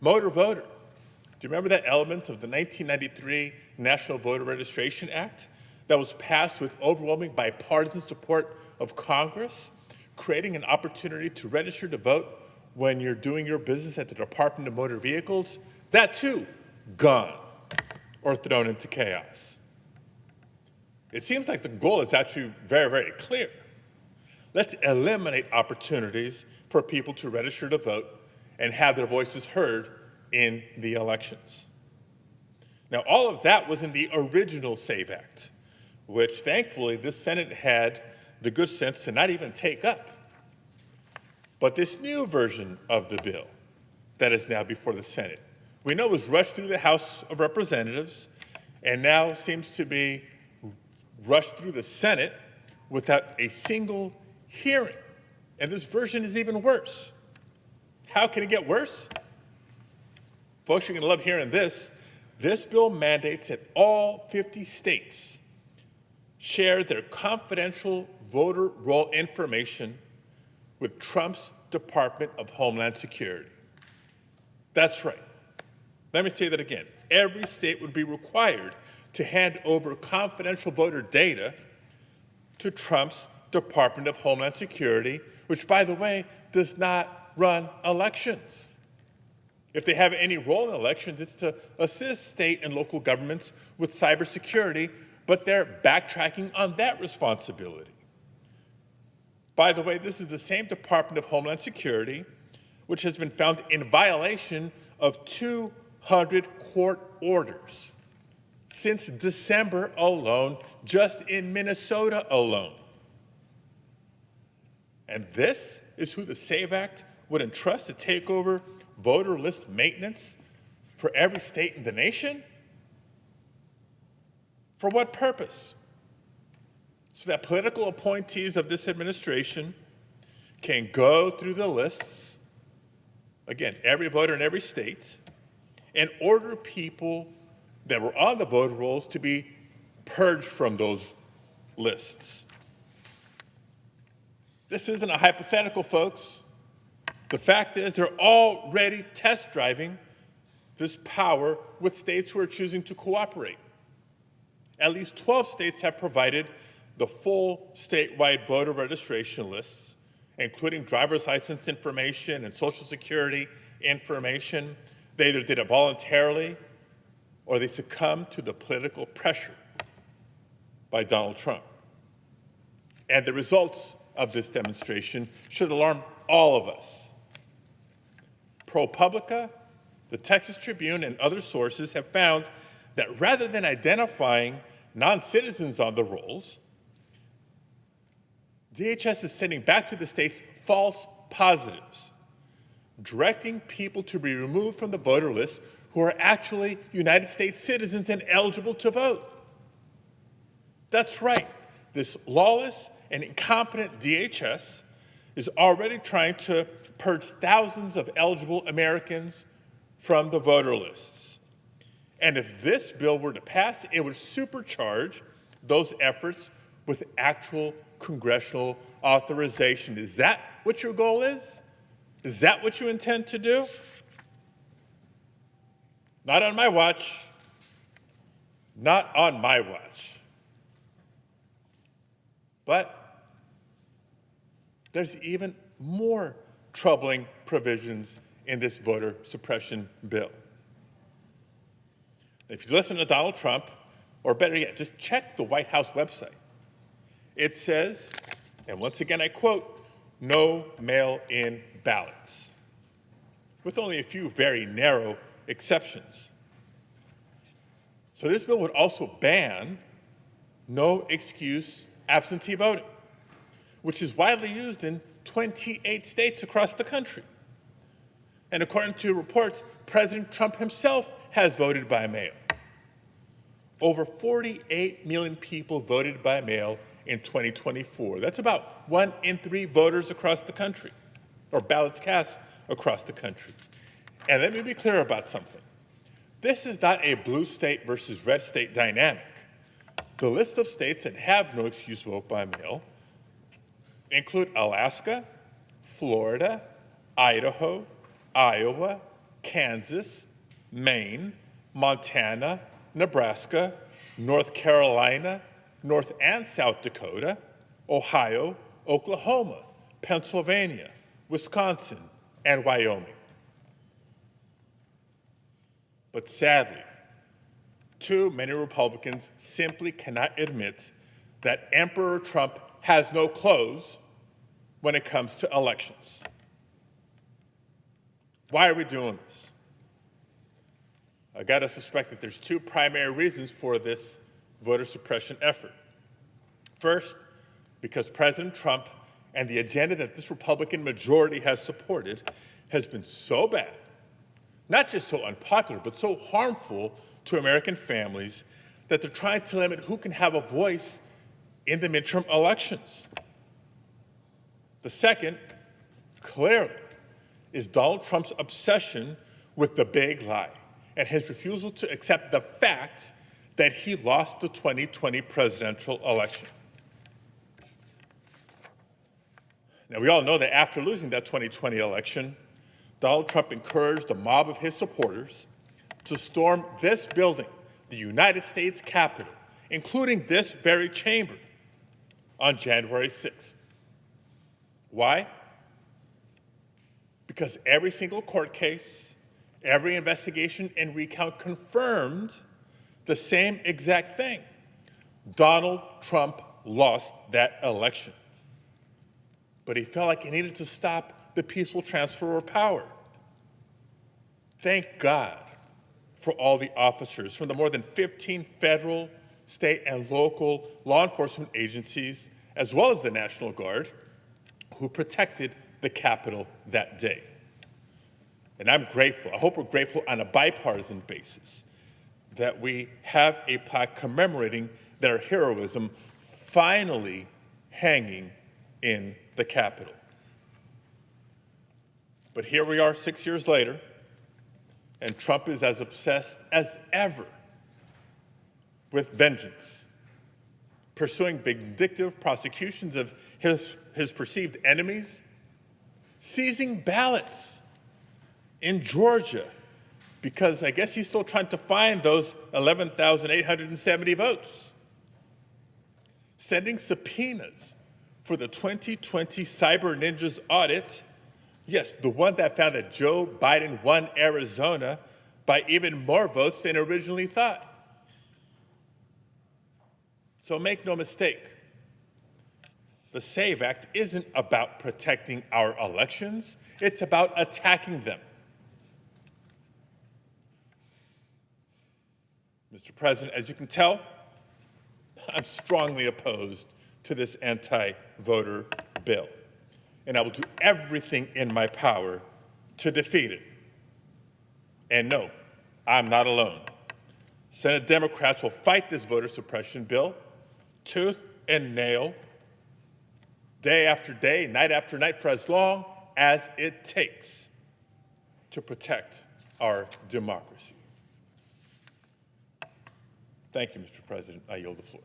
Motor voter. Do you remember that element of the 1993 National Voter Registration Act that was passed with overwhelming bipartisan support of Congress, creating an opportunity to register to vote when you're doing your business at the Department of Motor Vehicles? That too, gone or thrown into chaos. It seems like the goal is actually very, very clear. Let's eliminate opportunities for people to register to vote and have their voices heard in the elections. Now, all of that was in the original SAVE Act, which thankfully this Senate had the good sense to not even take up. But this new version of the bill that is now before the Senate, we know was rushed through the House of Representatives and now seems to be rushed through the Senate without a single hearing. And this version is even worse. How can it get worse? Folks, you're going to love hearing this. This bill mandates that all 50 states share their confidential voter roll information with Trump's Department of Homeland Security. That's right. Let me say that again. Every state would be required to hand over confidential voter data to Trump's Department of Homeland Security, which, by the way, does not run elections. If they have any role in elections, it's to assist state and local governments with cybersecurity, but they're backtracking on that responsibility. By the way, this is the same Department of Homeland Security which has been found in violation of 200 court orders since December alone, just in Minnesota alone. And this is who the SAVE Act would entrust to take over voter list maintenance for every state in the nation? For what purpose? So that political appointees of this administration can go through the lists, again, every voter in every state, and order people that were on the voter rolls to be purged from those lists. This isn't a hypothetical, folks. The fact is they're already test driving this power with states who are choosing to cooperate. At least 12 states have provided the full statewide voter registration lists, including driver's license information and Social Security information. They either did it voluntarily or they succumbed to the political pressure by Donald Trump. And the results of this demonstration should alarm all of us. ProPublica, the Texas Tribune, and other sources have found that rather than identifying non-citizens on the rolls, DHS is sending back to the states false positives, directing people to be removed from the voter list who are actually United States citizens and eligible to vote. That's right. This lawless and incompetent DHS is already trying to purge thousands of eligible Americans from the voter lists. And if this bill were to pass, it would supercharge those efforts with actual congressional authorization. Is that what your goal is? Is that what you intend to do? Not on my watch. Not on my watch. But there's even more troubling provisions in this voter suppression bill. If you listen to Donald Trump, or better yet, just check the White House website. It says, and once again I quote, no mail-in ballots, with only a few very narrow exceptions. So this bill would also ban no excuse absentee voting, which is widely used in 28 states across the country. And according to reports, President Trump himself has voted by mail. Over 48 million people voted by mail in 2024. That's about 1 in 3 voters across the country, or ballots cast across the country. And let me be clear about something. This is not a blue state versus red state dynamic. The list of states that have no excuse vote by mail include Alaska, Florida, Idaho, Iowa, Kansas, Maine, Montana, Nebraska, North Carolina, North and South Dakota, Ohio, Oklahoma, Pennsylvania, Wisconsin, and Wyoming. But sadly, too many Republicans simply cannot admit that Emperor Trump has no clothes when it comes to elections. Why are we doing this? I gotta suspect that there's two primary reasons for this voter suppression effort. First, because President Trump and the agenda that this Republican majority has supported has been so bad, not just so unpopular, but so harmful to American families that they're trying to limit who can have a voice in the midterm elections. The second, clearly, is Donald Trump's obsession with the big lie and his refusal to accept the fact that he lost the 2020 presidential election. Now, we all know that after losing that 2020 election, Donald Trump encouraged a mob of his supporters to storm this building, the United States Capitol, including this very chamber, on January 6th. Why? Because every single court case, every investigation and recount confirmed the same exact thing. Donald Trump lost that election. But he felt like he needed to stop the peaceful transfer of power. Thank God for all the officers from the more than 15 federal, state, and local law enforcement agencies, as well as the National Guard, who protected the Capitol that day. And I'm grateful, I hope we're grateful on a bipartisan basis, that we have a plaque commemorating their heroism finally hanging in the Capitol. But here we are 6 years later, and Trump is as obsessed as ever with vengeance, pursuing vindictive prosecutions of his perceived enemies, seizing ballots in Georgia, because I guess he's still trying to find those 11,870 votes, sending subpoenas for the 2020 Cyber Ninjas audit. Yes, the one that found that Joe Biden won Arizona by even more votes than originally thought. So make no mistake, the SAVE Act isn't about protecting our elections, it's about attacking them. Mr. President, as you can tell, I'm strongly opposed to this anti-voter bill, and I will do everything in my power to defeat it. And no, I'm not alone. Senate Democrats will fight this voter suppression bill tooth and nail, day after day, night after night, for as long as it takes to protect our democracy. Thank you, Mr. President. I yield the floor.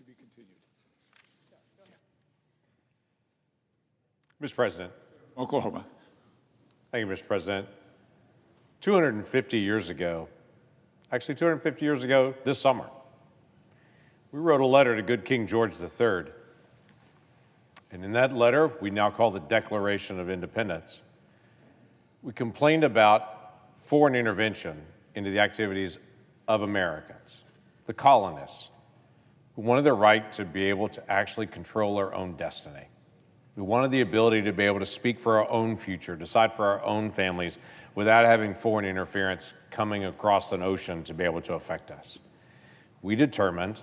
To be continued. Mr. President. Oklahoma. Thank you, Mr. President. 250 years ago, actually 250 years ago this summer, we wrote a letter to good King George III. And in that letter, we now call the Declaration of Independence, we complained about foreign intervention into the activities of Americans, the colonists, who wanted the right to be able to actually control our own destiny. We wanted the ability to be able to speak for our own future, decide for our own families, without having foreign interference coming across an ocean to be able to affect us. We determined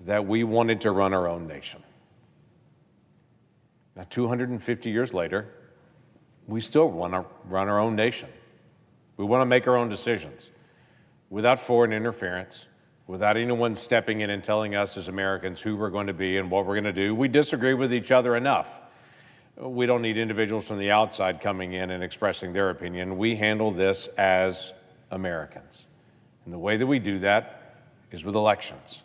that we wanted to run our own nation. Now, 250 years later, we still want to run our own nation. We want to make our own decisions without foreign interference, without anyone stepping in and telling us as Americans who we're going to be and what we're going to do. We disagree with each other enough. We don't need individuals from the outside coming in and expressing their opinion. We handle this as Americans. And the way that we do that is with elections.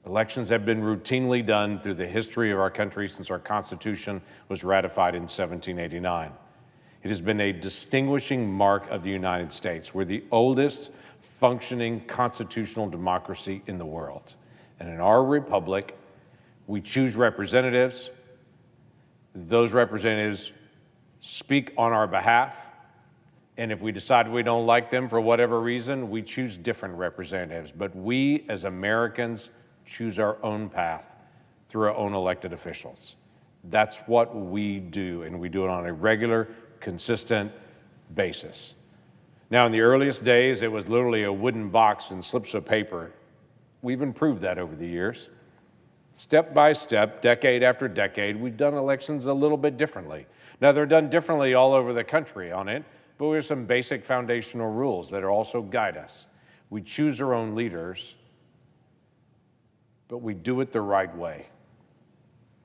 Elections have been routinely done through the history of our country since our Constitution was ratified in 1789. It has been a distinguishing mark of the United States. We're the oldest functioning constitutional democracy in the world. And in our republic, we choose representatives. Those representatives speak on our behalf. And if we decide we don't like them for whatever reason, we choose different representatives. But we, as Americans, choose our own path through our own elected officials. That's what we do, and we do it on a regular, consistent basis. Now, in the earliest days, it was literally a wooden box and slips of paper. We've improved that over the years. Step by step, decade after decade, we've done elections a little bit differently. Now, they're done differently all over the country on it, but we have some basic foundational rules that also guide us. We choose our own leaders, but we do it the right way.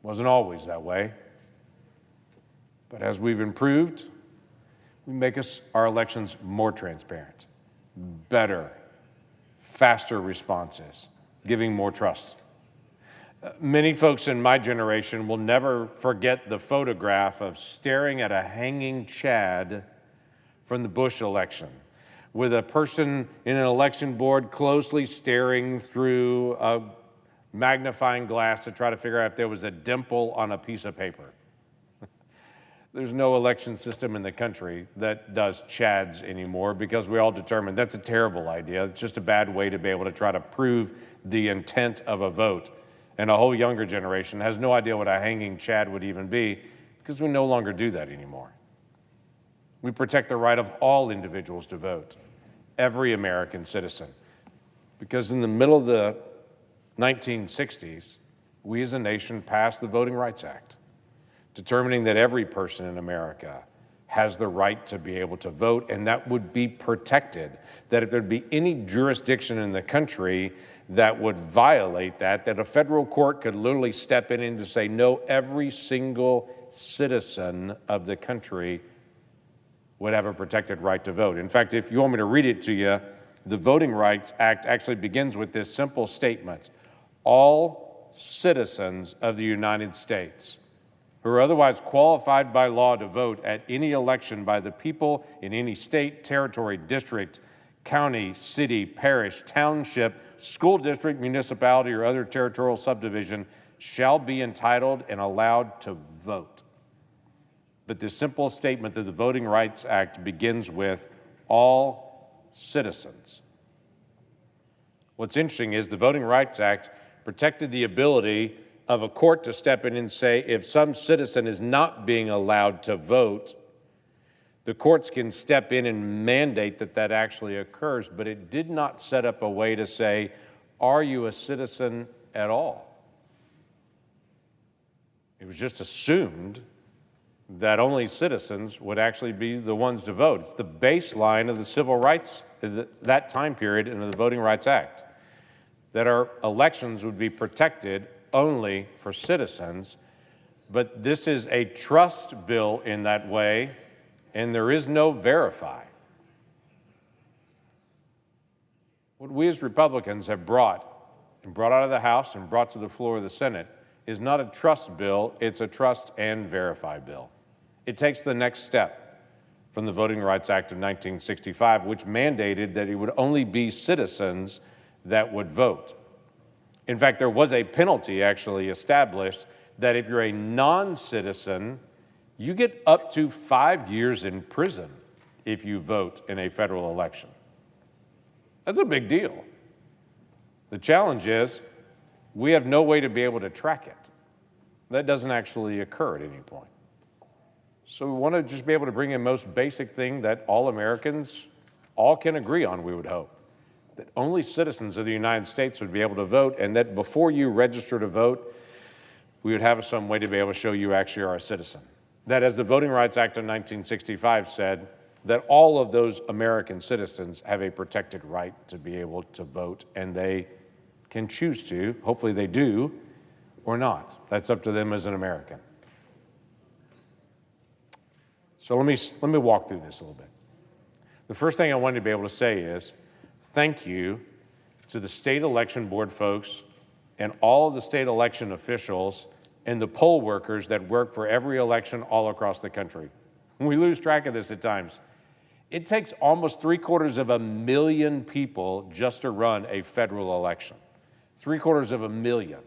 Wasn't always that way. But as we've improved, we make our elections more transparent, better, faster responses, giving more trust. Many folks in my generation will never forget the photograph of staring at a hanging Chad from the Bush election, with a person in an election board closely staring through a magnifying glass to try to figure out if there was a dimple on a piece of paper. There's no election system in the country that does Chads anymore because we all determined that's a terrible idea. It's just a bad way to be able to try to prove the intent of a vote. And a whole younger generation has no idea what a hanging Chad would even be because we no longer do that anymore. We protect the right of all individuals to vote, every American citizen. Because in the middle of the 1960s, we as a nation passed the Voting Rights Act, determining that every person in America has the right to be able to vote, and that would be protected. That if there'd be any jurisdiction in the country that would violate that a federal court could literally step in and to say, no, every single citizen of the country would have a protected right to vote. In fact, if you want me to read it to you, the Voting Rights Act actually begins with this simple statement: all citizens of the United States who are otherwise qualified by law to vote at any election by the people in any state, territory, district, county, city, parish, township, school district, municipality, or other territorial subdivision shall be entitled and allowed to vote. But this simple statement that the Voting Rights Act begins with all citizens. What's interesting is the Voting Rights Act protected the ability of a court to step in and say if some citizen is not being allowed to vote, the courts can step in and mandate that that actually occurs, but it did not set up a way to say, are you a citizen at all? It was just assumed that only citizens would actually be the ones to vote. It's the baseline of the civil rights, that time period in the Voting Rights Act, that our elections would be protected only for citizens, but this is a trust bill in that way, and there is no verify. What we as Republicans have brought and brought out of the House and brought to the floor of the Senate is not a trust bill, it's a trust and verify bill. It takes the next step from the Voting Rights Act of 1965, which mandated that it would only be citizens that would vote. In fact, there was a penalty actually established that if you're a non-citizen, you get up to 5 years in prison if you vote in a federal election. That's a big deal. The challenge is we have no way to be able to track it. That doesn't actually occur at any point. So we want to just be able to bring in most basic thing that all Americans all can agree on, we would hope. That only citizens of the United States would be able to vote, and that before you register to vote, we would have some way to be able to show you actually are a citizen. That, as the Voting Rights Act of 1965 said, that all of those American citizens have a protected right to be able to vote, and they can choose to, hopefully they do, or not. That's up to them as an American. So let me walk through this a little bit. The first thing I wanted to be able to say is thank you to the state election board folks and all of the state election officials and the poll workers that work for every election all across the country. We lose track of this at times. It takes almost 750,000 people just to run a federal election. 750,000.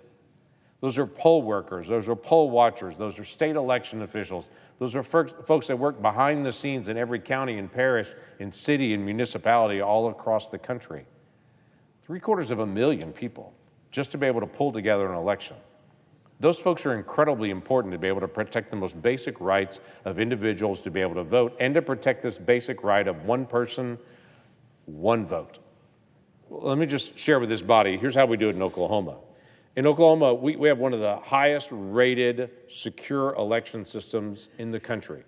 Those are poll workers, those are poll watchers, those are state election officials, those are folks that work behind the scenes in every county and parish and city and municipality all across the country. 750,000 people just to be able to pull together an election. Those folks are incredibly important to be able to protect the most basic rights of individuals to be able to vote and to protect this basic right of one person, one vote. Well, let me just share with this body, here's how we do it in Oklahoma. In Oklahoma, we have one of the highest rated secure election systems in the country.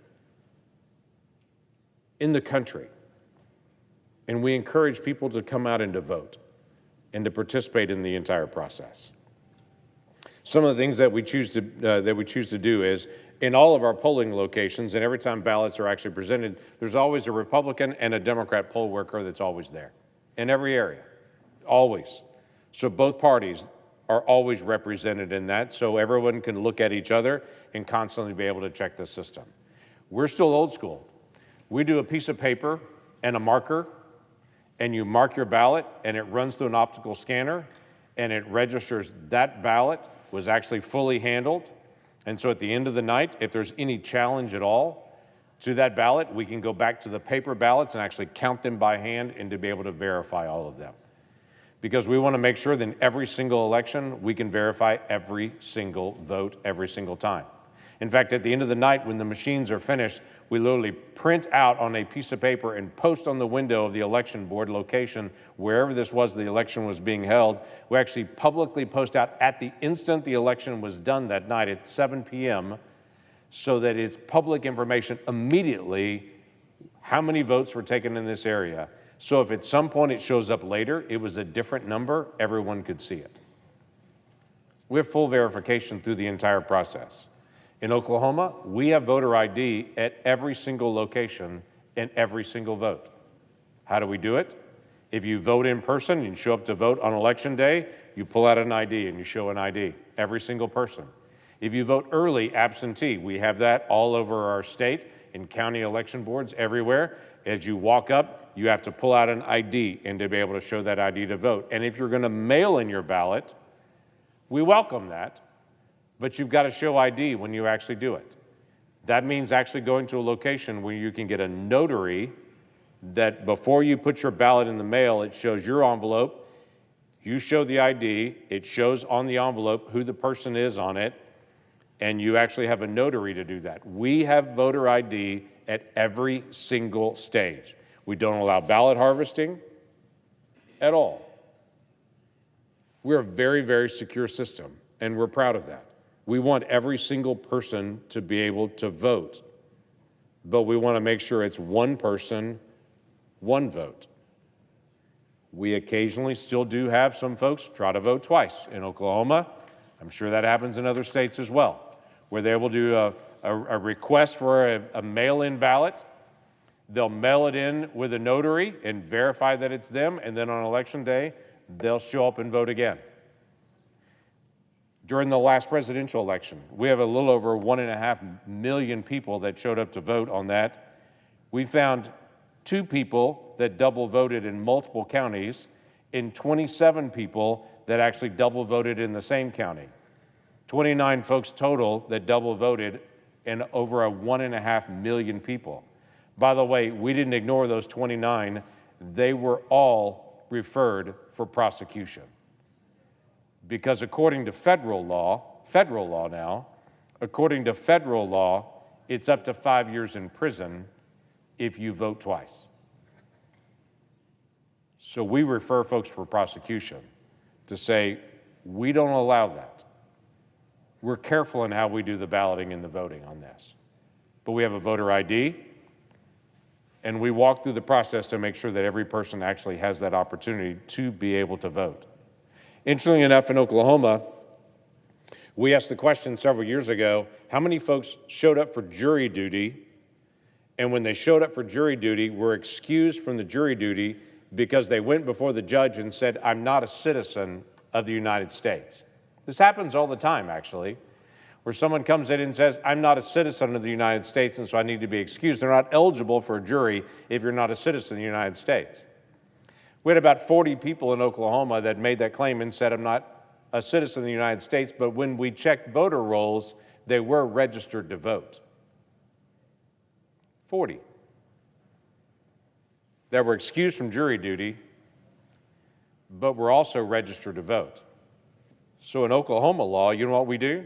In the country. And we encourage people to come out and to vote and to participate in the entire process. Some of the things that we choose to do is in all of our polling locations, and every time ballots are actually presented, there's always a Republican and a Democrat poll worker that's always there in every area, always. So both parties are always represented in that, so everyone can look at each other and constantly be able to check the system. We're still old school. We do a piece of paper and a marker, and you mark your ballot, and it runs through an optical scanner, and it registers that ballot was actually fully handled. And so at the end of the night, if there's any challenge at all to that ballot, we can go back to the paper ballots and actually count them by hand and to be able to verify all of them. Because we want to make sure that in every single election, we can verify every single vote every single time. In fact, at the end of the night, when the machines are finished, we literally print out on a piece of paper and post on the window of the election board location, wherever this was the election was being held. We actually publicly post out at the instant the election was done that night at 7 p.m. so that it's public information immediately how many votes were taken in this area. So if at some point it shows up later, it was a different number, everyone could see it. We have full verification through the entire process. In Oklahoma, we have voter ID at every single location and every single vote. How do we do it? If you vote in person and you show up to vote on election day, you pull out an ID and you show an ID, every single person. If you vote early absentee, we have that all over our state in county election boards everywhere. As you walk up, you have to pull out an ID and to be able to show that ID to vote. And if you're going to mail in your ballot, we welcome that. But you've got to show ID when you actually do it. That means actually going to a location where you can get a notary that before you put your ballot in the mail, it shows your envelope, you show the ID, it shows on the envelope who the person is on it, and you actually have a notary to do that. We have voter ID at every single stage. We don't allow ballot harvesting at all. We're a very, very secure system, and we're proud of that. We want every single person to be able to vote, but we want to make sure it's one person, one vote. We occasionally still do have some folks try to vote twice. In Oklahoma, I'm sure that happens in other states as well, where they will do a request for a mail-in ballot. They'll mail it in with a notary and verify that it's them, and then on election day, they'll show up and vote again. During the last presidential election, we have a little over 1.5 million people that showed up to vote on that. We found 2 people that double voted in multiple counties and 27 people that actually double voted in the same county. 29 folks total that double voted and over 1.5 million people. By the way, we didn't ignore those 29. They were all referred for prosecution. Because according to federal law now, according to federal law, it's up to 5 years in prison if you vote twice. So we refer folks for prosecution to say, we don't allow that. We're careful in how we do the balloting and the voting on this. But we have a voter ID, and we walk through the process to make sure that every person actually has that opportunity to be able to vote. Interestingly enough, in Oklahoma, we asked the question several years ago, how many folks showed up for jury duty, and when they showed up for jury duty, were excused from the jury duty because they went before the judge and said, I'm not a citizen of the United States. This happens all the time, actually, where someone comes in and says, I'm not a citizen of the United States, and so I need to be excused. They're not eligible for a jury if you're not a citizen of the United States. We had about 40 people in Oklahoma that made that claim and said, I'm not a citizen of the United States, but when we checked voter rolls, they were registered to vote. 40 that were excused from jury duty, but were also registered to vote. So in Oklahoma law, you know what we do?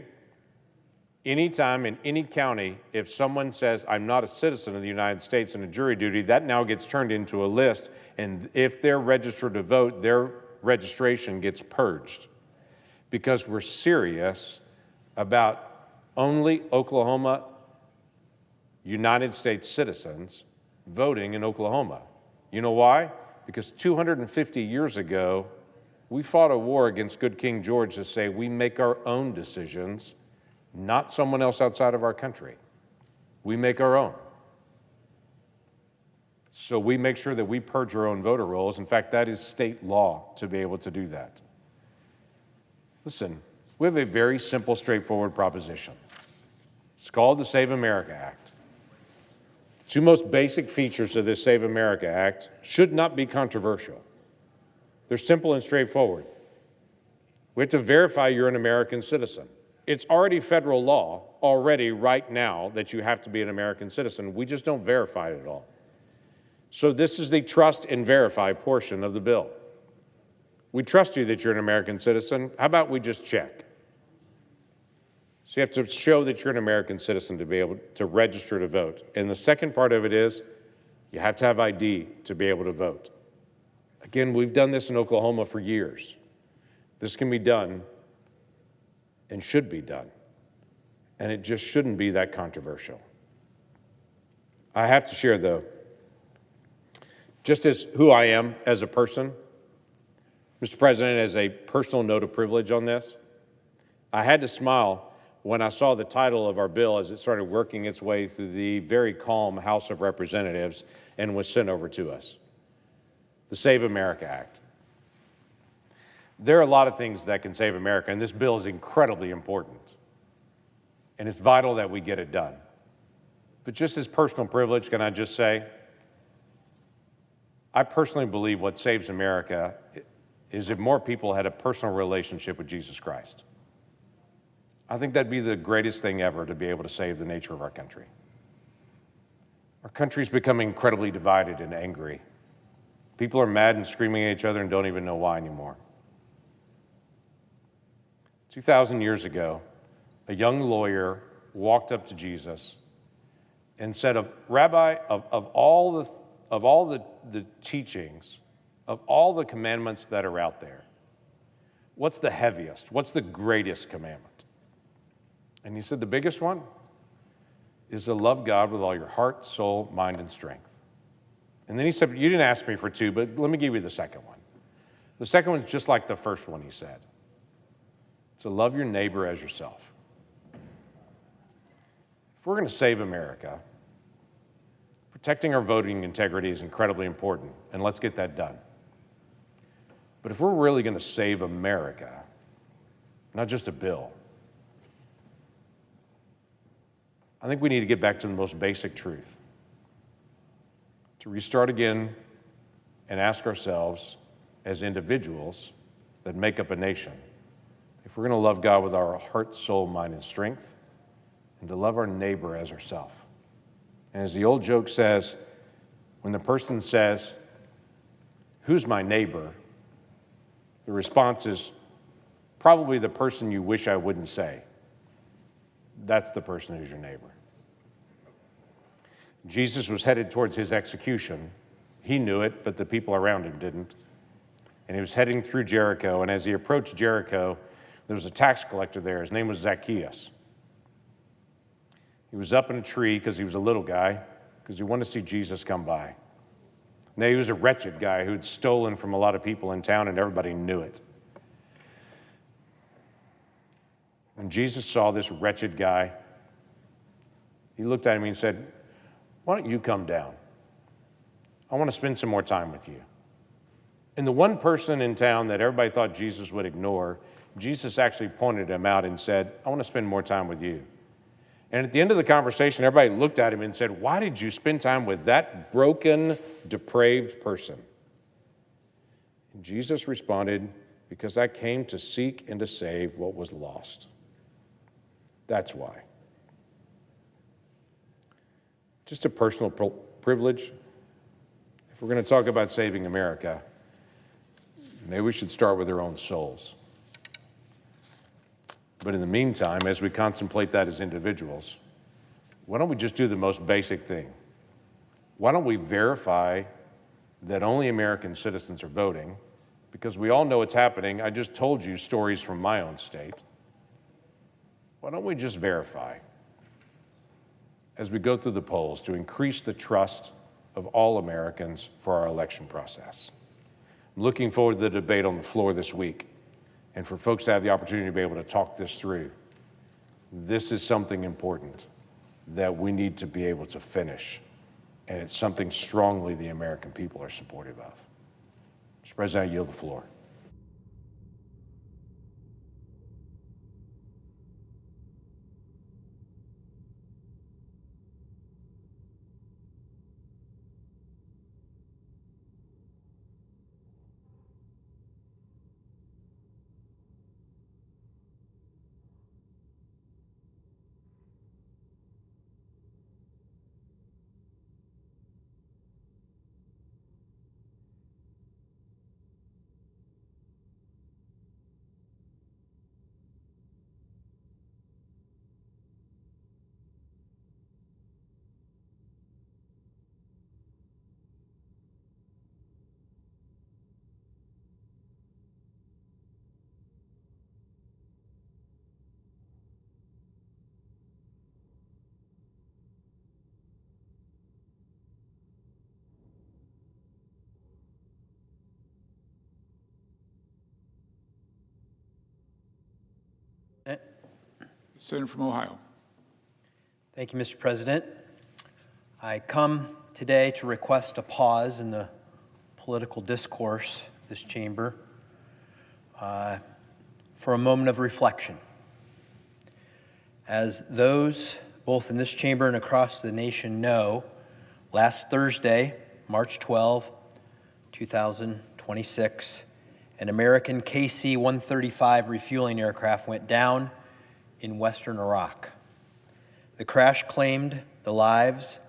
Anytime in any county, if someone says, I'm not a citizen of the United States in a jury duty, that now gets turned into a list, and if they're registered to vote, their registration gets purged. Because we're serious about only Oklahoma United States citizens voting in Oklahoma. You know why? Because 250 years ago, we fought a war against good King George to say we make our own decisions, not someone else outside of our country. We make our own. So we make sure that we purge our own voter rolls. In fact, that is state law to be able to do that. Listen, we have a very simple, straightforward proposition. It's called the Save America Act. The 2 most basic features of this Save America Act should not be controversial. They're simple and straightforward. We have to verify you're an American citizen. It's already federal law right now that you have to be an American citizen. We just don't verify it at all. So this is the trust and verify portion of the bill. We trust you that you're an American citizen. How about we just check? So you have to show that you're an American citizen to be able to register to vote. And the second part of it is you have to have ID to be able to vote. Again, we've done this in Oklahoma for years. This can be done and should be done. And it just shouldn't be that controversial. I have to share, though, just as who I am as a person, Mr. President, as a personal note of privilege on this, I had to smile when I saw the title of our bill as it started working its way through the very calm House of Representatives and was sent over to us. The Save America Act. There are a lot of things that can save America, and this bill is incredibly important. And it's vital that we get it done. But just as personal privilege, can I just say, I personally believe what saves America is if more people had a personal relationship with Jesus Christ. I think that'd be the greatest thing ever to be able to save the nature of our country. Our country's become incredibly divided and angry. People are mad and screaming at each other and don't even know why anymore. 2,000 years ago, a young lawyer walked up to Jesus and said, Rabbi, of all the teachings, of all the commandments that are out there, what's the heaviest? What's the greatest commandment? And he said, the biggest one is to love God with all your heart, soul, mind, and strength. And then he said, you didn't ask me for 2, but let me give you the second one. The second one's just like the first one, he said. To love your neighbor as yourself. If we're going to save America, protecting our voting integrity is incredibly important, and let's get that done. But if we're really going to save America, not just a bill. I think we need to get back to the most basic truth, to restart again and ask ourselves as individuals that make up a nation, if we're going to love God with our heart, soul, mind, and strength, and to love our neighbor as ourselves. And as the old joke says, when the person says, "Who's my neighbor?" the response is probably the person you wish I wouldn't say. That's the person who's your neighbor. Jesus was headed towards his execution. He knew it, but the people around him didn't. And he was heading through Jericho, and as he approached Jericho, there was a tax collector there. His name was Zacchaeus. He was up in a tree because he was a little guy, because he wanted to see Jesus come by. Now, he was a wretched guy who had stolen from a lot of people in town, and everybody knew it. When Jesus saw this wretched guy, he looked at him and he said, "Why don't you come down? I want to spend some more time with you." And the one person in town that everybody thought Jesus would ignore, Jesus actually pointed him out and said, "I want to spend more time with you." And at the end of the conversation, everybody looked at him and said, "Why did you spend time with that broken, depraved person?" And Jesus responded, "Because I came to seek and to save what was lost." That's why. Just a personal privilege. If we're going to talk about saving America, maybe we should start with our own souls. But in the meantime, as we contemplate that as individuals, why don't we just do the most basic thing? Why don't we verify that only American citizens are voting? Because we all know it's happening. I just told you stories from my own state. Why don't we just verify as we go through the polls to increase the trust of all Americans for our election process? I'm looking forward to the debate on the floor this week, and for folks to have the opportunity to be able to talk this through. This is something important that we need to be able to finish, and it's something strongly the American people are supportive of. Mr. President, I yield the floor. Senator from Ohio. Thank you, Mr. President. I come today to request a pause in the political discourse of this chamber for a moment of reflection. As those both in this chamber and across the nation know, last Thursday, March 12, 2026, an American KC-135 refueling aircraft went down in western Iraq. The crash claimed the lives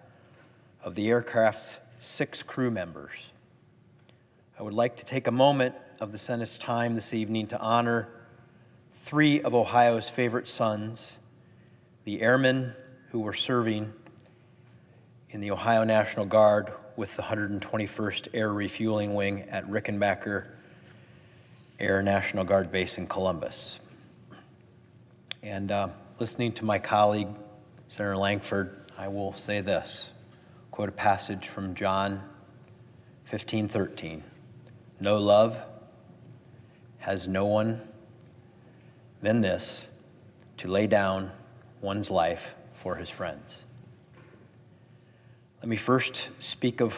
of the aircraft's 6 crew members. I would like to take a moment of the Senate's time this evening to honor 3 of Ohio's favorite sons, the airmen who were serving in the Ohio National Guard with the 121st Air Refueling Wing at Rickenbacker Air National Guard Base in Columbus. And listening to my colleague, Senator Langford, I will say this, quote a passage from John 15:13. "No love has no one than this, to lay down one's life for his friends." Let me first speak of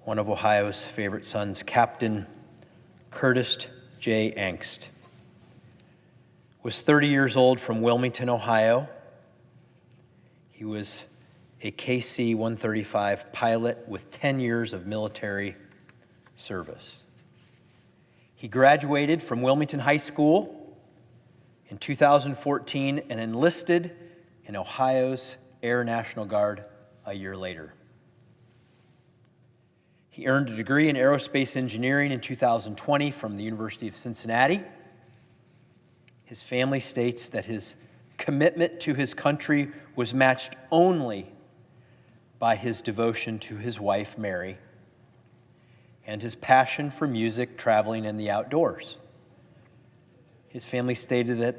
one of Ohio's favorite sons, Captain Curtis J. Angst. was 30 years old from Wilmington, Ohio. He was a KC-135 pilot with 10 years of military service. He graduated from Wilmington High School in 2014 and enlisted in Ohio's Air National Guard a year later. He earned a degree in aerospace engineering in 2020 from the University of Cincinnati. His family states that his commitment to his country was matched only by his devotion to his wife, Mary, and his passion for music, traveling, and the outdoors. His family stated that,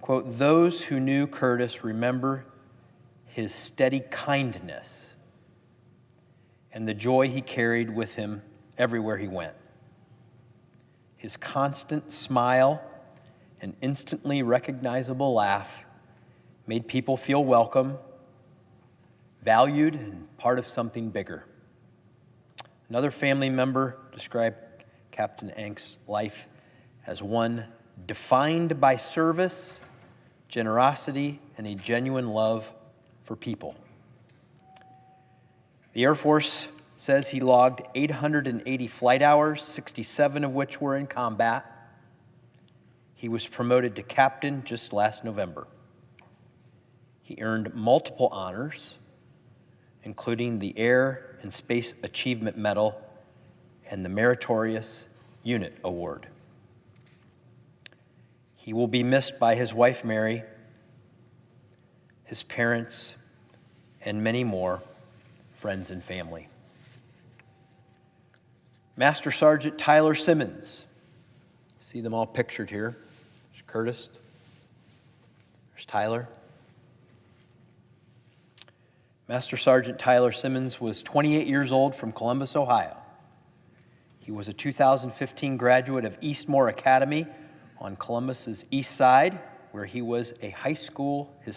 quote, "Those who knew Curtis remember his steady kindness and the joy he carried with him everywhere he went. His constant smile and instantly recognizable laugh made people feel welcome, valued, and part of something bigger." Another family member described Captain Enk's life as one defined by service, generosity, and a genuine love for people. The Air Force says he logged 880 flight hours, 67 of which were in combat. He was promoted to captain just last November. He earned multiple honors, including the Air and Space Achievement Medal and the Meritorious Unit Award. He will be missed by his wife, Mary, his parents, and many more friends and family. Master Sergeant Tyler Simmons. See them all pictured here. There's Curtis. There's Tyler. Master Sergeant Tyler Simmons was 28 years old from Columbus, Ohio. He was a 2015 graduate of Eastmore Academy on Columbus's east side, where he was his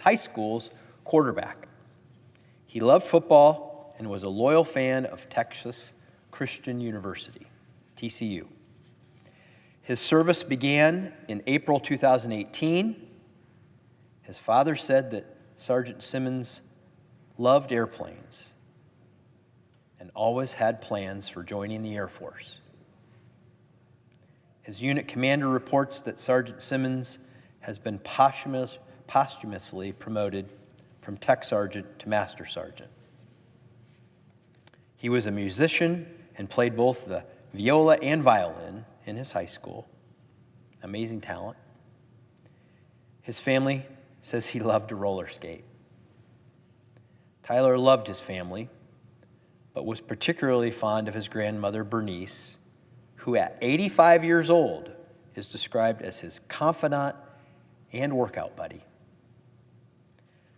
high school's quarterback. He loved football and was a loyal fan of Texas Christian University, TCU. His service began in April 2018. His father said that Sergeant Simmons loved airplanes and always had plans for joining the Air Force. His unit commander reports that Sergeant Simmons has been posthumously promoted from tech sergeant to master sergeant. He was a musician and played both the viola and violin in his high school. Amazing talent. His family says he loved to roller skate. Tyler loved his family, but was particularly fond of his grandmother, Bernice, who at 85 years old is described as his confidant and workout buddy.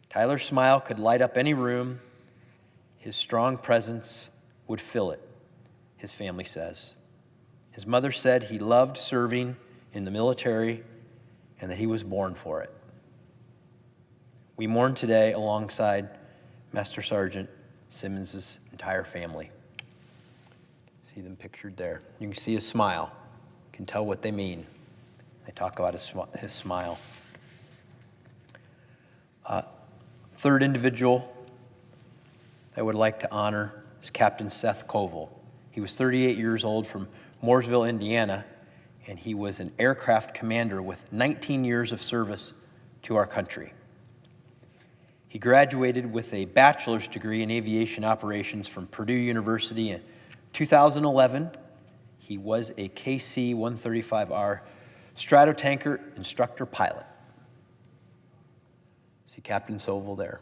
Tyler's smile could light up any room. His strong presence would fill it, his family says. His mother said he loved serving in the military and that he was born for it. We mourn today alongside Master Sergeant Simmons' entire family. See them pictured there. You can see his smile. You can tell what they mean. They talk about his smile. Third individual I would like to honor is Captain Seth Koval. He was 38 years old from Mooresville, Indiana, and he was an aircraft commander with 19 years of service to our country. He graduated with a bachelor's degree in aviation operations from Purdue University in 2011. He was a KC-135R Stratotanker instructor pilot. See Captain Koval there.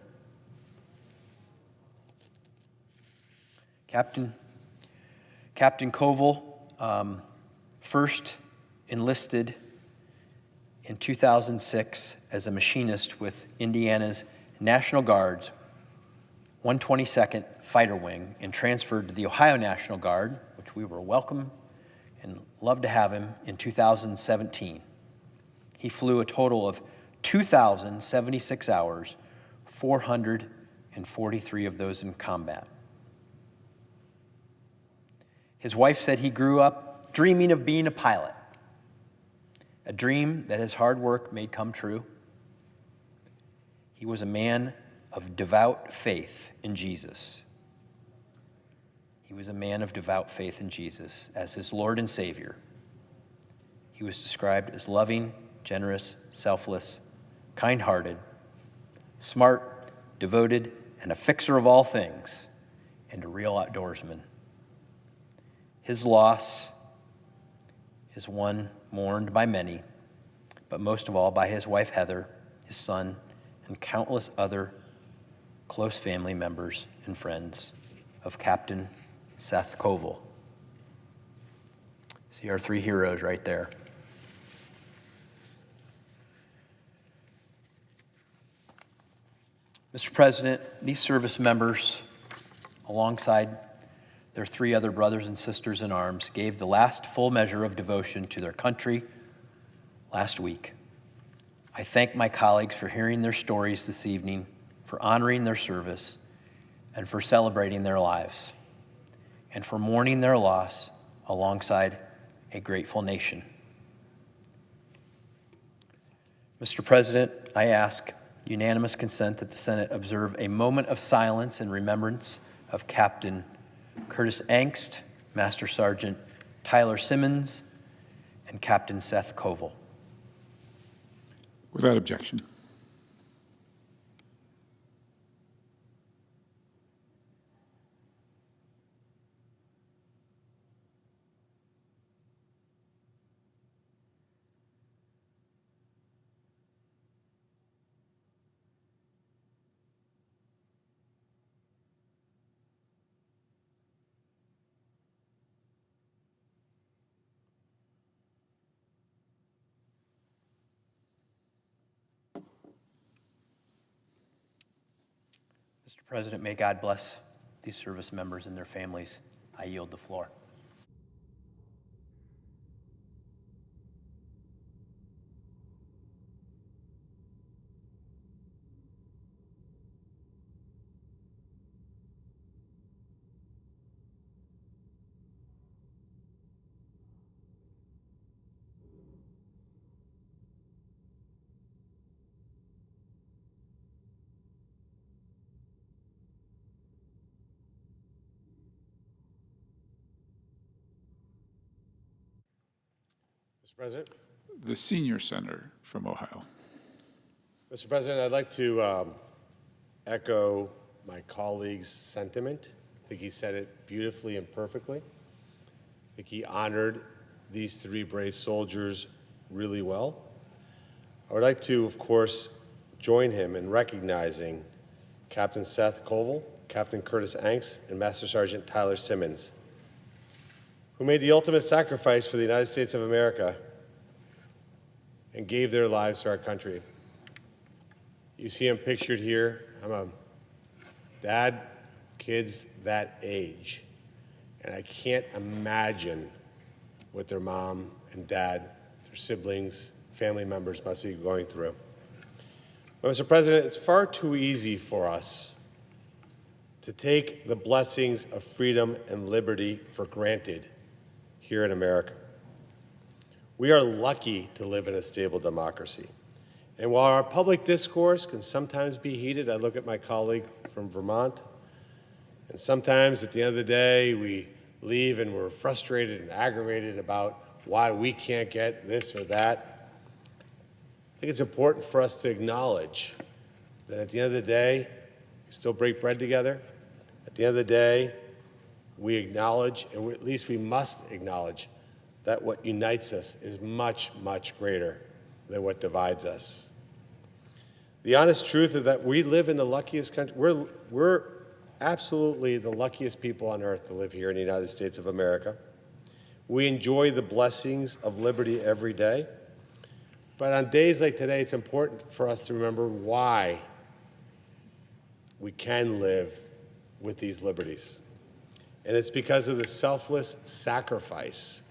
Captain Koval first enlisted in 2006 as a machinist with Indiana's National Guard's 122nd Fighter Wing and transferred to the Ohio National Guard, which we were welcome and loved to have him, in 2017. He flew a total of 2,076 hours, 443 of those in combat. His wife said he grew up dreaming of being a pilot. a dream that his hard work made come true. He was a man of devout faith in Jesus. He was a man of devout faith in Jesus as his Lord and Savior. He was described as loving, generous, selfless, kind-hearted, smart, devoted, and a fixer of all things, and a real outdoorsman. His loss is one mourned by many, but most of all by his wife Heather, his son, and countless other close family members and friends of Captain Seth Koval. See our three heroes right there. Mr. President, these service members, alongside their three other brothers and sisters in arms, gave the last full measure of devotion to their country last week. I thank my colleagues for hearing their stories this evening, for honoring their service, and for celebrating their lives, and for mourning their loss alongside a grateful nation. Mr. President, I ask unanimous consent that the Senate observe a moment of silence in remembrance of Captain Curtis Angst, Master Sergeant Tyler Simmons, and Captain Seth Koval. Without objection. Mr. President, may God bless these service members and their families. I yield the floor. Mr. President. The senior senator from Ohio. Mr. President, I'd like to echo my colleague's sentiment. I think he said it beautifully and perfectly. I think he honored these three brave soldiers really well. I would like to, of course, join him in recognizing Captain Seth Koval, Captain Curtis Angst, and Master Sergeant Tyler Simmons, who made the ultimate sacrifice for the United States of America and gave their lives to our country. You see them pictured here. I'm a dad, kids that age, and I can't imagine what their mom and dad, their siblings, family members must be going through. But Mr. President, it's far too easy for us to take the blessings of freedom and liberty for granted here in America. We are lucky to live in a stable democracy. And while our public discourse can sometimes be heated, I look at my colleague from Vermont, and sometimes at the end of the day, we leave and we're frustrated and aggravated about why we can't get this or that. I think it's important for us to acknowledge that at the end of the day, we still break bread together. At the end of the day, we acknowledge, and at least we must acknowledge, that what unites us is much, much greater than what divides us. The honest truth is that we live in the luckiest country. We're absolutely the luckiest people on earth to live here in the United States of America. We enjoy the blessings of liberty every day. But on days like today, it's important for us to remember why we can live with these liberties. And it's because of the selfless sacrifice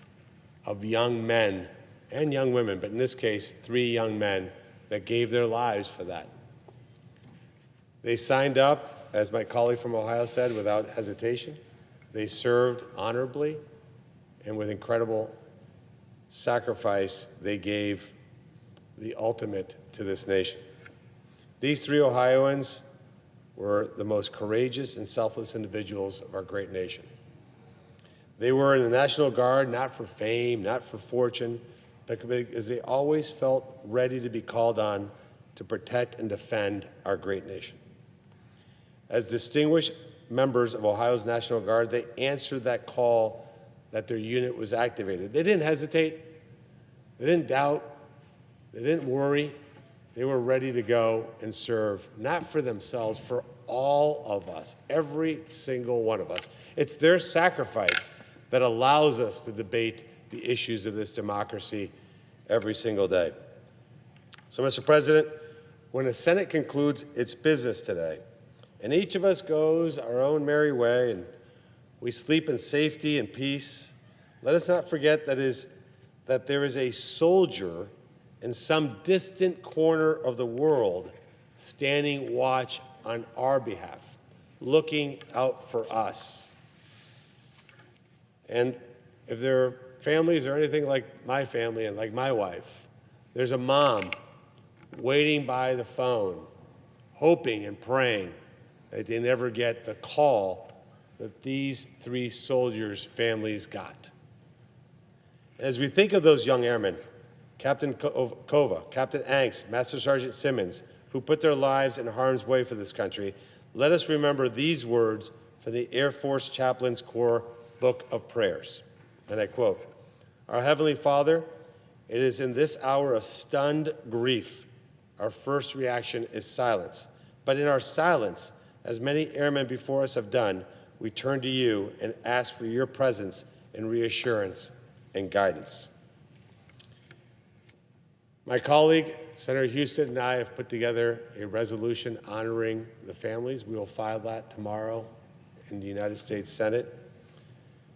of young men and young women, but in this case, 3 young men that gave their lives for that. They signed up, as my colleague from Ohio said, without hesitation. They served honorably and with incredible sacrifice they gave the ultimate to this nation. These three Ohioans were the most courageous and selfless individuals of our great nation. They were in the National Guard not for fame, not for fortune, but because they always felt ready to be called on to protect and defend our great nation. As distinguished members of Ohio's National Guard, they answered that call that their unit was activated. They didn't hesitate, they didn't doubt, they didn't worry. They were ready to go and serve, not for themselves, for all of us, every single one of us. It's their sacrifice that allows us to debate the issues of this democracy every single day. So, Mr. President, when the Senate concludes its business today, and each of us goes our own merry way, and we sleep in safety and peace, let us not forget that there is a soldier in some distant corner of the world standing watch on our behalf, looking out for us. And if their families are anything like my family and like my wife, there's a mom waiting by the phone, hoping and praying that they never get the call that these three soldiers' families got. As we think of those young airmen, Captain Kova, Captain Angst, Master Sergeant Simmons, who put their lives in harm's way for this country, let us remember these words from the Air Force Chaplains Corps Book of Prayers. And I quote, "Our Heavenly Father, it is in this hour of stunned grief, our first reaction is silence. But in our silence, as many airmen before us have done, we turn to you and ask for your presence and reassurance and guidance." My colleague, Senator Houston, and I have put together a resolution honoring the families. We will file that tomorrow in the United States Senate.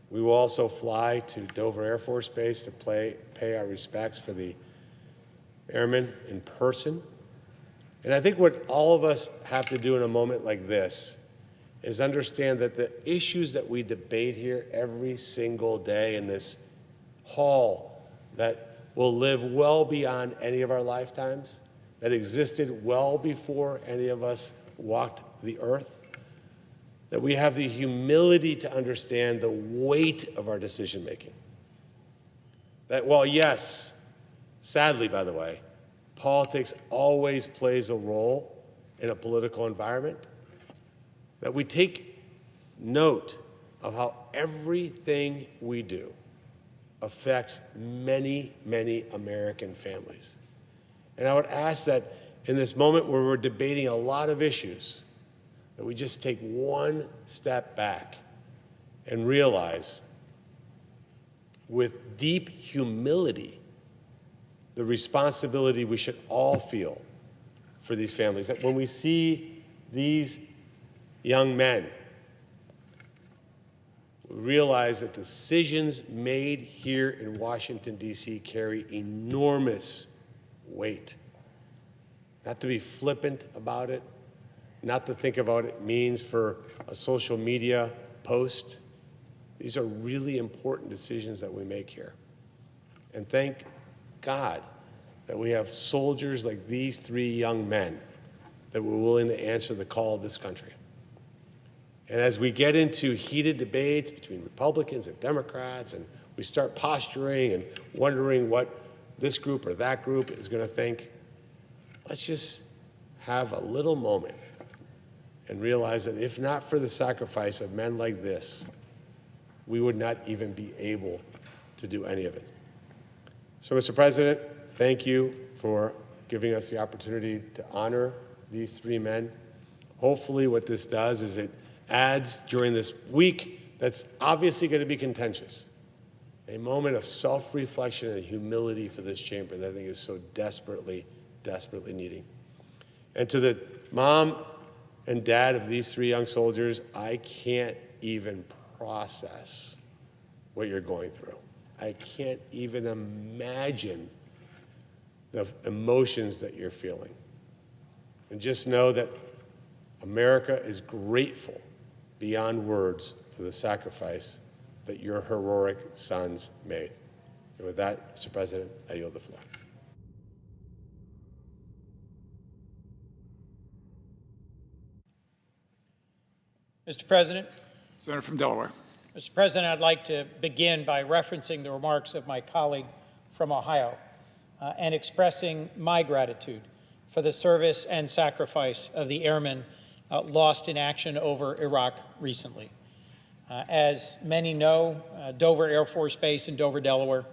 We will also fly to Dover Air Force Base to pay our respects for the airmen in person. And I think what all of us have to do in a moment like this is understand that the issues that we debate here every single day in this hall that will live well beyond any of our lifetimes, that existed well before any of us walked the earth, that we have the humility to understand the weight of our decision making. That while, yes, sadly, by the way, politics always plays a role in a political environment, that we take note of how everything we do affects many, many American families. And I would ask that in this moment where we're debating a lot of issues, that we just take one step back and realize with deep humility the responsibility we should all feel for these families. That when we see these young men, we realize that decisions made here in Washington, D.C. carry enormous weight. Not to be flippant about it, not to think about what it means for a social media post. These are really important decisions that we make here. And thank God that we have soldiers like these three young men that were willing to answer the call of this country. And as we get into heated debates between Republicans and Democrats, and we start posturing and wondering what this group or that group is going to think, let's just have a little moment and realize that if not for the sacrifice of men like this, we would not even be able to do any of it. So, Mr. President, thank you for giving us the opportunity to honor these three men. Hopefully what this does is it adds, during this week that's obviously going to be contentious, a moment of self-reflection and humility for this chamber that I think is so desperately, desperately needing. And to the mom and dad of these three young soldiers, I can't even process what you're going through. I can't even imagine the emotions that you're feeling. And just know that America is grateful beyond words for the sacrifice that your heroic sons made. And with that, Mr. President, I yield the floor. Mr. President. Senator from Delaware. Mr. President, I'd like to begin by referencing the remarks of my colleague from Ohio and expressing my gratitude for the service and sacrifice of the airmen lost in action over Iraq recently. As many know, Dover Air Force Base in Dover, Delaware,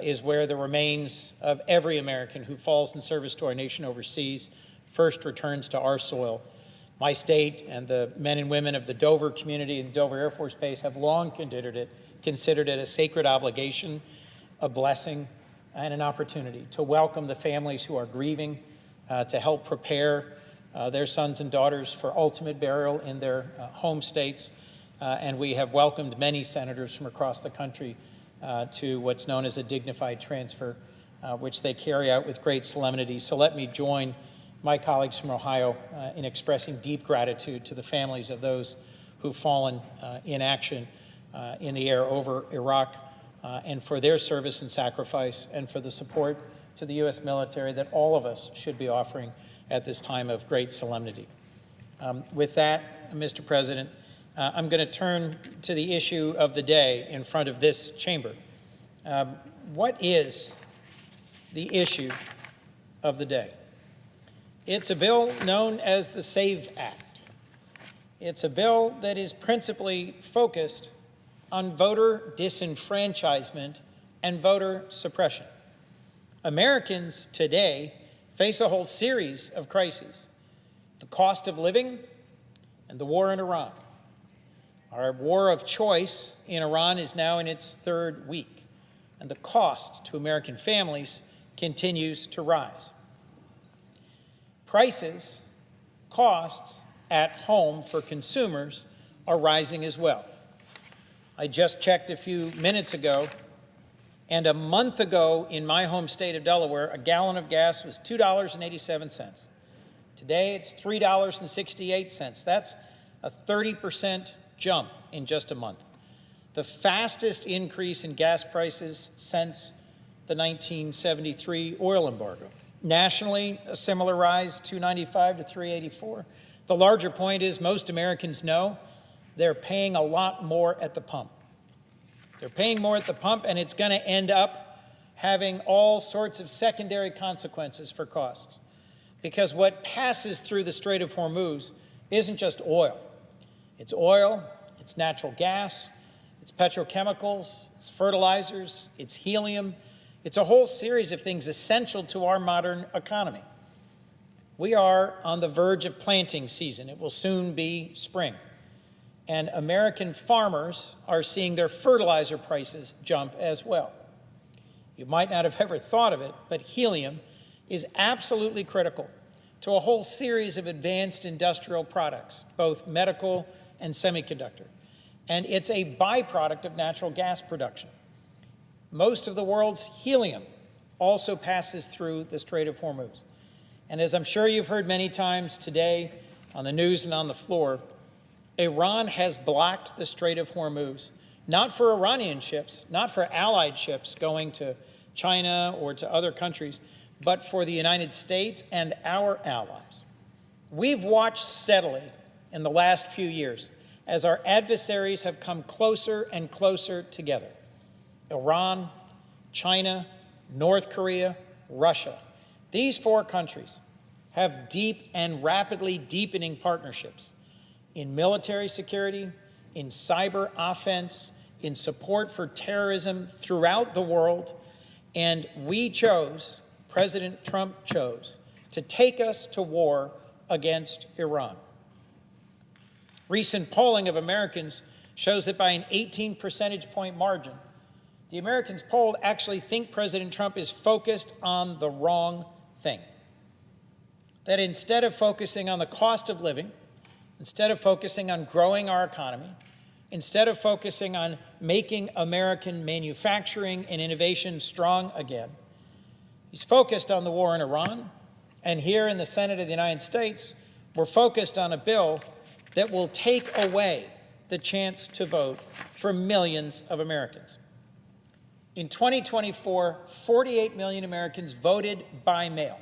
is where the remains of every American who falls in service to our nation overseas first returns to our soil. My state and the men and women of the Dover community and Dover Air Force Base have long considered it a sacred obligation, a blessing, and an opportunity to welcome the families who are grieving, to help prepare their sons and daughters for ultimate burial in their home states. And we have welcomed many senators from across the country to what's known as a dignified transfer, which they carry out with great solemnity. So let me join my colleagues from Ohio in expressing deep gratitude to the families of those who've fallen in action in the air over Iraq, and for their service and sacrifice, and for the support to the U.S. military that all of us should be offering at this time of great solemnity. With that, Mr. President, I'm going to turn to the issue of the day in front of this chamber. What is the issue of the day? It's a bill known as the SAVE Act. It's a bill that is principally focused on voter disenfranchisement and voter suppression. Americans today face a whole series of crises: the cost of living and the war in Iran. Our war of choice in Iran is now in its third week, and the cost to American families continues to rise. Prices, costs at home for consumers are rising as well. I just checked a few minutes ago, and a month ago in my home state of Delaware, a gallon of gas was $2.87. Today, it's $3.68. That's a 30% jump in just a month, the fastest increase in gas prices since the 1973 oil embargo. Nationally, a similar rise, $2.95 to $3.84. The larger point is most Americans know they're paying a lot more at the pump. They're paying more at the pump, and it's going to end up having all sorts of secondary consequences for costs. Because what passes through the Strait of Hormuz isn't just oil. It's oil, it's natural gas, it's petrochemicals, it's fertilizers, it's helium. It's a whole series of things essential to our modern economy. We are on the verge of planting season. It will soon be spring. And American farmers are seeing their fertilizer prices jump as well. You might not have ever thought of it, but helium is absolutely critical to a whole series of advanced industrial products, both medical and semiconductor. And it's a byproduct of natural gas production. Most of the world's helium also passes through the Strait of Hormuz. And as I'm sure you've heard many times today on the news and on the floor, Iran has blocked the Strait of Hormuz, not for Iranian ships, not for allied ships going to China or to other countries, but for the United States and our allies. We've watched steadily in the last few years as our adversaries have come closer and closer together. Iran, China, North Korea, Russia. These four countries have deep and rapidly deepening partnerships in military security, in cyber offense, in support for terrorism throughout the world, and President Trump chose, to take us to war against Iran. Recent polling of Americans shows that by an 18 percentage point margin, the Americans polled actually think President Trump is focused on the wrong thing. That instead of focusing on the cost of living, instead of focusing on growing our economy, instead of focusing on making American manufacturing and innovation strong again, he's focused on the war in Iran. And here in the Senate of the United States, we're focused on a bill that will take away the chance to vote for millions of Americans. In 2024, 48 million Americans voted by mail.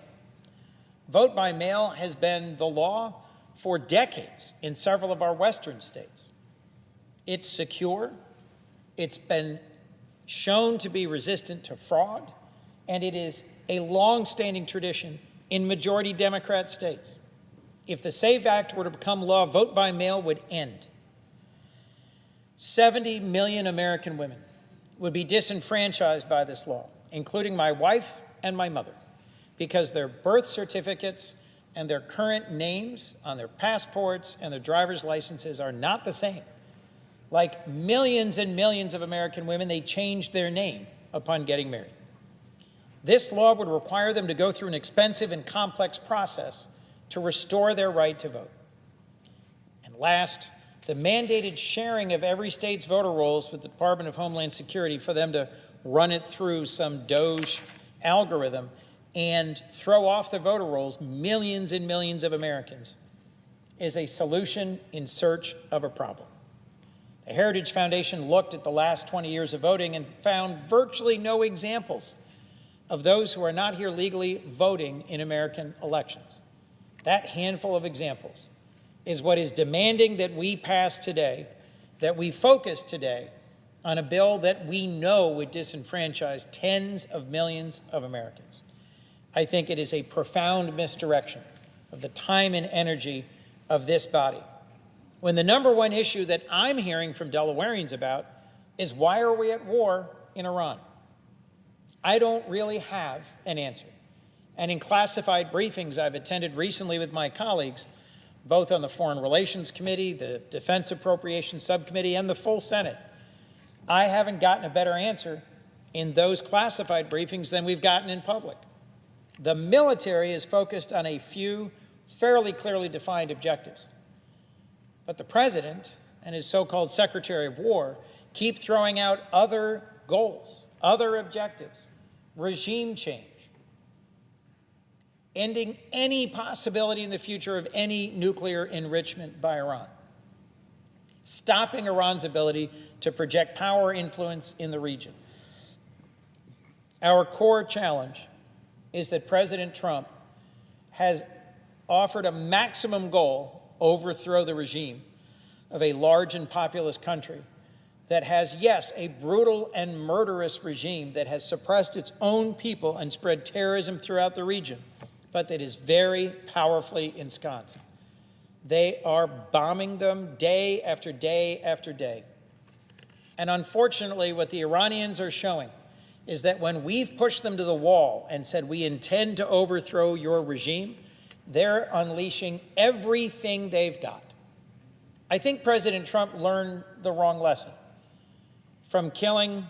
Vote by mail has been the law for decades in several of our Western states. It's secure, it's been shown to be resistant to fraud, and it is a long-standing tradition in majority Democrat states. If the SAVE Act were to become law, vote by mail would end. 70 million American women would be disenfranchised by this law, including my wife and my mother, because their birth certificates and their current names on their passports and their driver's licenses are not the same. Like millions and millions of American women, they changed their name upon getting married. This law would require them to go through an expensive and complex process to restore their right to vote. And last, the mandated sharing of every state's voter rolls with the Department of Homeland Security for them to run it through some Doge algorithm and throw off the voter rolls millions and millions of Americans is a solution in search of a problem. The Heritage Foundation looked at the last 20 years of voting and found virtually no examples of those who are not here legally voting in American elections. That handful of examples is what is demanding that we pass today, that we focus today on a bill that we know would disenfranchise tens of millions of Americans. I think it is a profound misdirection of the time and energy of this body, when the number one issue that I'm hearing from Delawareans about is why are we at war in Iran? I don't really have an answer. And in classified briefings I've attended recently with my colleagues, both on the Foreign Relations Committee, the Defense Appropriations Subcommittee, and the full Senate, I haven't gotten a better answer in those classified briefings than we've gotten in public. The military is focused on a few fairly clearly defined objectives. But the president and his so-called Secretary of War keep throwing out other goals, other objectives, regime change, ending any possibility in the future of any nuclear enrichment by Iran, stopping Iran's ability to project power influence in the region. Our core challenge is that President Trump has offered a maximum goal, overthrow the regime of a large and populous country that has, yes, a brutal and murderous regime that has suppressed its own people and spread terrorism throughout the region, but that is very powerfully ensconced. They are bombing them day after day after day. And unfortunately, what the Iranians are showing is that when we've pushed them to the wall and said we intend to overthrow your regime, they're unleashing everything they've got. I think President Trump learned the wrong lesson from killing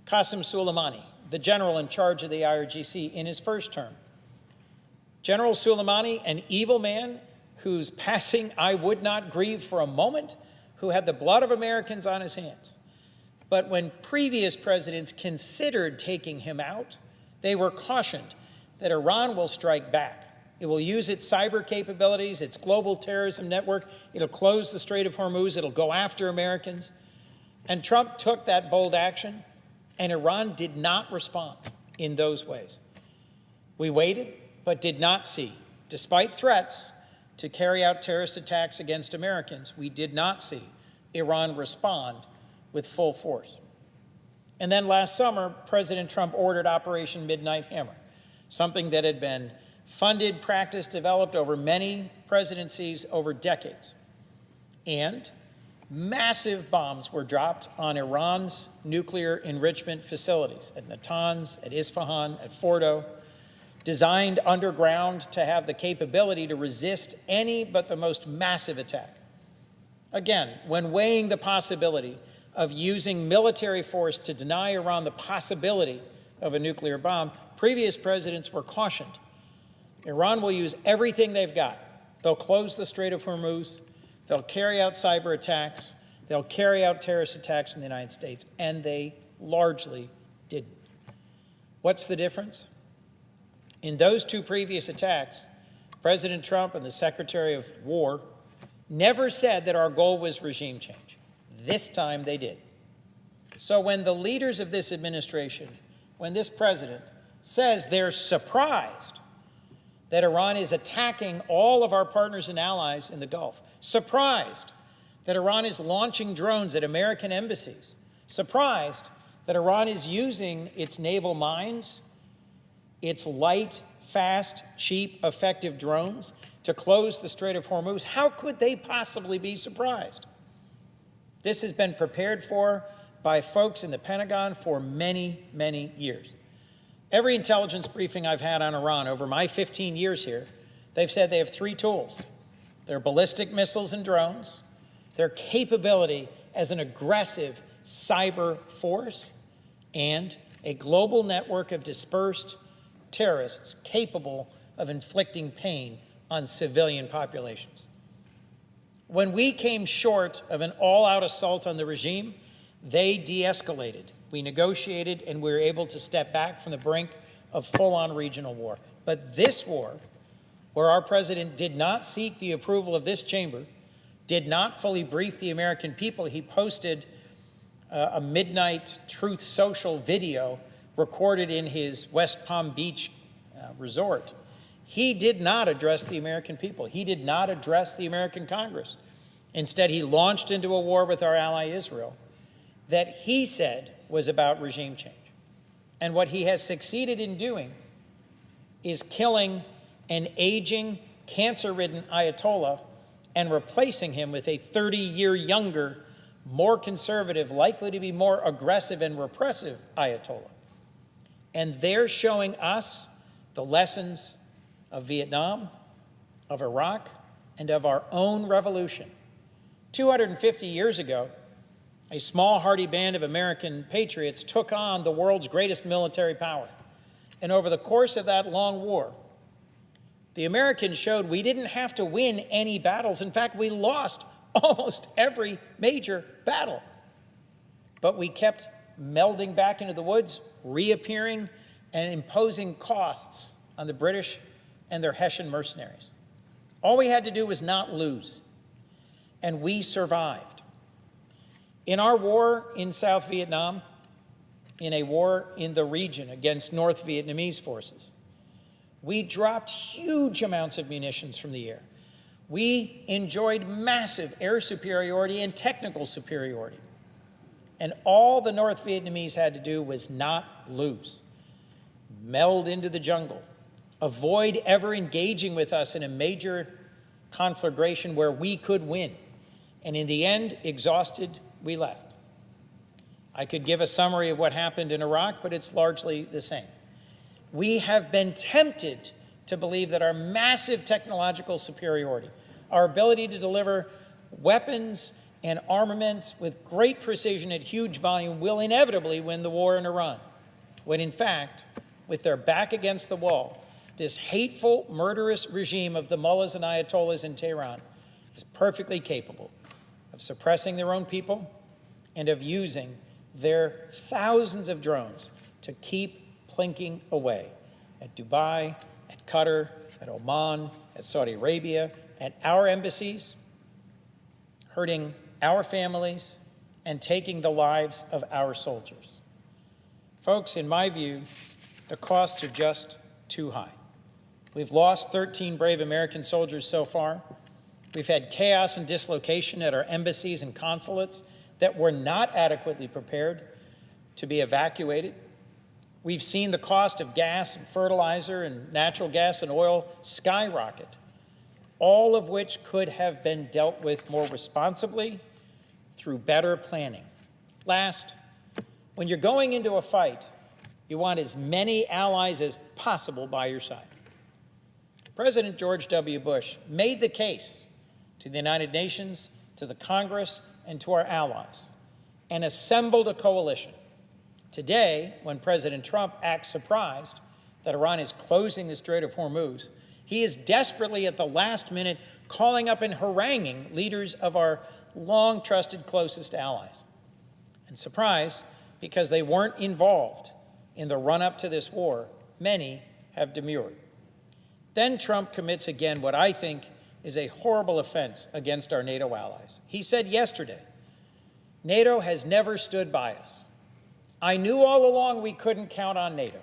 Qasem Soleimani, the general in charge of the IRGC, in his first term. General Soleimani, an evil man whose passing I would not grieve for a moment, who had the blood of Americans on his hands. But when previous presidents considered taking him out, they were cautioned that Iran will strike back. It will use its cyber capabilities, its global terrorism network. It'll close the Strait of Hormuz. It'll go after Americans. And Trump took that bold action, and Iran did not respond in those ways. We waited, but did not see. Despite threats to carry out terrorist attacks against Americans, we did not see Iran respond with full force. And then last summer, President Trump ordered Operation Midnight Hammer, something that had been funded, practiced, developed over many presidencies, over decades. And massive bombs were dropped on Iran's nuclear enrichment facilities at Natanz, at Isfahan, at Fordo, designed underground to have the capability to resist any but the most massive attack. Again, when weighing the possibility of using military force to deny Iran the possibility of a nuclear bomb, previous presidents were cautioned. Iran will use everything they've got. They'll close the Strait of Hormuz. They'll carry out cyber attacks. They'll carry out terrorist attacks in the United States. And they largely didn't. What's the difference? In those two previous attacks, President Trump and the Secretary of War never said that our goal was regime change. This time they did. So when the leaders of this administration, when this president says they're surprised that Iran is attacking all of our partners and allies in the Gulf, surprised that Iran is launching drones at American embassies, surprised that Iran is using its naval mines, its light, fast, cheap, effective drones to close the Strait of Hormuz, how could they possibly be surprised? This has been prepared for by folks in the Pentagon for many, many years. Every intelligence briefing I've had on Iran over my 15 years here, they've said they have three tools: their ballistic missiles and drones, their capability as an aggressive cyber force, and a global network of dispersed terrorists capable of inflicting pain on civilian populations. When we came short of an all-out assault on the regime, they de-escalated. We negotiated, and we were able to step back from the brink of full-on regional war. But this war, where our president did not seek the approval of this chamber, did not fully brief the American people, he posted a midnight Truth Social video recorded in his West Palm Beach resort. He did not address the American people. He did not address the American Congress. Instead, he launched into a war with our ally Israel that he said was about regime change. And what he has succeeded in doing is killing an aging, cancer-ridden Ayatollah and replacing him with a 30-year younger, more conservative, likely to be more aggressive and repressive Ayatollah. And they're showing us the lessons of Vietnam, of Iraq, and of our own revolution. 250 years ago, a small, hardy band of American patriots took on the world's greatest military power. And over the course of that long war, the Americans showed we didn't have to win any battles. In fact, we lost almost every major battle. But we kept melding back into the woods, reappearing, and imposing costs on the British and their Hessian mercenaries. All we had to do was not lose, and we survived. In our war in South Vietnam, in a war in the region against North Vietnamese forces, we dropped huge amounts of munitions from the air. We enjoyed massive air superiority and technical superiority. And all the North Vietnamese had to do was not lose, meld into the jungle, avoid ever engaging with us in a major conflagration where we could win. And in the end, exhausted, we left. I could give a summary of what happened in Iraq, but it's largely the same. We have been tempted to believe that our massive technological superiority, our ability to deliver weapons and armaments with great precision at huge volume will inevitably win the war in Iran, when in fact, with their back against the wall, this hateful, murderous regime of the mullahs and ayatollahs in Tehran is perfectly capable of suppressing their own people and of using their thousands of drones to keep plinking away at Dubai, at Qatar, at Oman, at Saudi Arabia, at our embassies, hurting our families, and taking the lives of our soldiers. Folks, in my view, the costs are just too high. We've lost 13 brave American soldiers so far. We've had chaos and dislocation at our embassies and consulates that were not adequately prepared to be evacuated. We've seen the cost of gas and fertilizer and natural gas and oil skyrocket, all of which could have been dealt with more responsibly through better planning. Last, when you're going into a fight, you want as many allies as possible by your side. President George W. Bush made the case to the United Nations, to the Congress, and to our allies, and assembled a coalition. Today, when President Trump acts surprised that Iran is closing the Strait of Hormuz, he is desperately at the last minute calling up and haranguing leaders of our long-trusted closest allies. And surprised, because they weren't involved in the run-up to this war, many have demurred. Then Trump commits again what I think is a horrible offense against our NATO allies. He said yesterday, NATO has never stood by us I knew all along we couldn't count on NATO.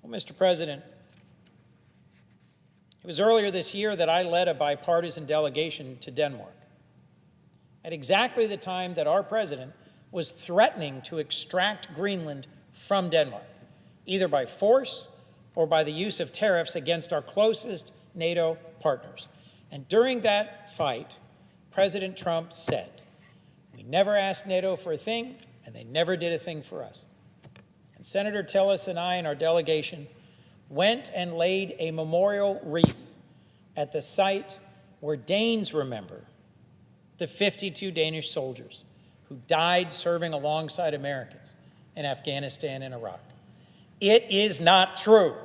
Well, Mr. President, it was earlier this year that I led a bipartisan delegation to Denmark, at exactly the time that our president was threatening to extract Greenland from Denmark, either by force or by the use of tariffs against our closest NATO partners. And during that fight, President Trump said, "We never asked NATO for a thing, and they never did a thing for us." And Senator Tillis and I and our delegation went and laid a memorial wreath at the site where Danes remember the 52 Danish soldiers who died serving alongside Americans in Afghanistan and Iraq. It is not true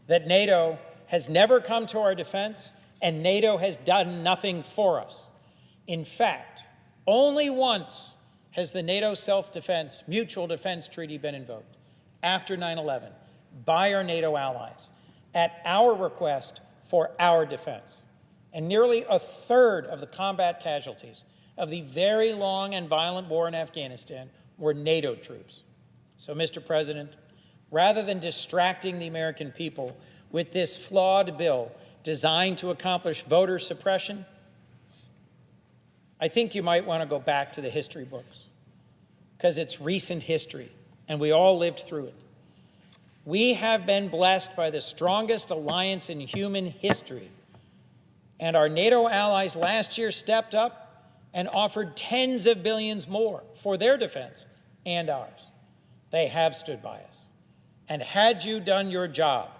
that NATO has never come to our defense and NATO has done nothing for us. In fact, only once has the NATO self-defense, mutual defense treaty been invoked, after 9/11, by our NATO allies, at our request for our defense. And nearly a third of the combat casualties of the very long and violent war in Afghanistan were NATO troops. So, Mr. President, rather than distracting the American people with this flawed bill designed to accomplish voter suppression, I think you might want to go back to the history books, because it's recent history, and we all lived through it. We have been blessed by the strongest alliance in human history, and our NATO allies last year stepped up and offered tens of billions more for their defense and ours. They have stood by us. And had you done your job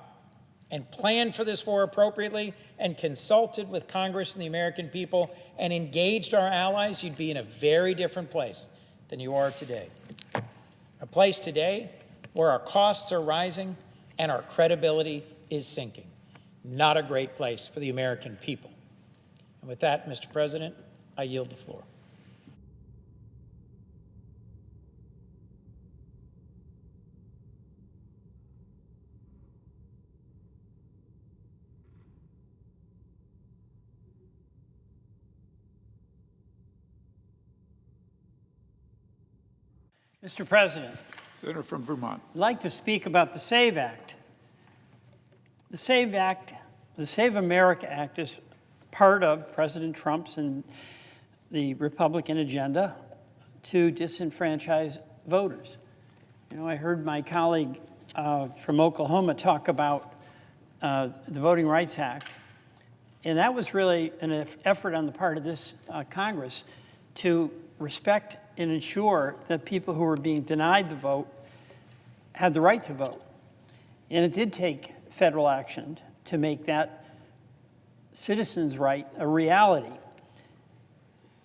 and planned for this war appropriately and consulted with Congress and the American people and engaged our allies, you'd be in a very different place than you are today. A place today where our costs are rising and our credibility is sinking. Not a great place for the American people. And with that, Mr. President, I yield the floor. Mr. President, Senator from Vermont. I'd like to speak about the SAVE Act. The SAVE Act, the Save America Act, is part of President Trump's and the Republican agenda to disenfranchise voters. You know, I heard my colleague from Oklahoma talk about the Voting Rights Act, and that was really an effort on the part of this Congress to respect and ensure that people who were being denied the vote had the right to vote. And it did take federal action to make that citizens' right a reality.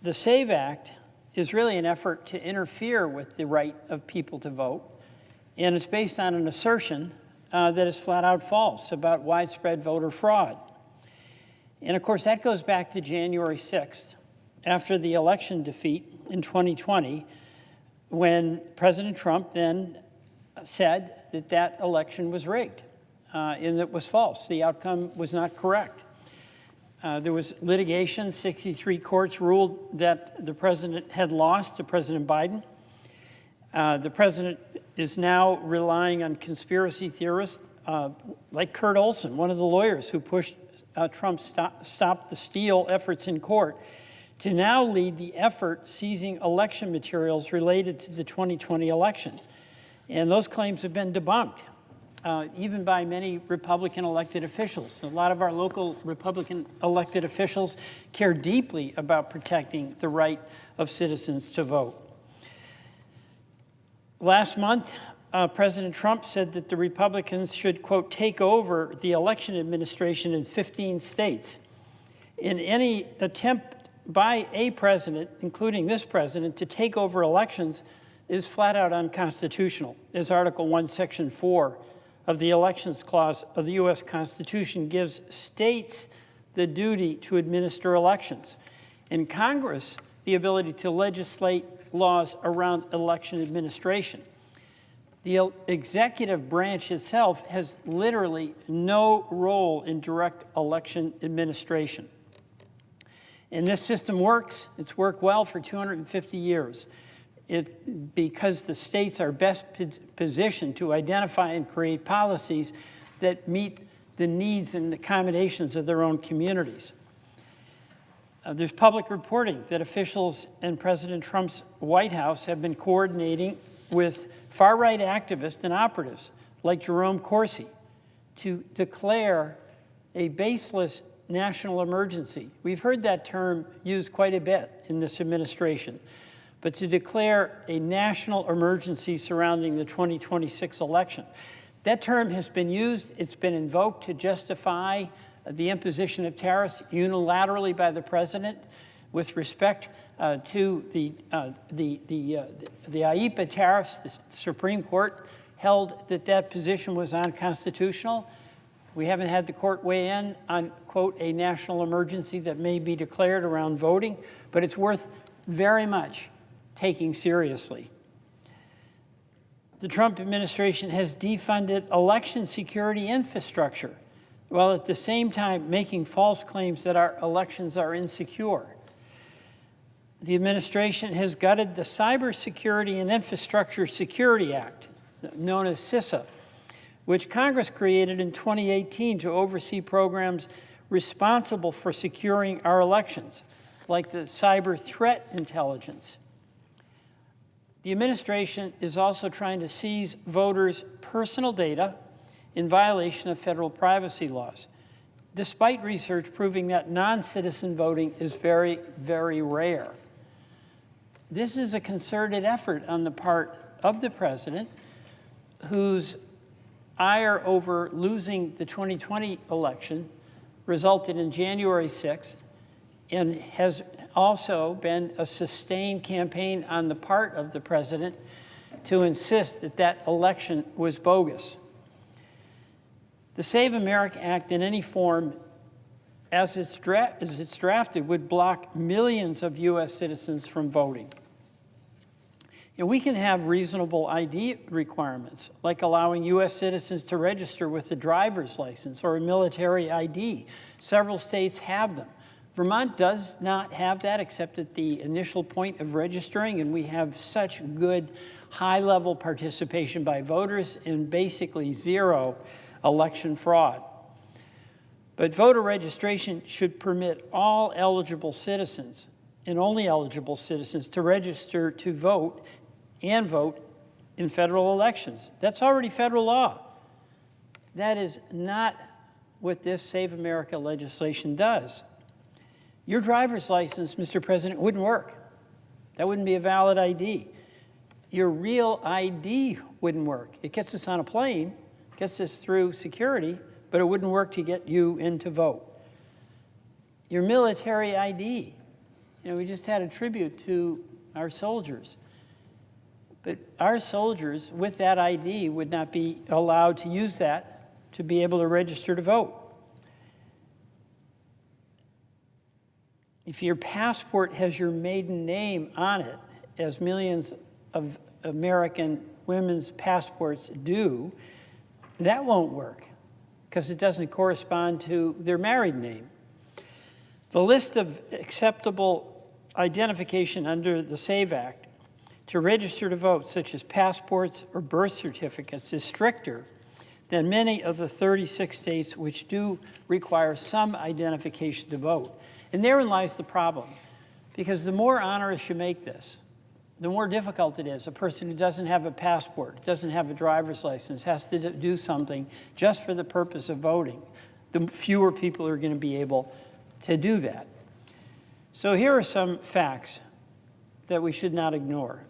The SAVE Act is really an effort to interfere with the right of people to vote, and it's based on an assertion that is flat out false about widespread voter fraud. And of course, that goes back to January 6th, after the election defeat in 2020, when President Trump then said that that election was rigged and it was false. The outcome was not correct. There was litigation. 63 courts ruled that the president had lost to President Biden. The president is now relying on conspiracy theorists like Kurt Olson, one of the lawyers who pushed Trump's Stop the Steal efforts in court, to now lead the effort seizing election materials related to the 2020 election. And those claims have been debunked, even by many Republican elected officials. A lot of our local Republican elected officials care deeply about protecting the right of citizens to vote. Last month, President Trump said that the Republicans should, quote, take over the election administration in 15 states. In any attempt by a president, including this president, to take over elections is flat out unconstitutional, as Article 1, Section 4 of the Elections Clause of the U.S. Constitution gives states the duty to administer elections, and Congress the ability to legislate laws around election administration. The executive branch itself has literally no role in direct election administration. And this system works. It's worked well for 250 years. because the states are best positioned to identify and create policies that meet the needs and accommodations of their own communities. There's public reporting that officials in President Trump's White House have been coordinating with far-right activists and operatives like Jerome Corsi to declare a baseless national emergency. We've heard that term used quite a bit in this administration, but to declare a national emergency surrounding the 2026 election. That term has been used, it's been invoked to justify the imposition of tariffs unilaterally by the president with respect to the IEEPA tariffs. The Supreme Court held that that position was unconstitutional. We haven't had the court weigh in on, quote, a national emergency that may be declared around voting, but it's worth very much taking seriously. The Trump administration has defunded election security infrastructure, while at the same time making false claims that our elections are insecure. The administration has gutted the Cybersecurity and Infrastructure Security Act, known as CISA, which Congress created in 2018 to oversee programs responsible for securing our elections, like the cyber threat intelligence. The administration is also trying to seize voters' personal data in violation of federal privacy laws, despite research proving that non-citizen voting is very, very rare. This is a concerted effort on the part of the president, whose ire over losing the 2020 election resulted in January 6th, and has also been a sustained campaign on the part of the president to insist that that election was bogus. The Save America Act in any form, as it's drafted, would block millions of U.S. citizens from voting. And we can have reasonable ID requirements, like allowing U.S. citizens to register with a driver's license or a military ID. Several states have them. Vermont does not have that except at the initial point of registering, and we have such good high-level participation by voters and basically zero election fraud. But voter registration should permit all eligible citizens, and only eligible citizens, to register to vote and vote in federal elections. That's already federal law. That is not what this Save America legislation does. Your driver's license, Mr. President, wouldn't work. That wouldn't be a valid ID. Your real ID wouldn't work. It gets us on a plane, gets us through security, but it wouldn't work to get you in to vote. Your military ID. You know, we just had a tribute to our soldiers. But our soldiers with that ID would not be allowed to use that to be able to register to vote. If your passport has your maiden name on it, as millions of American women's passports do, that won't work because it doesn't correspond to their married name. The list of acceptable identification under the SAVE Act to register to vote, such as passports or birth certificates, is stricter than many of the 36 states which do require some identification to vote. And therein lies the problem, because the more onerous you make this, the more difficult it is. A person who doesn't have a passport, doesn't have a driver's license, has to do something just for the purpose of voting. The fewer people are going to be able to do that. So here are some facts that we should not ignore.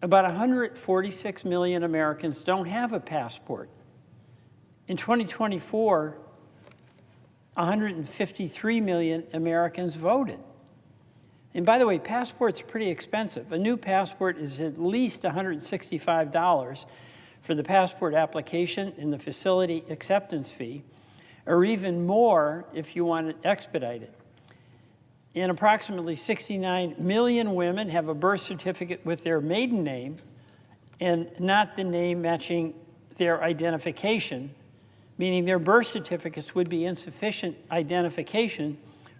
About 146 million Americans don't have a passport. In 2024, 153 million Americans voted. And by the way, passports are pretty expensive. A new passport is at least $165 for the passport application and the facility acceptance fee, or even more if you want it expedited. And approximately 69 million women have a birth certificate with their maiden name and not the name matching their identification, meaning their birth certificates would be insufficient identification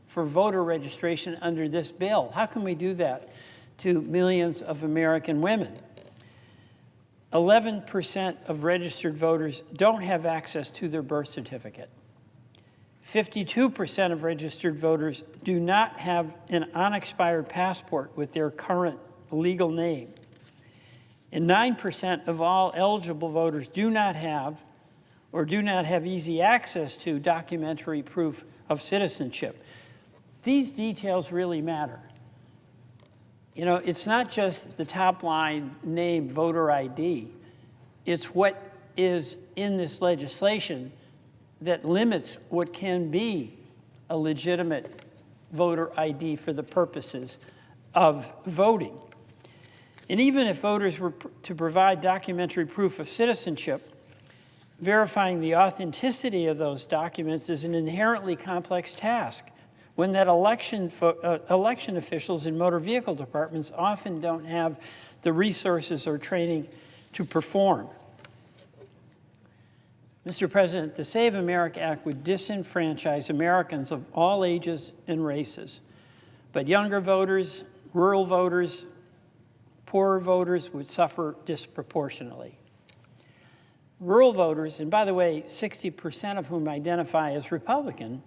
for voter registration under this bill. How can we do that? to millions of American women. 11% of registered voters don't have access to their birth certificate. 52% of registered voters do not have an unexpired passport with their current legal name. And 9% of all eligible voters do not have or do not have easy access to documentary proof of citizenship. These details really matter. You know, it's not just the top line name, voter ID. It's what is in this legislation that limits what can be a legitimate voter ID for the purposes of voting. And even if voters were to provide documentary proof of citizenship, verifying the authenticity of those documents is an inherently complex task, when that election officials in motor vehicle departments often don't have the resources or training to perform. Mr. President, the Save America Act would disenfranchise Americans of all ages and races, but younger voters, rural voters, poorer voters would suffer disproportionately. Rural voters, and by the way, 60% of whom identify as Republican,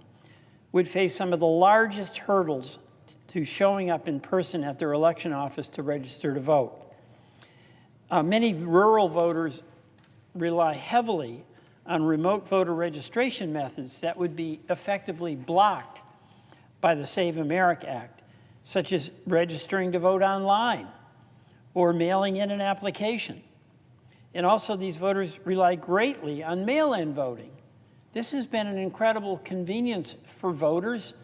would face some of the largest hurdles to showing up in person at their election office to register to vote. Many rural voters rely heavily on remote voter registration methods that would be effectively blocked by the Save America Act, such as registering to vote online or mailing in an application. And also, these voters rely greatly on mail-in voting. This has been an incredible convenience for voters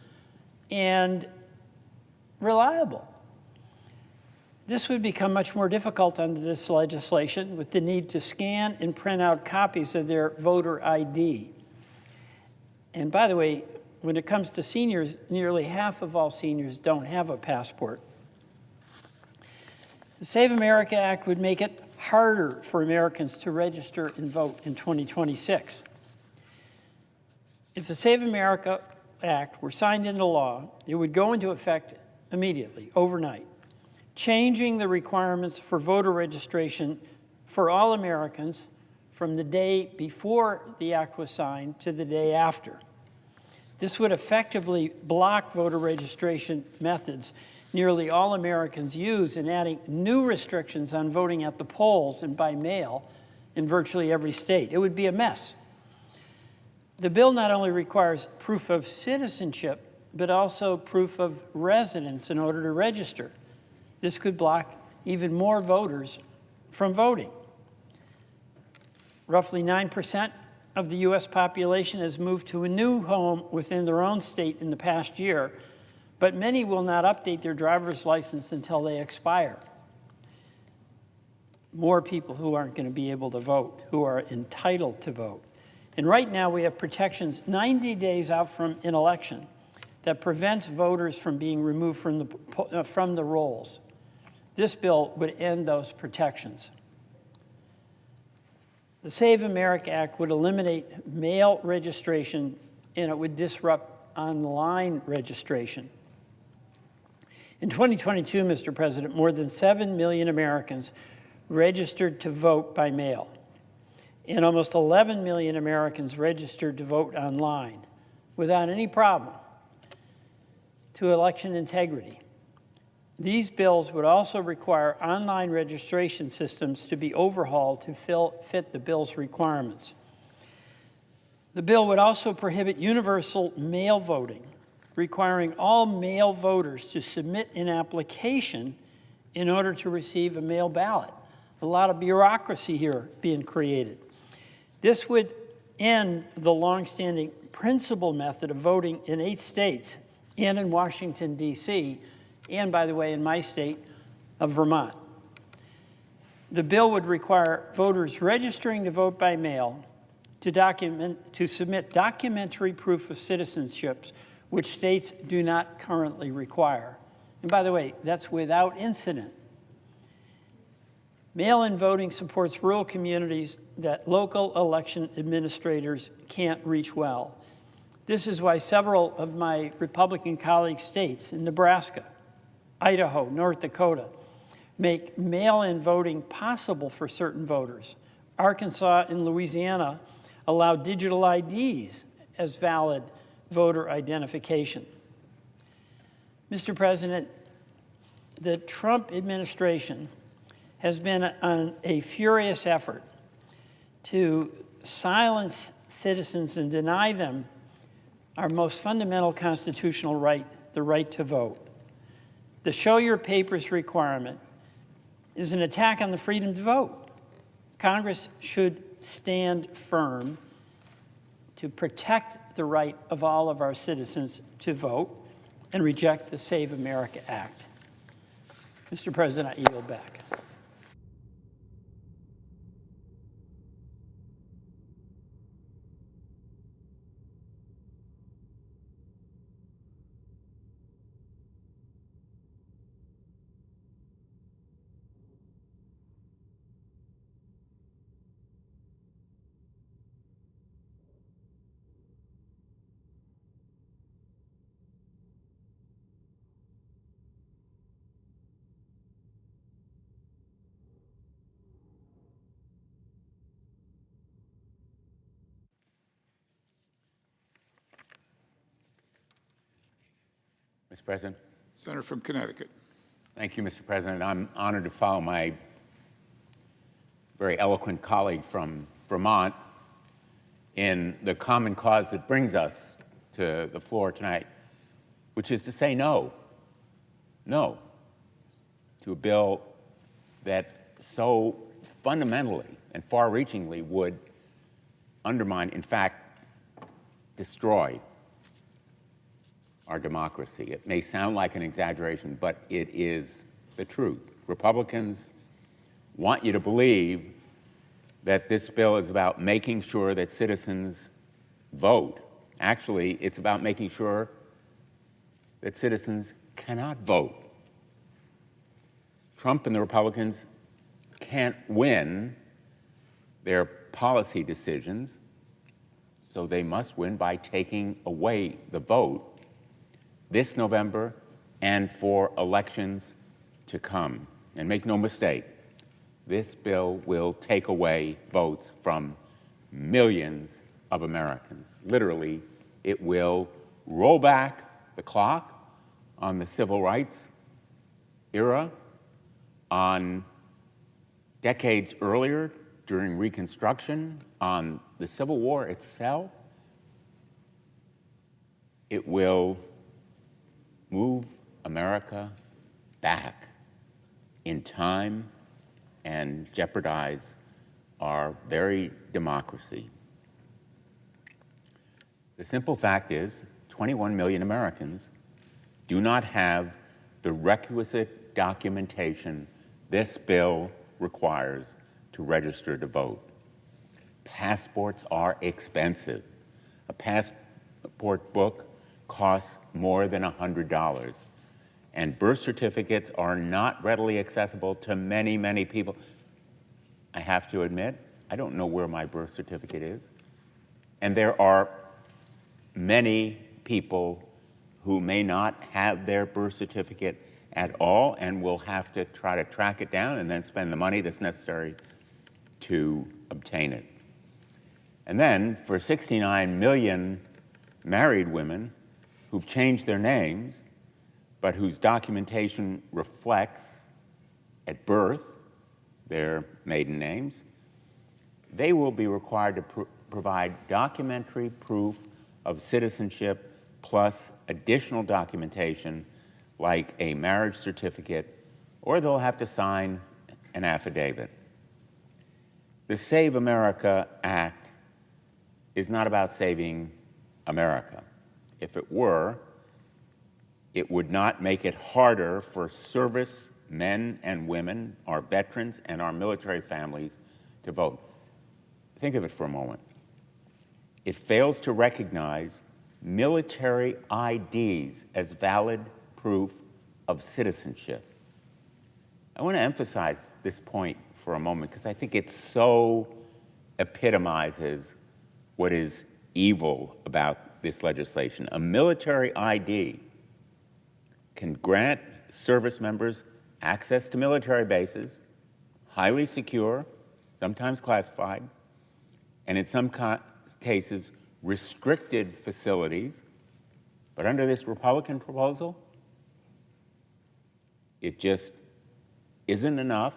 and reliable. This would become much more difficult under this legislation with the need to scan and print out copies of their voter ID. And by the way, when it comes to seniors, nearly half of all seniors don't have a passport. The Save America Act would make it harder for Americans to register and vote in 2026. If the Save America Act were signed into law, it would go into effect immediately, overnight, changing the requirements for voter registration for all Americans from the day before the act was signed to the day after. This would effectively block voter registration methods nearly all Americans use in adding new restrictions on voting at the polls and by mail in virtually every state. It would be a mess. The bill not only requires proof of citizenship, but also proof of residence in order to register. This could block even more voters from voting. Roughly 9% of the U.S. population has moved to a new home within their own state in the past year, but many will not update their driver's license until they expire. More people who aren't going to be able to vote, who are entitled to vote. And right now we have protections 90 days out from an election that prevents voters from being removed from the rolls. This bill would end those protections. The Save America Act would eliminate mail registration, and it would disrupt online registration. In 2022, Mr. President, more than 7 million Americans registered to vote by mail, and almost 11 million Americans registered to vote online without any problem to election integrity. These bills would also require online registration systems to be overhauled to fit the bill's requirements. The bill would also prohibit universal mail voting, requiring all male voters to submit an application in order to receive a mail ballot. A lot of bureaucracy here being created. This would end the longstanding principal method of voting in 8 states and in Washington, D.C., and, by the way, in my state of Vermont. The bill would require voters registering to vote by mail to submit documentary proof of citizenship, which states do not currently require. And by the way, that's without incident. Mail-in voting supports rural communities that local election administrators can't reach well. This is why several of my Republican colleague states in Nebraska, Idaho, North Dakota make mail-in voting possible for certain voters. Arkansas and Louisiana allow digital IDs as valid voter identification. Mr. President, the Trump administration has been on a furious effort to silence citizens and deny them our most fundamental constitutional right, the right to vote. The show your papers requirement is an attack on the freedom to vote. Congress should stand firm to protect the right of all of our citizens to vote and reject the Save America Act. Mr. President, I yield back. Mr. President. Senator from Connecticut. Thank you, Mr. President. I'm honored to follow my very eloquent colleague from Vermont in the common cause that brings us to the floor tonight, which is to say no to a bill that so fundamentally and far-reachingly would undermine, in fact, destroy our democracy. It may sound like an exaggeration, but it is the truth. Republicans want you to believe that this bill is about making sure that citizens vote. Actually, it's about making sure that citizens cannot vote. Trump and the Republicans can't win their policy decisions, so they must win by taking away the vote this November and for elections to come. And make no mistake, this bill will take away votes from millions of Americans. Literally, it will roll back the clock on the civil rights era, on decades earlier during Reconstruction, on the Civil War itself. It will move America back in time and jeopardize our very democracy. The simple fact is, 21 million Americans do not have the requisite documentation this bill requires to register to vote. Passports are expensive. A passport book costs more than $100. And birth certificates are not readily accessible to many, many people. I have to admit, I don't know where my birth certificate is. And there are many people who may not have their birth certificate at all and will have to try to track it down and then spend the money that's necessary to obtain it. And then for 69 million married women who've changed their names, but whose documentation reflects at birth their maiden names, they will be required to provide documentary proof of citizenship plus additional documentation like a marriage certificate, or they'll have to sign an affidavit. The Save America Act is not about saving America. If it were, it would not make it harder for service men and women, our veterans and our military families to vote. Think of it for a moment. It fails to recognize military IDs as valid proof of citizenship. I want to emphasize this point for a moment because I think it so epitomizes what is evil about this legislation. A military ID can grant service members access to military bases, highly secure, sometimes classified, and in some cases, restricted facilities. But under this Republican proposal, it just isn't enough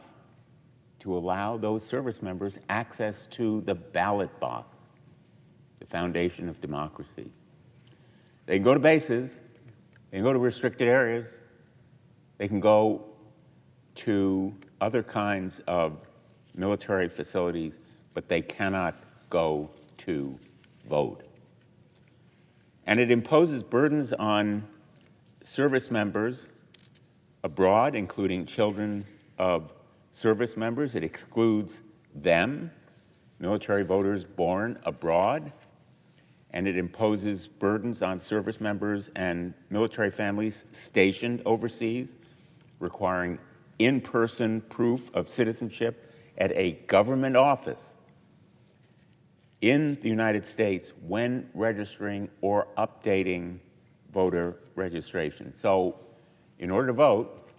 to allow those service members access to the ballot box, the foundation of democracy. They can go to bases, they can go to restricted areas, they can go to other kinds of military facilities, but they cannot go to vote. And it imposes burdens on service members abroad, including children of service members. It excludes them, military voters born abroad, and it imposes burdens on service members and military families stationed overseas, requiring in-person proof of citizenship at a government office in the United States when registering or updating voter registration. So in order to vote,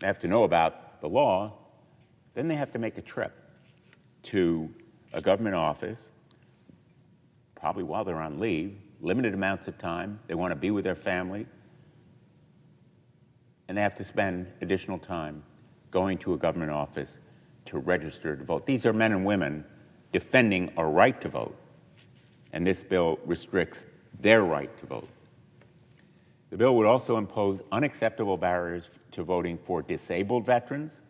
they have to know about the law, then they have to make a trip to a government office, probably while they're on leave, limited amounts of time. They want to be with their family, and they have to spend additional time going to a government office to register to vote. These are men and women defending a right to vote, and this bill restricts their right to vote. The bill would also impose unacceptable barriers to voting for disabled veterans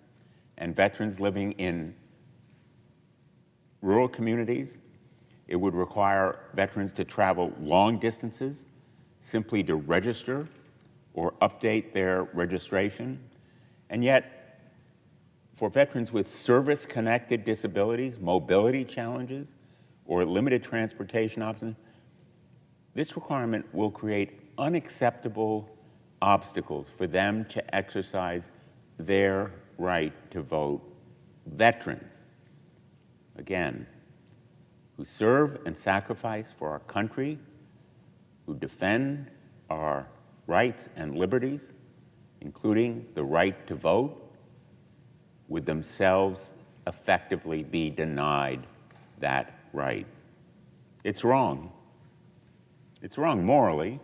and veterans living in rural communities. It would require veterans to travel long distances simply to register or update their registration. And yet, for veterans with service-connected disabilities, mobility challenges, or limited transportation options, this requirement will create unacceptable obstacles for them to exercise their right to vote. Veterans, again, who serve and sacrifice for our country, who defend our rights and liberties, including the right to vote, would themselves effectively be denied that right. It's wrong. It's wrong morally.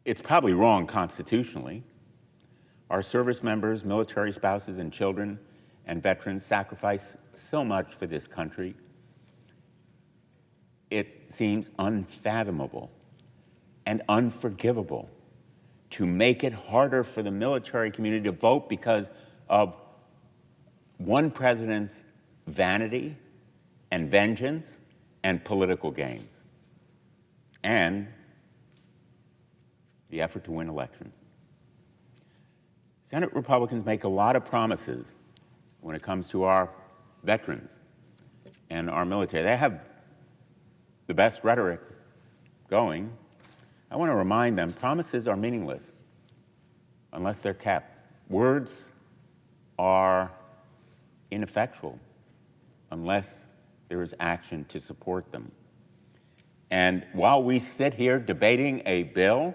It's probably wrong constitutionally. Our service members, military spouses, and children and veterans sacrifice so much for this country. It seems unfathomable and unforgivable to make it harder for the military community to vote because of one president's vanity and vengeance and political gains, and the effort to win elections. Senate Republicans make a lot of promises when it comes to our veterans and our military. They have the best rhetoric going. I want to remind them, promises are meaningless unless they're kept. Words are ineffectual unless there is action to support them. And while we sit here debating a bill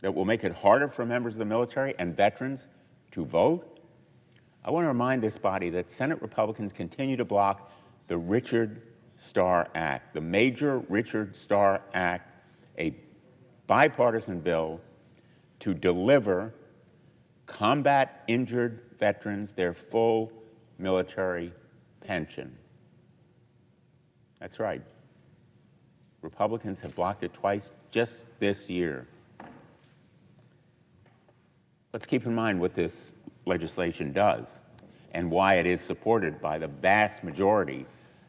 that will make it harder for members of the military and veterans to vote, I want to remind this body that Senate Republicans continue to block the Richard Starr Act, the Major Richard Starr Act, a bipartisan bill to deliver combat-injured veterans their full military pension. That's right. Republicans have blocked it twice just this year. Let's keep in mind what this legislation does and why it is supported by the vast majority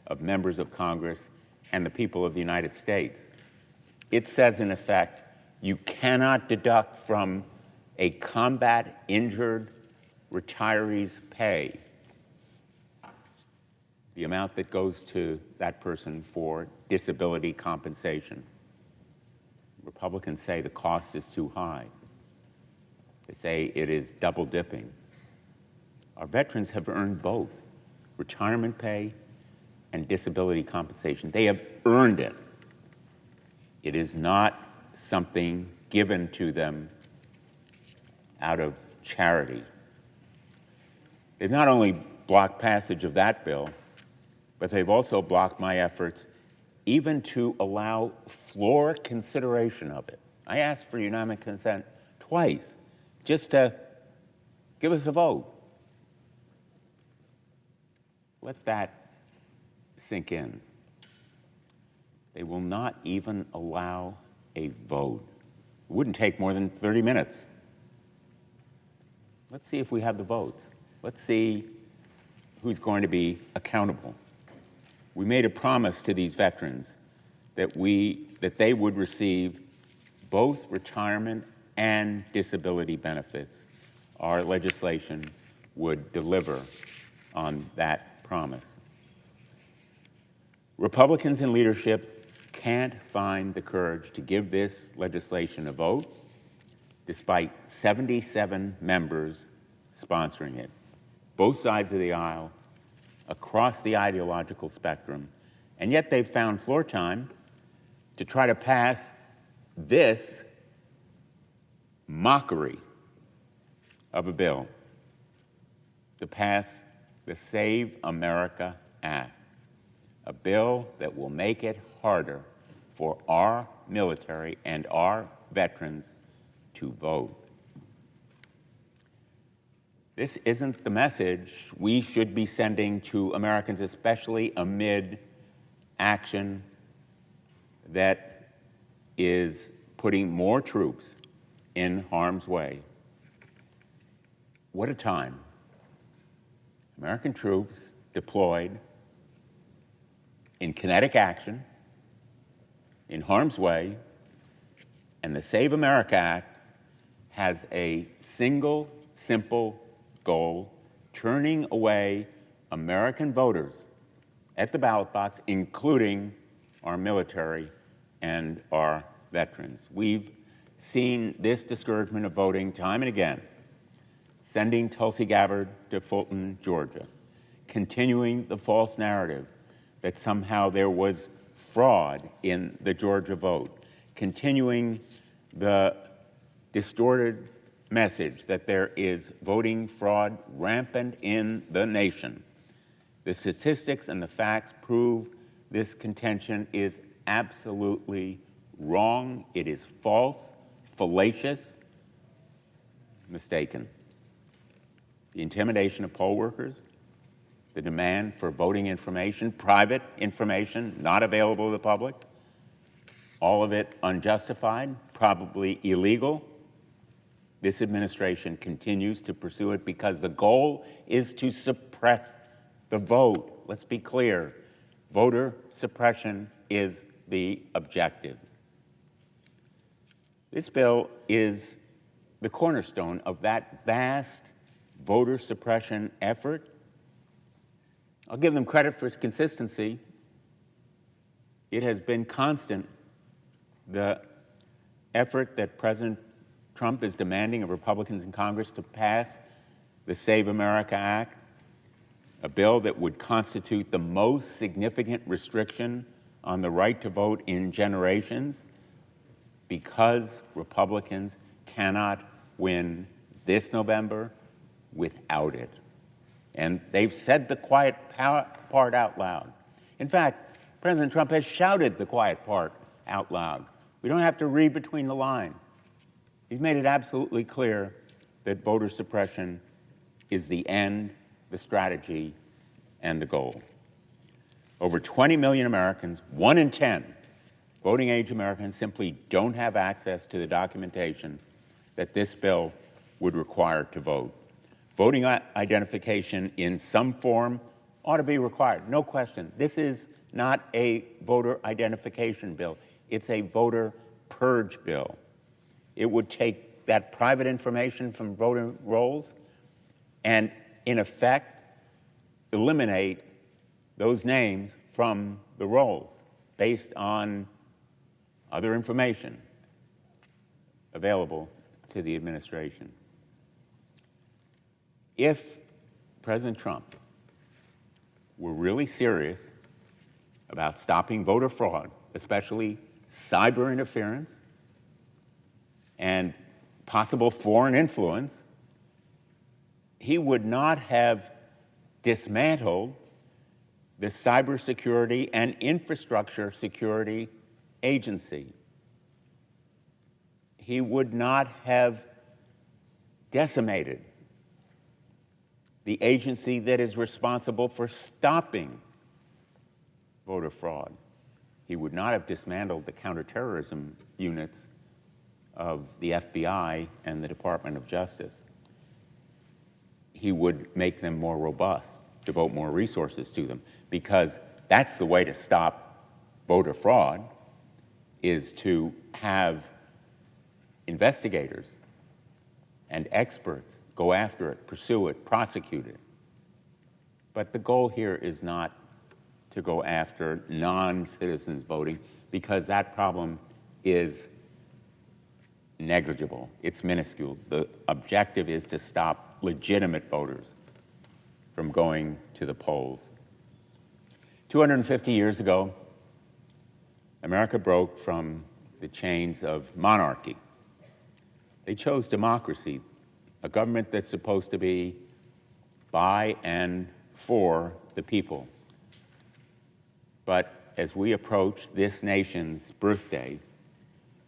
of members of Congress and the people of the United States. It says, in effect, you cannot deduct from a combat-injured retiree's pay the amount that goes to that person for disability compensation. Republicans say the cost is too high. They say it is double dipping. Our veterans have earned both retirement pay and disability compensation. They have earned it. It is not something given to them out of charity. They've not only blocked passage of that bill, but they've also blocked my efforts even to allow floor consideration of it. I asked for unanimous consent twice, just to give us a vote. Let that sink in. They will not even allow a vote. It wouldn't take more than 30 minutes. Let's see if we have the votes. Let's see who's going to be accountable. We made a promise to these veterans that they would receive both retirement and disability benefits. Our legislation would deliver on that promise. Republicans in leadership can't find the courage to give this legislation a vote, despite 77 members sponsoring it, both sides of the aisle, across the ideological spectrum, and yet they've found floor time to try to pass this mockery of a bill, to pass the Save America Act, a bill that will make it harder for our military and our veterans to vote. This isn't the message we should be sending to Americans, especially amid action that is putting more troops in harm's way. What a time. American troops deployed in kinetic action, in harm's way, and the Save America Act has a single, simple goal: turning away American voters at the ballot box, including our military and our veterans. We've seen this discouragement of voting time and again, sending Tulsi Gabbard to Fulton, Georgia, continuing the false narrative that somehow there was fraud in the Georgia vote, continuing the distorted message that there is voting fraud rampant in the nation. The statistics and the facts prove this contention is absolutely wrong. It is false, fallacious, mistaken. The intimidation of poll workers, the demand for voting information, private information not available to the public, all of it unjustified, probably illegal. This administration continues to pursue it because the goal is to suppress the vote. Let's be clear. Voter suppression is the objective. This bill is the cornerstone of that vast voter suppression effort. I'll give them credit for its consistency. It has been constant. The effort that President Trump is demanding of Republicans in Congress to pass the Save America Act, a bill that would constitute the most significant restriction on the right to vote in generations, because Republicans cannot win this November without it. And they've said the quiet part out loud. In fact, President Trump has shouted the quiet part out loud. We don't have to read between the lines. He's made it absolutely clear that voter suppression is the end, the strategy, and the goal. Over 20 million Americans, 1 in 10 voting-age Americans, simply don't have access to the documentation that this bill would require to vote. Voting identification in some form ought to be required, no question. This is not a voter identification bill. It's a voter purge bill. It would take that private information from voter rolls and, in effect, eliminate those names from the rolls based on other information available to the administration. If President Trump were really serious about stopping voter fraud, especially cyber interference, and possible foreign influence, he would not have dismantled the Cybersecurity and Infrastructure Security Agency. He would not have decimated the agency that is responsible for stopping voter fraud. He would not have dismantled the counterterrorism units of the FBI and the Department of Justice. He would make them more robust, devote more resources to them, because that's the way to stop voter fraud, is to have investigators and experts go after it, pursue it, prosecute it. But the goal here is not to go after non-citizens voting, because that problem is negligible. It's minuscule. The objective is to stop legitimate voters from going to the polls. 250 years ago, America broke from the chains of monarchy. They chose democracy, a government that's supposed to be by and for the people. But as we approach this nation's birthday,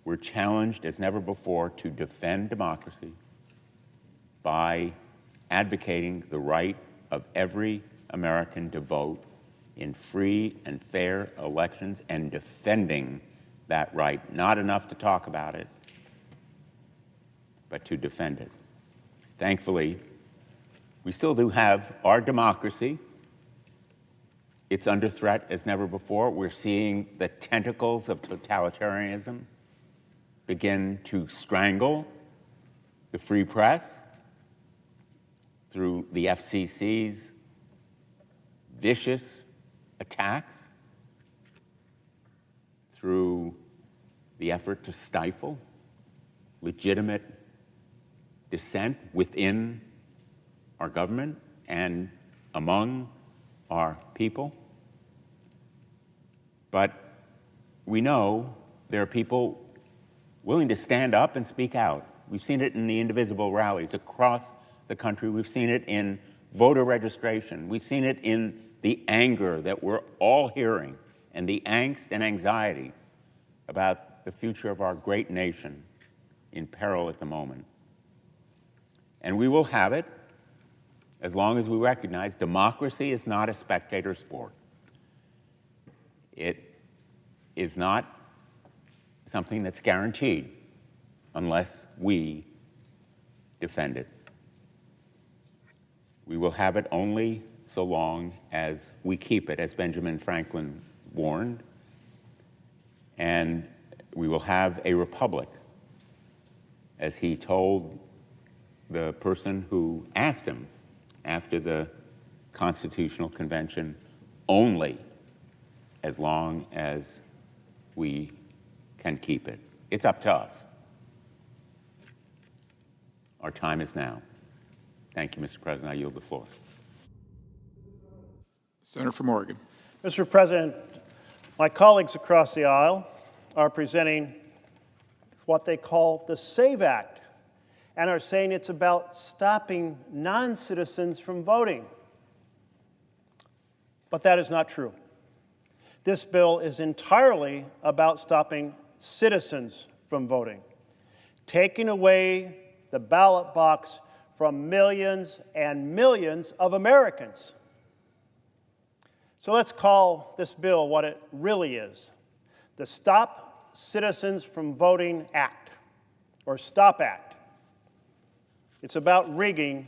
we're challenged as never before to defend democracy by advocating the right of every American to vote in free and fair elections and defending that right. Not enough to talk about it, but to defend it. Thankfully, we still do have our democracy. It's under threat as never before. We're seeing the tentacles of totalitarianism begin to strangle the free press through the FCC's vicious attacks, through the effort to stifle legitimate dissent within our government and among our people. But we know there are people willing to stand up and speak out. We've seen it in the indivisible rallies across the country. We've seen it in voter registration. We've seen it in the anger that we're all hearing and the angst and anxiety about the future of our great nation in peril at the moment. And we will have it as long as we recognize democracy is not a spectator sport. It is not something that's guaranteed unless we defend it. We will have it only so long as we keep it, as Benjamin Franklin warned, and we will have a republic, as he told the person who asked him after the Constitutional Convention, only as long as we can keep it. It's up to us. Our time is now. Thank you, Mr. President. I yield the floor. Senator from Oregon. Mr. President, my colleagues across the aisle are presenting what they call the SAVE Act and are saying it's about stopping non-citizens from voting. But that is not true. This bill is entirely about stopping citizens from voting, taking away the ballot box from millions and millions of Americans. So let's call this bill what it really is: the Stop Citizens from Voting Act, or STOP Act. It's about rigging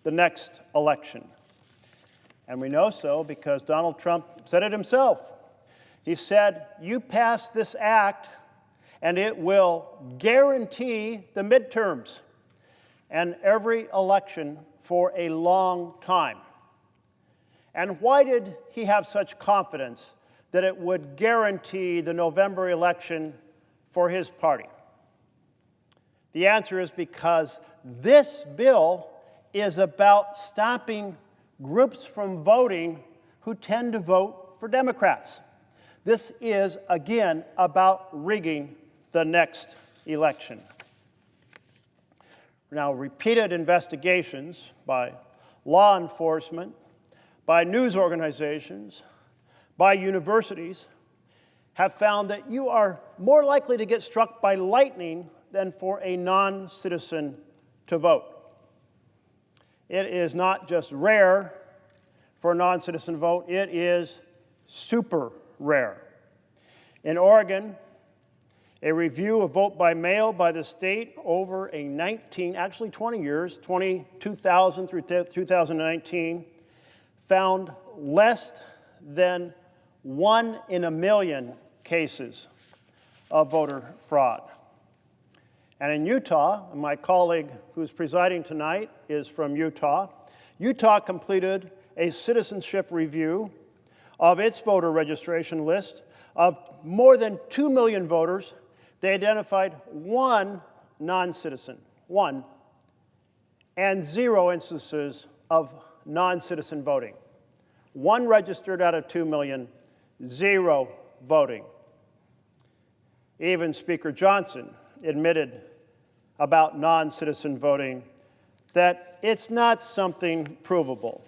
the next election. And we know so because Donald Trump said it himself. He said, "You pass this act and it will guarantee the midterms and every election for a long time." And why did he have such confidence that it would guarantee the November election for his party? The answer is because this bill is about stopping groups from voting who tend to vote for Democrats. This is, again, about rigging the next election. Now, repeated investigations by law enforcement, by news organizations, by universities have found that you are more likely to get struck by lightning than for a non-citizen to vote. It is not just rare for a non-citizen vote, it is super rare. In Oregon, a review of vote by mail by the state over a 20 years, 2000 through 2019, found less than 1 in a million cases of voter fraud. And in Utah, and my colleague who's presiding tonight is from Utah, Utah completed a citizenship review of its voter registration list of more than 2 million voters. They identified 1 non-citizen, 1, and 0 instances of non-citizen voting. 1 registered out of 2 million, 0 voting. Even Speaker Johnson admitted about non-citizen voting that it's not something provable.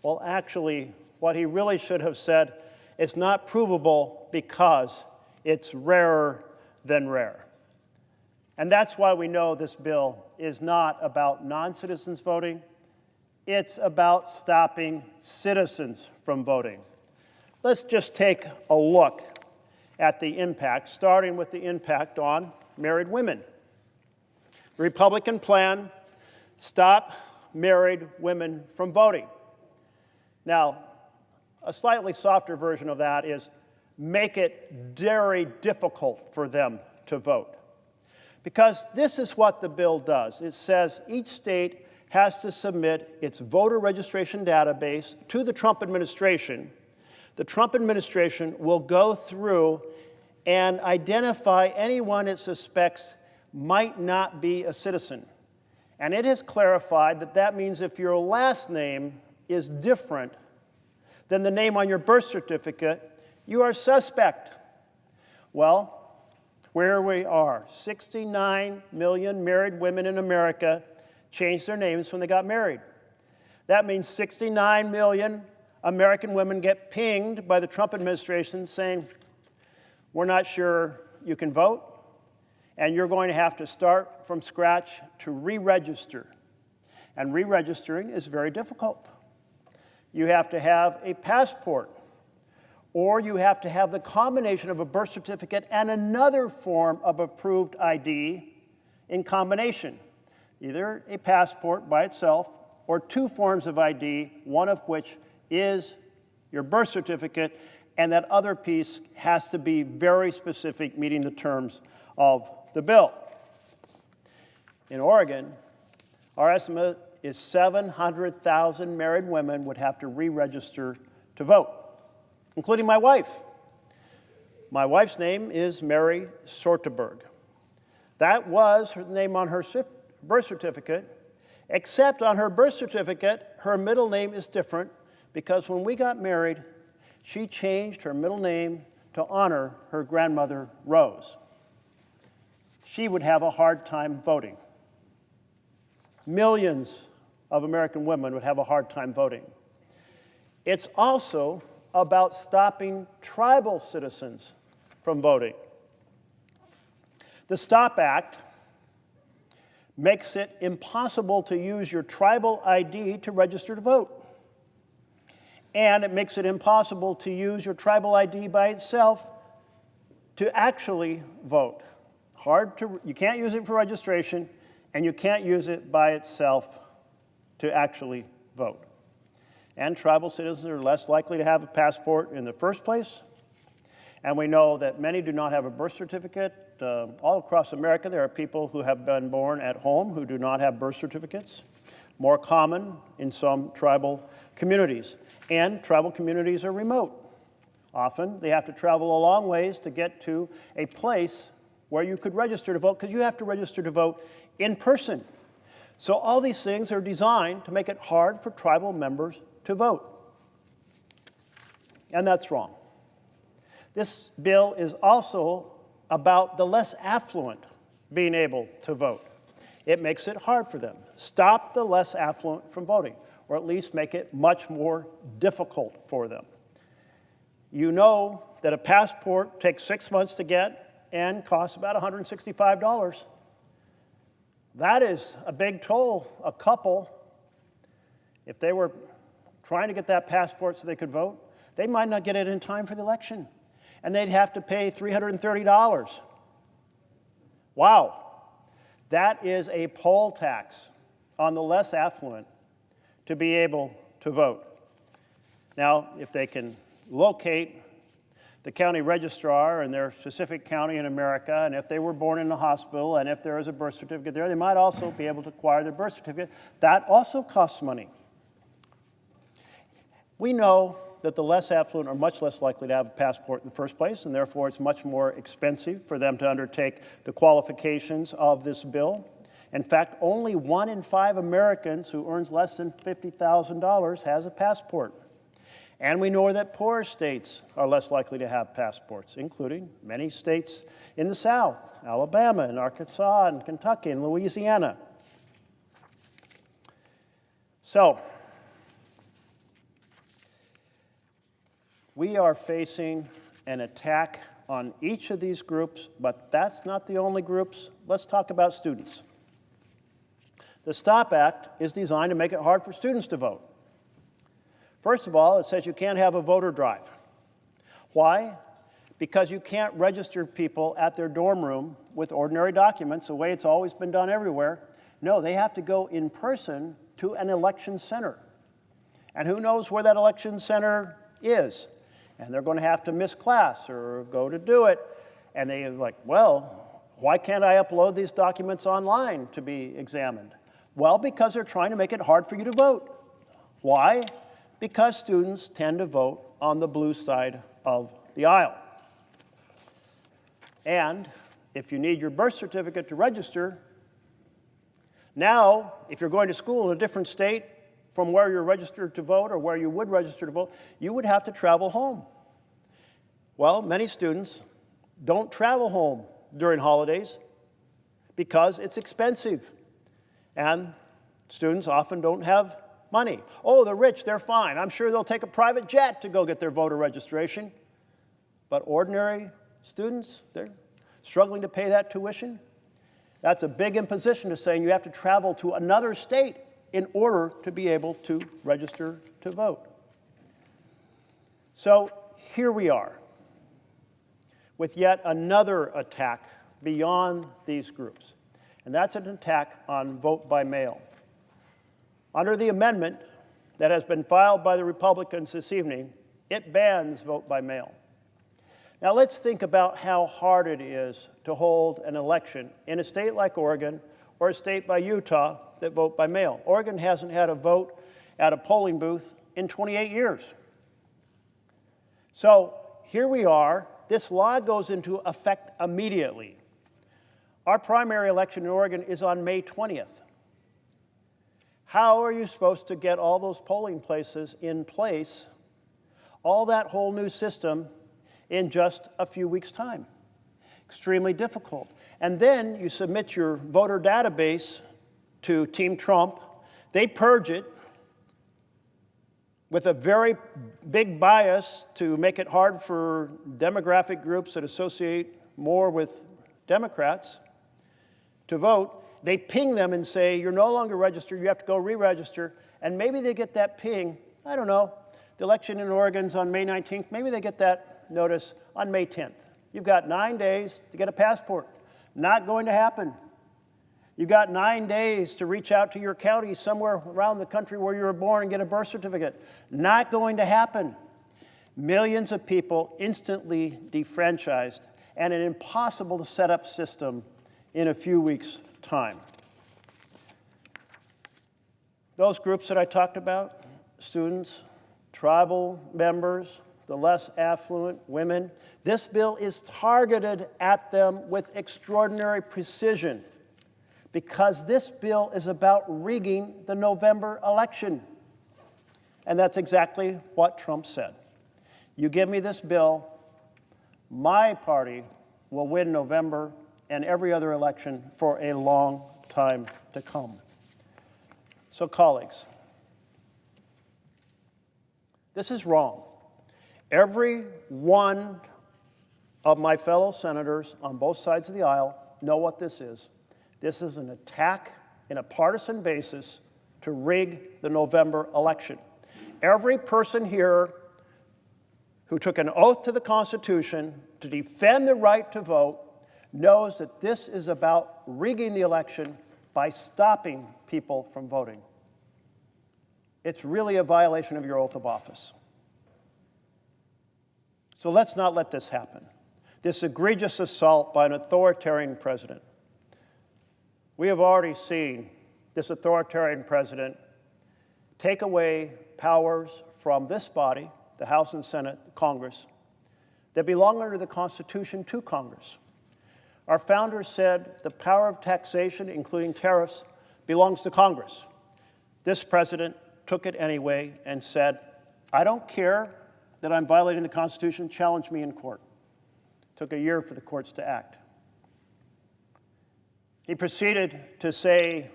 Well, actually, what he really should have said, it's not provable because it's rarer than rare. And that's why we know this bill is not about non-citizens voting. It's about stopping citizens from voting. Let's just take a look at the impact, starting with the impact on married women. The Republican plan, stop married women from voting. Now, a slightly softer version of that is make it very difficult for them to vote. Because this is what the bill does. It says each state has to submit its voter registration database to the Trump administration. The Trump administration will go through and identify anyone it suspects might not be a citizen. And it has clarified that that means if your last name is different than the name on your birth certificate, you are suspect. Well, where we are, 69 million married women in America changed their names when they got married. That means 69 million American women get pinged by the Trump administration saying, we're not sure you can vote, and you're going to have to start from scratch to re-register. And re-registering is very difficult. You have to have a passport, or you have to have the combination of a birth certificate and another form of approved ID in combination, either a passport by itself or 2 forms of ID, one of which is your birth certificate, and that other piece has to be very specific, meeting the terms of the bill. In Oregon, our estimate is 700,000 married women would have to re-register to vote, including my wife. My wife's name is Mary Sorteberg. That was her name on her birth certificate, except on her birth certificate, her middle name is different because when we got married, she changed her middle name to honor her grandmother, Rose. She would have a hard time voting. Millions of American women would have a hard time voting. It's also about stopping tribal citizens from voting. The STOP Act makes it impossible to use your tribal ID to register to vote. And it makes it impossible to use your tribal ID by itself to actually vote. You can't use it for registration, and you can't use it by itself to actually vote. And tribal citizens are less likely to have a passport in the first place. And we know that many do not have a birth certificate. All across America, there are people who have been born at home who do not have birth certificates. More common in some tribal communities. And tribal communities are remote. Often, they have to travel a long ways to get to a place where you could register to vote, because you have to register to vote in person. So all these things are designed to make it hard for tribal members to vote. And that's wrong. This bill is also about the less affluent being able to vote. It makes it hard for them. Stop the less affluent from voting, or at least make it much more difficult for them. You know that a passport takes 6 months to get and costs about $165. That is a big toll. A couple, if they were trying to get that passport so they could vote, they might not get it in time for the election, and they'd have to pay $330. Wow. That is a poll tax on the less affluent to be able to vote. Now, if they can locate the county registrar in their specific county in America, and if they were born in a hospital, and if there is a birth certificate there, they might also be able to acquire their birth certificate. That also costs money. We know that the less affluent are much less likely to have a passport in the first place, and therefore it's much more expensive for them to undertake the qualifications of this bill. In fact, only 1 in 5 Americans who earns less than $50,000 has a passport. And we know that poorer states are less likely to have passports, including many states in the South, Alabama and Arkansas and Kentucky and Louisiana. So, we are facing an attack on each of these groups, but that's not the only groups. Let's talk about students. The STOP Act is designed to make it hard for students to vote. First of all, it says you can't have a voter drive. Why? Because you can't register people at their dorm room with ordinary documents, the way it's always been done everywhere. No, they have to go in person to an election center. And who knows where that election center is? And they're going to have to miss class or go to do it. And they're like, well, why can't I upload these documents online to be examined? Well, because they're trying to make it hard for you to vote. Why? Because students tend to vote on the blue side of the aisle. And if you need your birth certificate to register, now, if you're going to school in a different state from where you're registered to vote or where you would register to vote, you would have to travel home. Well, many students don't travel home during holidays because it's expensive. And students often don't have money. Oh, they're rich, they're fine. I'm sure they'll take a private jet to go get their voter registration. But ordinary students, they're struggling to pay that tuition. That's a big imposition to saying you have to travel to another state in order to be able to register to vote. So here we are with yet another attack beyond these groups, and that's an attack on vote by mail. Under the amendment that has been filed by the Republicans this evening, it bans vote by mail. Now let's think about how hard it is to hold an election in a state like Oregon or a state like Utah that vote by mail. Oregon hasn't had a vote at a polling booth in 28 years. So here we are. This law goes into effect immediately. Our primary election in Oregon is on May 20th. How are you supposed to get all those polling places in place, all that whole new system, in just a few weeks' time? Extremely difficult. And then you submit your voter database to Team Trump. They purge it with a very big bias to make it hard for demographic groups that associate more with Democrats to vote. They ping them and say, you're no longer registered, you have to go re-register. And maybe they get that ping, I don't know, the election in Oregon's on May 19th, maybe they get that notice on May 10th. You've got 9 days to get a passport. Not going to happen. You've got 9 days to reach out to your county somewhere around the country where you were born and get a birth certificate. Not going to happen. Millions of people instantly defranchised and an impossible to set up system in a few weeks' time. Those groups that I talked about, students, tribal members, the less affluent, women, this bill is targeted at them with extraordinary precision because this bill is about rigging the November election. And that's exactly what Trump said. You give me this bill, my party will win November and every other election for a long time to come. So, colleagues, this is wrong. Every one of my fellow senators on both sides of the aisle know what this is. This is an attack in a partisan basis to rig the November election. Every person here who took an oath to the Constitution to defend the right to vote knows that this is about rigging the election by stopping people from voting. It's really a violation of your oath of office. So let's not let this happen. This egregious assault by an authoritarian president. We have already seen this authoritarian president take away powers from this body, the House and Senate, Congress, that belong under the Constitution to Congress. Our founders said the power of taxation, including tariffs, belongs to Congress. This president took it anyway and said, I don't care that I'm violating the Constitution, challenge me in court. Took a year for the courts to act. He proceeded to say,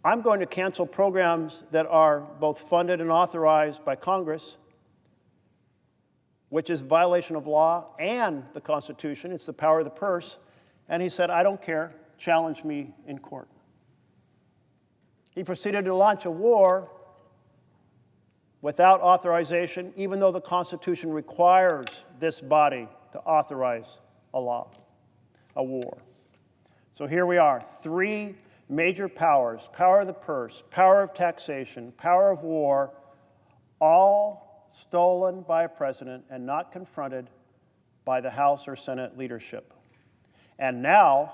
I'm going to cancel programs that are both funded and authorized by Congress, which is a violation of law and the Constitution. It's the power of the purse. And he said, I don't care, challenge me in court. He proceeded to launch a war without authorization, even though the Constitution requires this body to authorize a war. So here we are, three major powers, power of the purse, power of taxation, power of war, all stolen by a president and not confronted by the House or Senate leadership. And now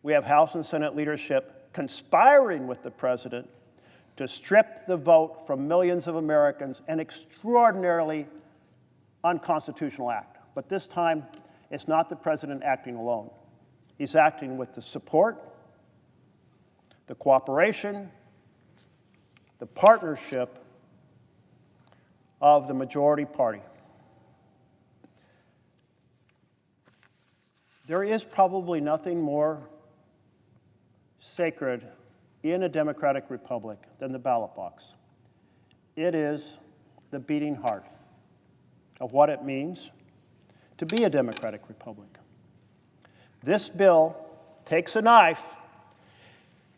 we have House and Senate leadership conspiring with the president to strip the vote from millions of Americans, an extraordinarily unconstitutional act. But this time, it's not the president acting alone. He's acting with the support, the cooperation, the partnership of the majority party. There is probably nothing more sacred in a democratic republic than the ballot box. It is the beating heart of what it means to be a democratic republic. This bill takes a knife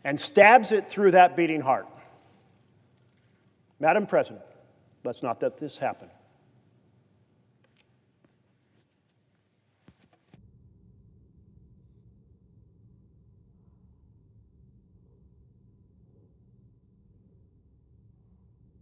and stabs it through that beating heart. Madam President, let's not let this happen.